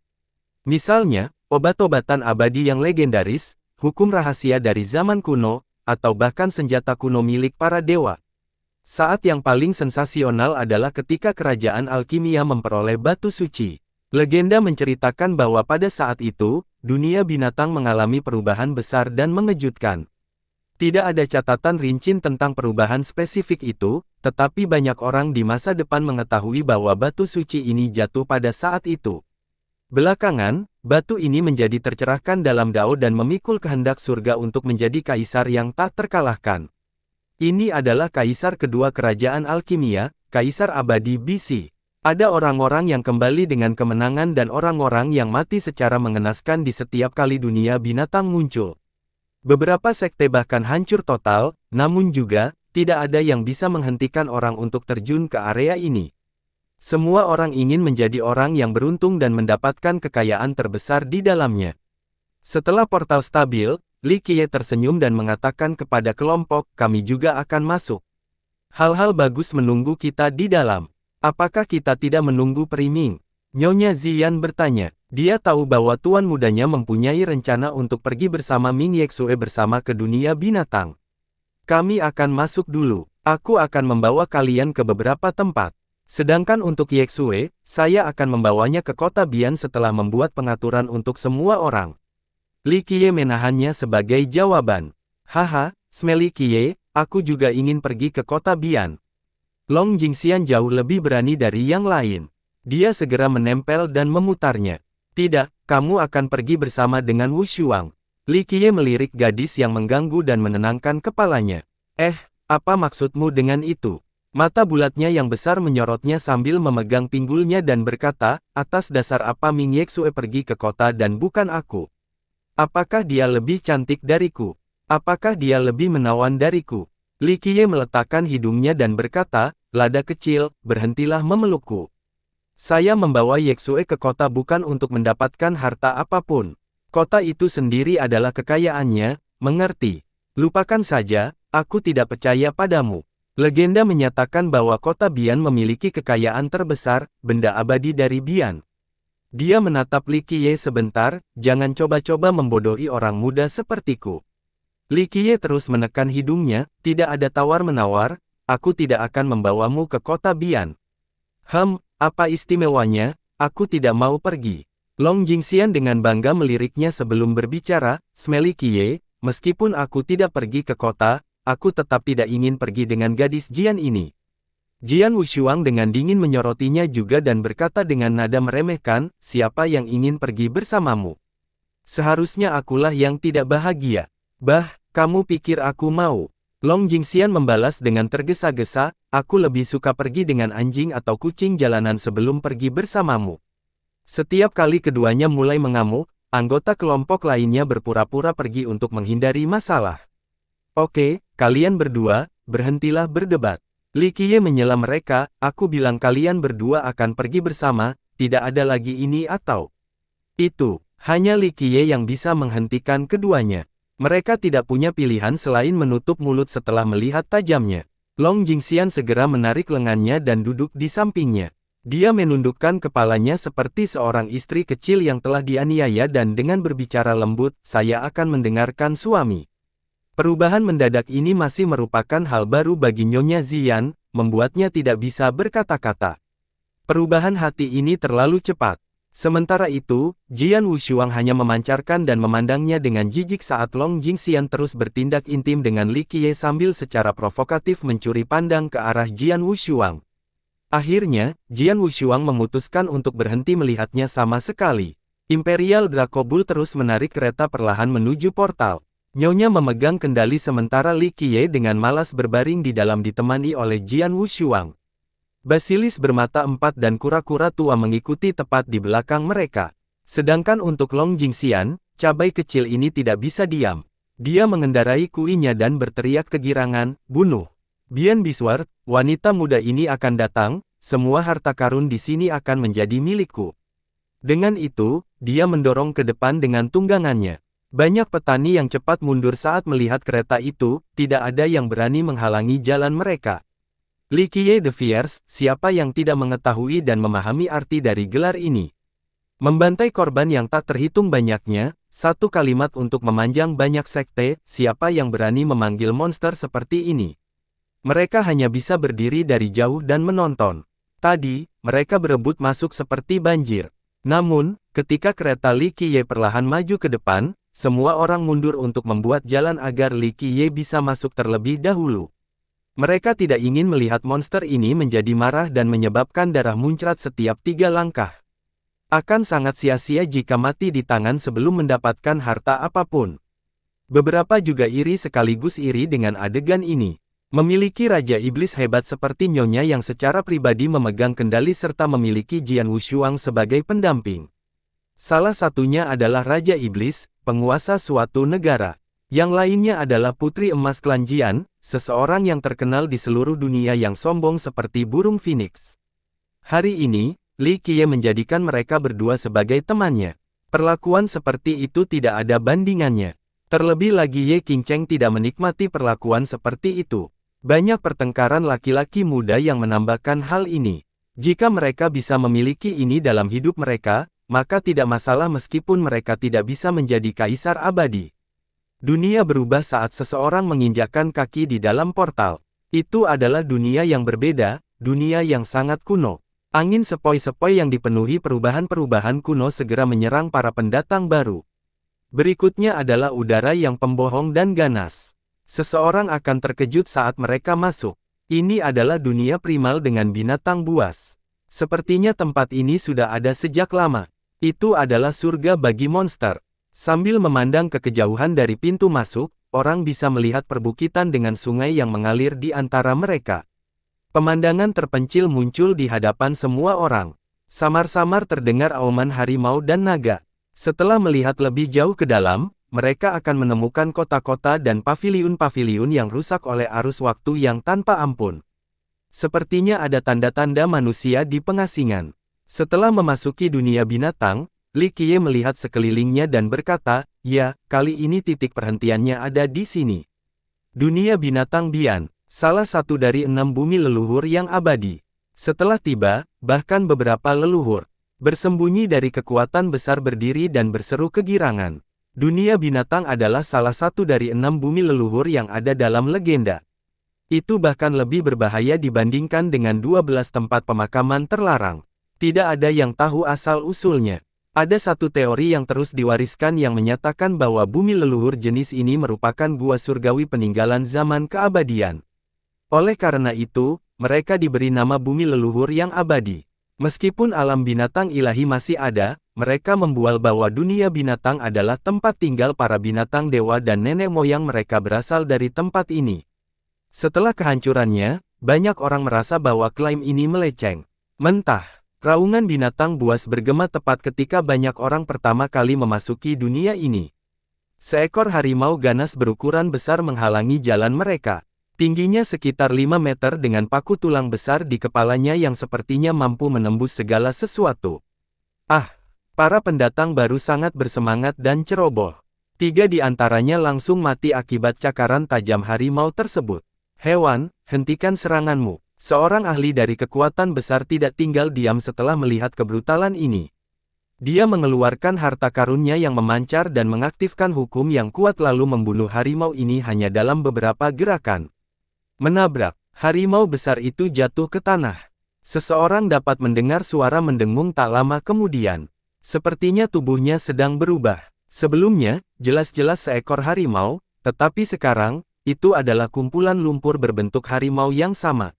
Misalnya, obat-obatan abadi yang legendaris, hukum rahasia dari zaman kuno, atau bahkan senjata kuno milik para dewa. Saat yang paling sensasional adalah ketika kerajaan alkimia memperoleh batu suci. Legenda menceritakan bahwa pada saat itu, dunia binatang mengalami perubahan besar dan mengejutkan. Tidak ada catatan rinci tentang perubahan spesifik itu, tetapi banyak orang di masa depan mengetahui bahwa batu suci ini jatuh pada saat itu. Belakangan, batu ini menjadi tercerahkan dalam Dao dan memikul kehendak surga untuk menjadi kaisar yang tak terkalahkan. Ini adalah kaisar kedua kerajaan alkimia, kaisar abadi BC. Ada orang-orang yang kembali dengan kemenangan dan orang-orang yang mati secara mengenaskan di setiap kali dunia binatang muncul. Beberapa sekte bahkan hancur total, namun juga, tidak ada yang bisa menghentikan orang untuk terjun ke area ini. Semua orang ingin menjadi orang yang beruntung dan mendapatkan kekayaan terbesar di dalamnya. Setelah portal stabil, Li Qiye tersenyum dan mengatakan kepada kelompok, kami juga akan masuk. Hal-hal bagus menunggu kita di dalam. Apakah kita tidak menunggu Periming? Nyonya Ziyan bertanya. Dia tahu bahwa tuan mudanya mempunyai rencana untuk pergi bersama Ming Yexue bersama ke dunia binatang. Kami akan masuk dulu. Aku akan membawa kalian ke beberapa tempat. Sedangkan untuk Yexue, saya akan membawanya ke kota Bian setelah membuat pengaturan untuk semua orang. Li Qiye menahannya sebagai jawaban. Haha, Smelly Qiye, aku juga ingin pergi ke kota Bian. Long Jingxian jauh lebih berani dari yang lain. Dia segera menempel dan memutarnya. Tidak, kamu akan pergi bersama dengan Wu Shuang. Li Qiye melirik gadis yang mengganggu dan menenangkan kepalanya. Apa maksudmu dengan itu? Mata bulatnya yang besar menyorotnya sambil memegang pinggulnya dan berkata, atas dasar apa Ming Yexue pergi ke kota dan bukan aku? Apakah dia lebih cantik dariku? Apakah dia lebih menawan dariku? Li Qiye meletakkan hidungnya dan berkata, lada kecil, berhentilah memelukku. Saya membawa Yexue ke kota bukan untuk mendapatkan harta apapun. Kota itu sendiri adalah kekayaannya, mengerti? Lupakan saja, aku tidak percaya padamu. Legenda menyatakan bahwa kota Bian memiliki kekayaan terbesar, benda abadi dari Bian. Dia menatap Li Qiye sebentar, jangan coba-coba membodohi orang muda sepertiku. Li Qiye terus menekan hidungnya, tidak ada tawar-menawar, aku tidak akan membawamu ke kota Bian. Apa istimewanya, aku tidak mau pergi. Long Jingxian dengan bangga meliriknya sebelum berbicara, Smelly Qiye, meskipun aku tidak pergi ke kota, aku tetap tidak ingin pergi dengan gadis Jian ini. Jian Wushuang dengan dingin menyorotinya juga dan berkata dengan nada meremehkan, siapa yang ingin pergi bersamamu? Seharusnya akulah yang tidak bahagia. Kamu pikir aku mau? Long Jingxian membalas dengan tergesa-gesa, aku lebih suka pergi dengan anjing atau kucing jalanan sebelum pergi bersamamu. Setiap kali keduanya mulai mengamuk, anggota kelompok lainnya berpura-pura pergi untuk menghindari masalah. Oke, kalian berdua, berhentilah berdebat. Li Qiye menyela mereka, aku bilang kalian berdua akan pergi bersama, tidak ada lagi ini atau itu. Hanya Li Qiye yang bisa menghentikan keduanya. Mereka tidak punya pilihan selain menutup mulut setelah melihat tajamnya. Long Jingxian segera menarik lengannya dan duduk di sampingnya. Dia menundukkan kepalanya seperti seorang istri kecil yang telah dianiaya dan dengan berbicara lembut, saya akan mendengarkan suami. Perubahan mendadak ini masih merupakan hal baru bagi Nyonya Ziyan, membuatnya tidak bisa berkata-kata. Perubahan hati ini terlalu cepat. Sementara itu, Jian Wushuang hanya memancarkan dan memandangnya dengan jijik saat Long Jingxian terus bertindak intim dengan Li Qiye sambil secara provokatif mencuri pandang ke arah Jian Wushuang. Akhirnya, Jian Wushuang memutuskan untuk berhenti melihatnya sama sekali. Imperial Draco Bull terus menarik kereta perlahan menuju portal. Nyonya memegang kendali sementara Li Qiye dengan malas berbaring di dalam ditemani oleh Jian Wushuang. Basilis bermata empat dan kura-kura tua mengikuti tepat di belakang mereka. Sedangkan untuk Long Jingxian, cabai kecil ini tidak bisa diam. Dia mengendarai kuinya dan berteriak kegirangan, bunuh. Bian Biswar, wanita muda ini akan datang, semua harta karun di sini akan menjadi milikku. Dengan itu, dia mendorong ke depan dengan tunggangannya. Banyak petani yang cepat mundur saat melihat kereta itu, tidak ada yang berani menghalangi jalan mereka. Li Qiye the Fierce, siapa yang tidak mengetahui dan memahami arti dari gelar ini? Membantai korban yang tak terhitung banyaknya, satu kalimat untuk memanjang banyak sekte, siapa yang berani memanggil monster seperti ini? Mereka hanya bisa berdiri dari jauh dan menonton. Tadi, mereka berebut masuk seperti banjir. Namun, ketika kereta Li Qiye perlahan maju ke depan, semua orang mundur untuk membuat jalan agar Li Qiye bisa masuk terlebih dahulu. Mereka tidak ingin melihat monster ini menjadi marah dan menyebabkan darah muncrat setiap 3 langkah. Akan sangat sia-sia jika mati di tangan sebelum mendapatkan harta apapun. Beberapa juga iri sekaligus iri dengan adegan ini. Memiliki Raja Iblis hebat seperti Nyonya yang secara pribadi memegang kendali serta memiliki Jian Wushuang sebagai pendamping. Salah satunya adalah Raja Iblis, penguasa suatu negara. Yang lainnya adalah Putri Emas Klan Jian, seseorang yang terkenal di seluruh dunia yang sombong seperti burung phoenix. Hari ini, Li Qiye menjadikan mereka berdua sebagai temannya. Perlakuan seperti itu tidak ada bandingannya. Terlebih lagi Ye Qingcheng tidak menikmati perlakuan seperti itu. Banyak pertengkaran laki-laki muda yang menambahkan hal ini. Jika mereka bisa memiliki ini dalam hidup mereka, maka tidak masalah meskipun mereka tidak bisa menjadi kaisar abadi. Dunia berubah saat seseorang menginjakkan kaki di dalam portal. Itu adalah dunia yang berbeda, dunia yang sangat kuno. Angin sepoi-sepoi yang dipenuhi perubahan-perubahan kuno segera menyerang para pendatang baru. Berikutnya adalah udara yang pembohong dan ganas. Seseorang akan terkejut saat mereka masuk. Ini adalah dunia primal dengan binatang buas. Sepertinya tempat ini sudah ada sejak lama. Itu adalah surga bagi monster. Sambil memandang ke kejauhan dari pintu masuk, orang bisa melihat perbukitan dengan sungai yang mengalir di antara mereka. Pemandangan terpencil muncul di hadapan semua orang. Samar-samar terdengar auman harimau dan naga. Setelah melihat lebih jauh ke dalam, mereka akan menemukan kota-kota dan paviliun-paviliun yang rusak oleh arus waktu yang tanpa ampun. Sepertinya ada tanda-tanda manusia di pengasingan. Setelah memasuki dunia binatang, Li Qiye melihat sekelilingnya dan berkata, "Ya, kali ini titik perhentiannya ada di sini." Dunia binatang Bian. Salah satu dari 6 bumi leluhur yang abadi. Setelah tiba, bahkan beberapa leluhur bersembunyi dari kekuatan besar berdiri dan berseru kegirangan. Dunia binatang adalah salah satu dari 6 bumi leluhur yang ada dalam legenda. Itu bahkan lebih berbahaya dibandingkan dengan 12 tempat pemakaman terlarang. Tidak ada yang tahu asal-usulnya. Ada satu teori yang terus diwariskan yang menyatakan bahwa bumi leluhur jenis ini merupakan gua surgawi peninggalan zaman keabadian. Oleh karena itu, mereka diberi nama bumi leluhur yang abadi. Meskipun alam binatang ilahi masih ada, mereka membual bahwa dunia binatang adalah tempat tinggal para binatang dewa dan nenek moyang mereka berasal dari tempat ini. Setelah kehancurannya, banyak orang merasa bahwa klaim ini meleceng. Mentah, raungan binatang buas bergema tepat ketika banyak orang pertama kali memasuki dunia ini. Seekor harimau ganas berukuran besar menghalangi jalan mereka. Tingginya sekitar 5 meter dengan paku tulang besar di kepalanya yang sepertinya mampu menembus segala sesuatu. Para pendatang baru sangat bersemangat dan ceroboh. 3 di antaranya langsung mati akibat cakaran tajam harimau tersebut. Hewan, hentikan seranganmu. Seorang ahli dari kekuatan besar tidak tinggal diam setelah melihat kebrutalan ini. Dia mengeluarkan harta karunnya yang memancar dan mengaktifkan hukum yang kuat lalu membunuh harimau ini hanya dalam beberapa gerakan. Menabrak, harimau besar itu jatuh ke tanah. Seseorang dapat mendengar suara mendengung tak lama kemudian. Sepertinya tubuhnya sedang berubah. Sebelumnya, jelas-jelas seekor harimau, tetapi sekarang, itu adalah kumpulan lumpur berbentuk harimau yang sama.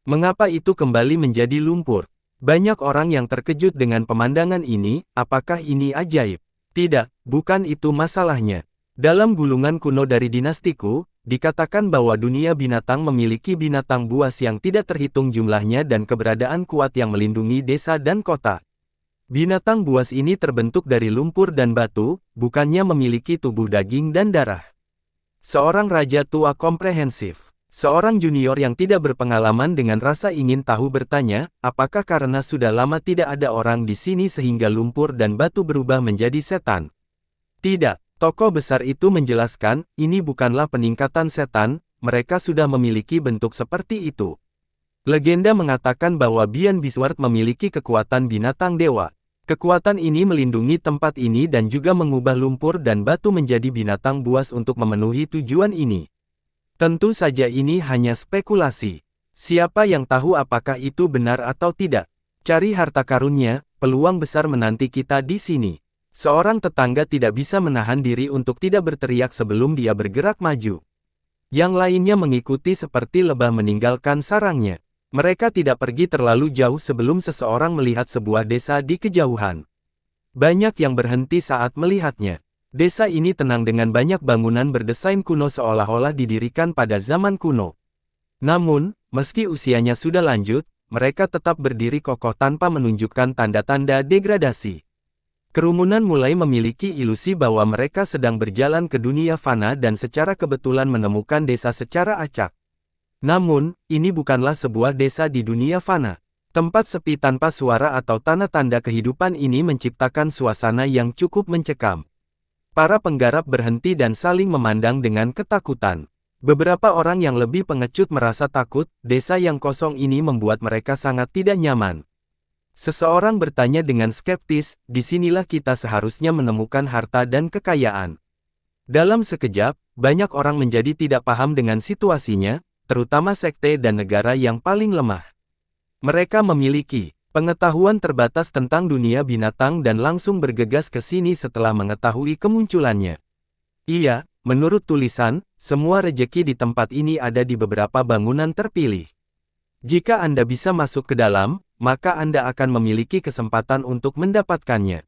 Mengapa itu kembali menjadi lumpur? Banyak orang yang terkejut dengan pemandangan ini, apakah ini ajaib? Tidak, bukan itu masalahnya. Dalam gulungan kuno dari dinastiku, dikatakan bahwa dunia binatang memiliki binatang buas yang tidak terhitung jumlahnya dan keberadaan kuat yang melindungi desa dan kota. Binatang buas ini terbentuk dari lumpur dan batu, bukannya memiliki tubuh daging dan darah. Seorang raja tua komprehensif. Seorang junior yang tidak berpengalaman dengan rasa ingin tahu bertanya, apakah karena sudah lama tidak ada orang di sini sehingga lumpur dan batu berubah menjadi setan? Tidak. Tokoh besar itu menjelaskan, ini bukanlah peningkatan setan, mereka sudah memiliki bentuk seperti itu. Legenda mengatakan bahwa Bian Bisward memiliki kekuatan binatang dewa. Kekuatan ini melindungi tempat ini dan juga mengubah lumpur dan batu menjadi binatang buas untuk memenuhi tujuan ini. Tentu saja ini hanya spekulasi. Siapa yang tahu apakah itu benar atau tidak? Cari harta karunnya, peluang besar menanti kita di sini. Seorang tetangga tidak bisa menahan diri untuk tidak berteriak sebelum dia bergerak maju. Yang lainnya mengikuti seperti lebah meninggalkan sarangnya. Mereka tidak pergi terlalu jauh sebelum seseorang melihat sebuah desa di kejauhan. Banyak yang berhenti saat melihatnya. Desa ini tenang dengan banyak bangunan berdesain kuno seolah-olah didirikan pada zaman kuno. Namun, meski usianya sudah lanjut, mereka tetap berdiri kokoh tanpa menunjukkan tanda-tanda degradasi. Kerumunan mulai memiliki ilusi bahwa mereka sedang berjalan ke dunia fana dan secara kebetulan menemukan desa secara acak. Namun, ini bukanlah sebuah desa di dunia fana. Tempat sepi tanpa suara atau tanda-tanda kehidupan ini menciptakan suasana yang cukup mencekam. Para penggarap berhenti dan saling memandang dengan ketakutan. Beberapa orang yang lebih pengecut merasa takut, desa yang kosong ini membuat mereka sangat tidak nyaman. Seseorang bertanya dengan skeptis, disinilah kita seharusnya menemukan harta dan kekayaan. Dalam sekejap, banyak orang menjadi tidak paham dengan situasinya, terutama sekte dan negara yang paling lemah. Mereka memiliki pengetahuan terbatas tentang dunia binatang dan langsung bergegas ke sini setelah mengetahui kemunculannya. Iya, menurut tulisan, semua rejeki di tempat ini ada di beberapa bangunan terpilih. Jika Anda bisa masuk ke dalam, maka Anda akan memiliki kesempatan untuk mendapatkannya.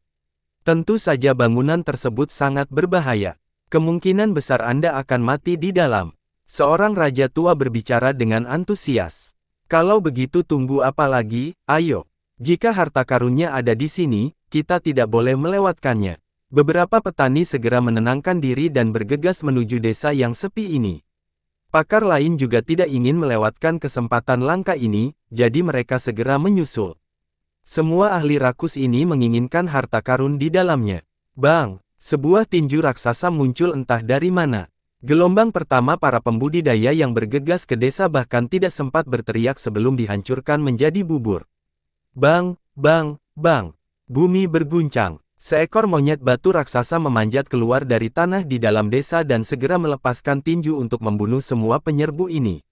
Tentu saja bangunan tersebut sangat berbahaya. Kemungkinan besar Anda akan mati di dalam. Seorang raja tua berbicara dengan antusias. Kalau begitu tunggu apa lagi, ayo. Jika harta karunnya ada di sini, kita tidak boleh melewatkannya. Beberapa petani segera menenangkan diri dan bergegas menuju desa yang sepi ini. Pakar lain juga tidak ingin melewatkan kesempatan langka ini, jadi mereka segera menyusul. Semua ahli rakus ini menginginkan harta karun di dalamnya. Bang! Sebuah tinju raksasa muncul entah dari mana. Gelombang pertama para pembudidaya yang bergegas ke desa bahkan tidak sempat berteriak sebelum dihancurkan menjadi bubur. Bang, bang, bang. Bumi berguncang. Seekor monyet batu raksasa memanjat keluar dari tanah di dalam desa dan segera melepaskan tinju untuk membunuh semua penyerbu ini.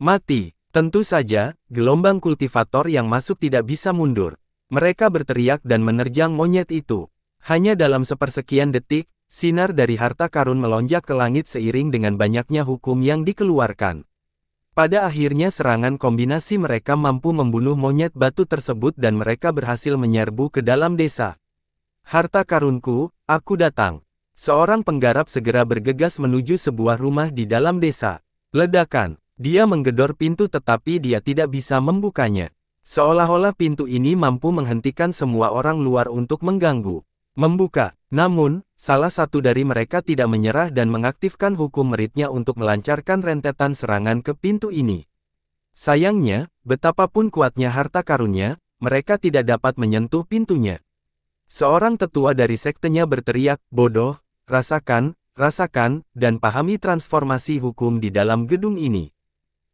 Mati. Tentu saja, gelombang kultivator yang masuk tidak bisa mundur. Mereka berteriak dan menerjang monyet itu. Hanya dalam sepersekian detik, sinar dari harta karun melonjak ke langit seiring dengan banyaknya hukum yang dikeluarkan. Pada akhirnya serangan kombinasi mereka mampu membunuh monyet batu tersebut dan mereka berhasil menyerbu ke dalam desa. Harta karunku, aku datang. Seorang penggarap segera bergegas menuju sebuah rumah di dalam desa. Ledakan. Dia menggedor pintu tetapi dia tidak bisa membukanya. Seolah-olah pintu ini mampu menghentikan semua orang luar untuk mengganggu. Membuka. Namun, salah satu dari mereka tidak menyerah dan mengaktifkan hukum meritnya untuk melancarkan rentetan serangan ke pintu ini. Sayangnya, betapapun kuatnya harta karunnya, mereka tidak dapat menyentuh pintunya. Seorang tetua dari sektenya berteriak, bodoh, rasakan, rasakan, dan pahami transformasi hukum di dalam gedung ini.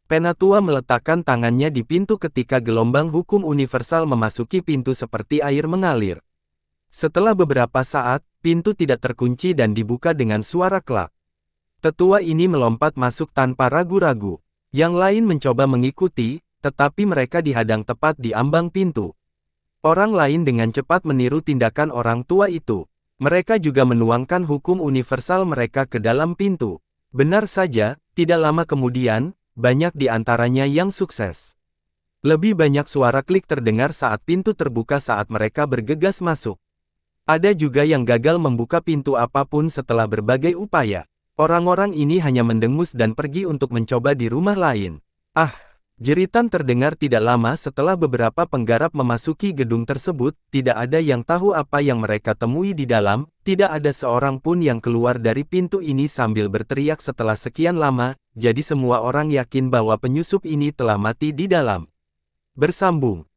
Penatua meletakkan tangannya di pintu ketika gelombang hukum universal memasuki pintu seperti air mengalir. Setelah beberapa saat, pintu tidak terkunci dan dibuka dengan suara klak. Tetua ini melompat masuk tanpa ragu-ragu. Yang lain mencoba mengikuti, tetapi mereka dihadang tepat di ambang pintu. Orang lain dengan cepat meniru tindakan orang tua itu. Mereka juga menuangkan hukum universal mereka ke dalam pintu. Benar saja, tidak lama kemudian, banyak di antaranya yang sukses. Lebih banyak suara klik terdengar saat pintu terbuka saat mereka bergegas masuk. Ada juga yang gagal membuka pintu apapun setelah berbagai upaya. Orang-orang ini hanya mendengus dan pergi untuk mencoba di rumah lain. Ah! Jeritan terdengar tidak lama setelah beberapa penggarap memasuki gedung tersebut, tidak ada yang tahu apa yang mereka temui di dalam, tidak ada seorang pun yang keluar dari pintu ini sambil berteriak setelah sekian lama, jadi semua orang yakin bahwa penyusup ini telah mati di dalam. Bersambung.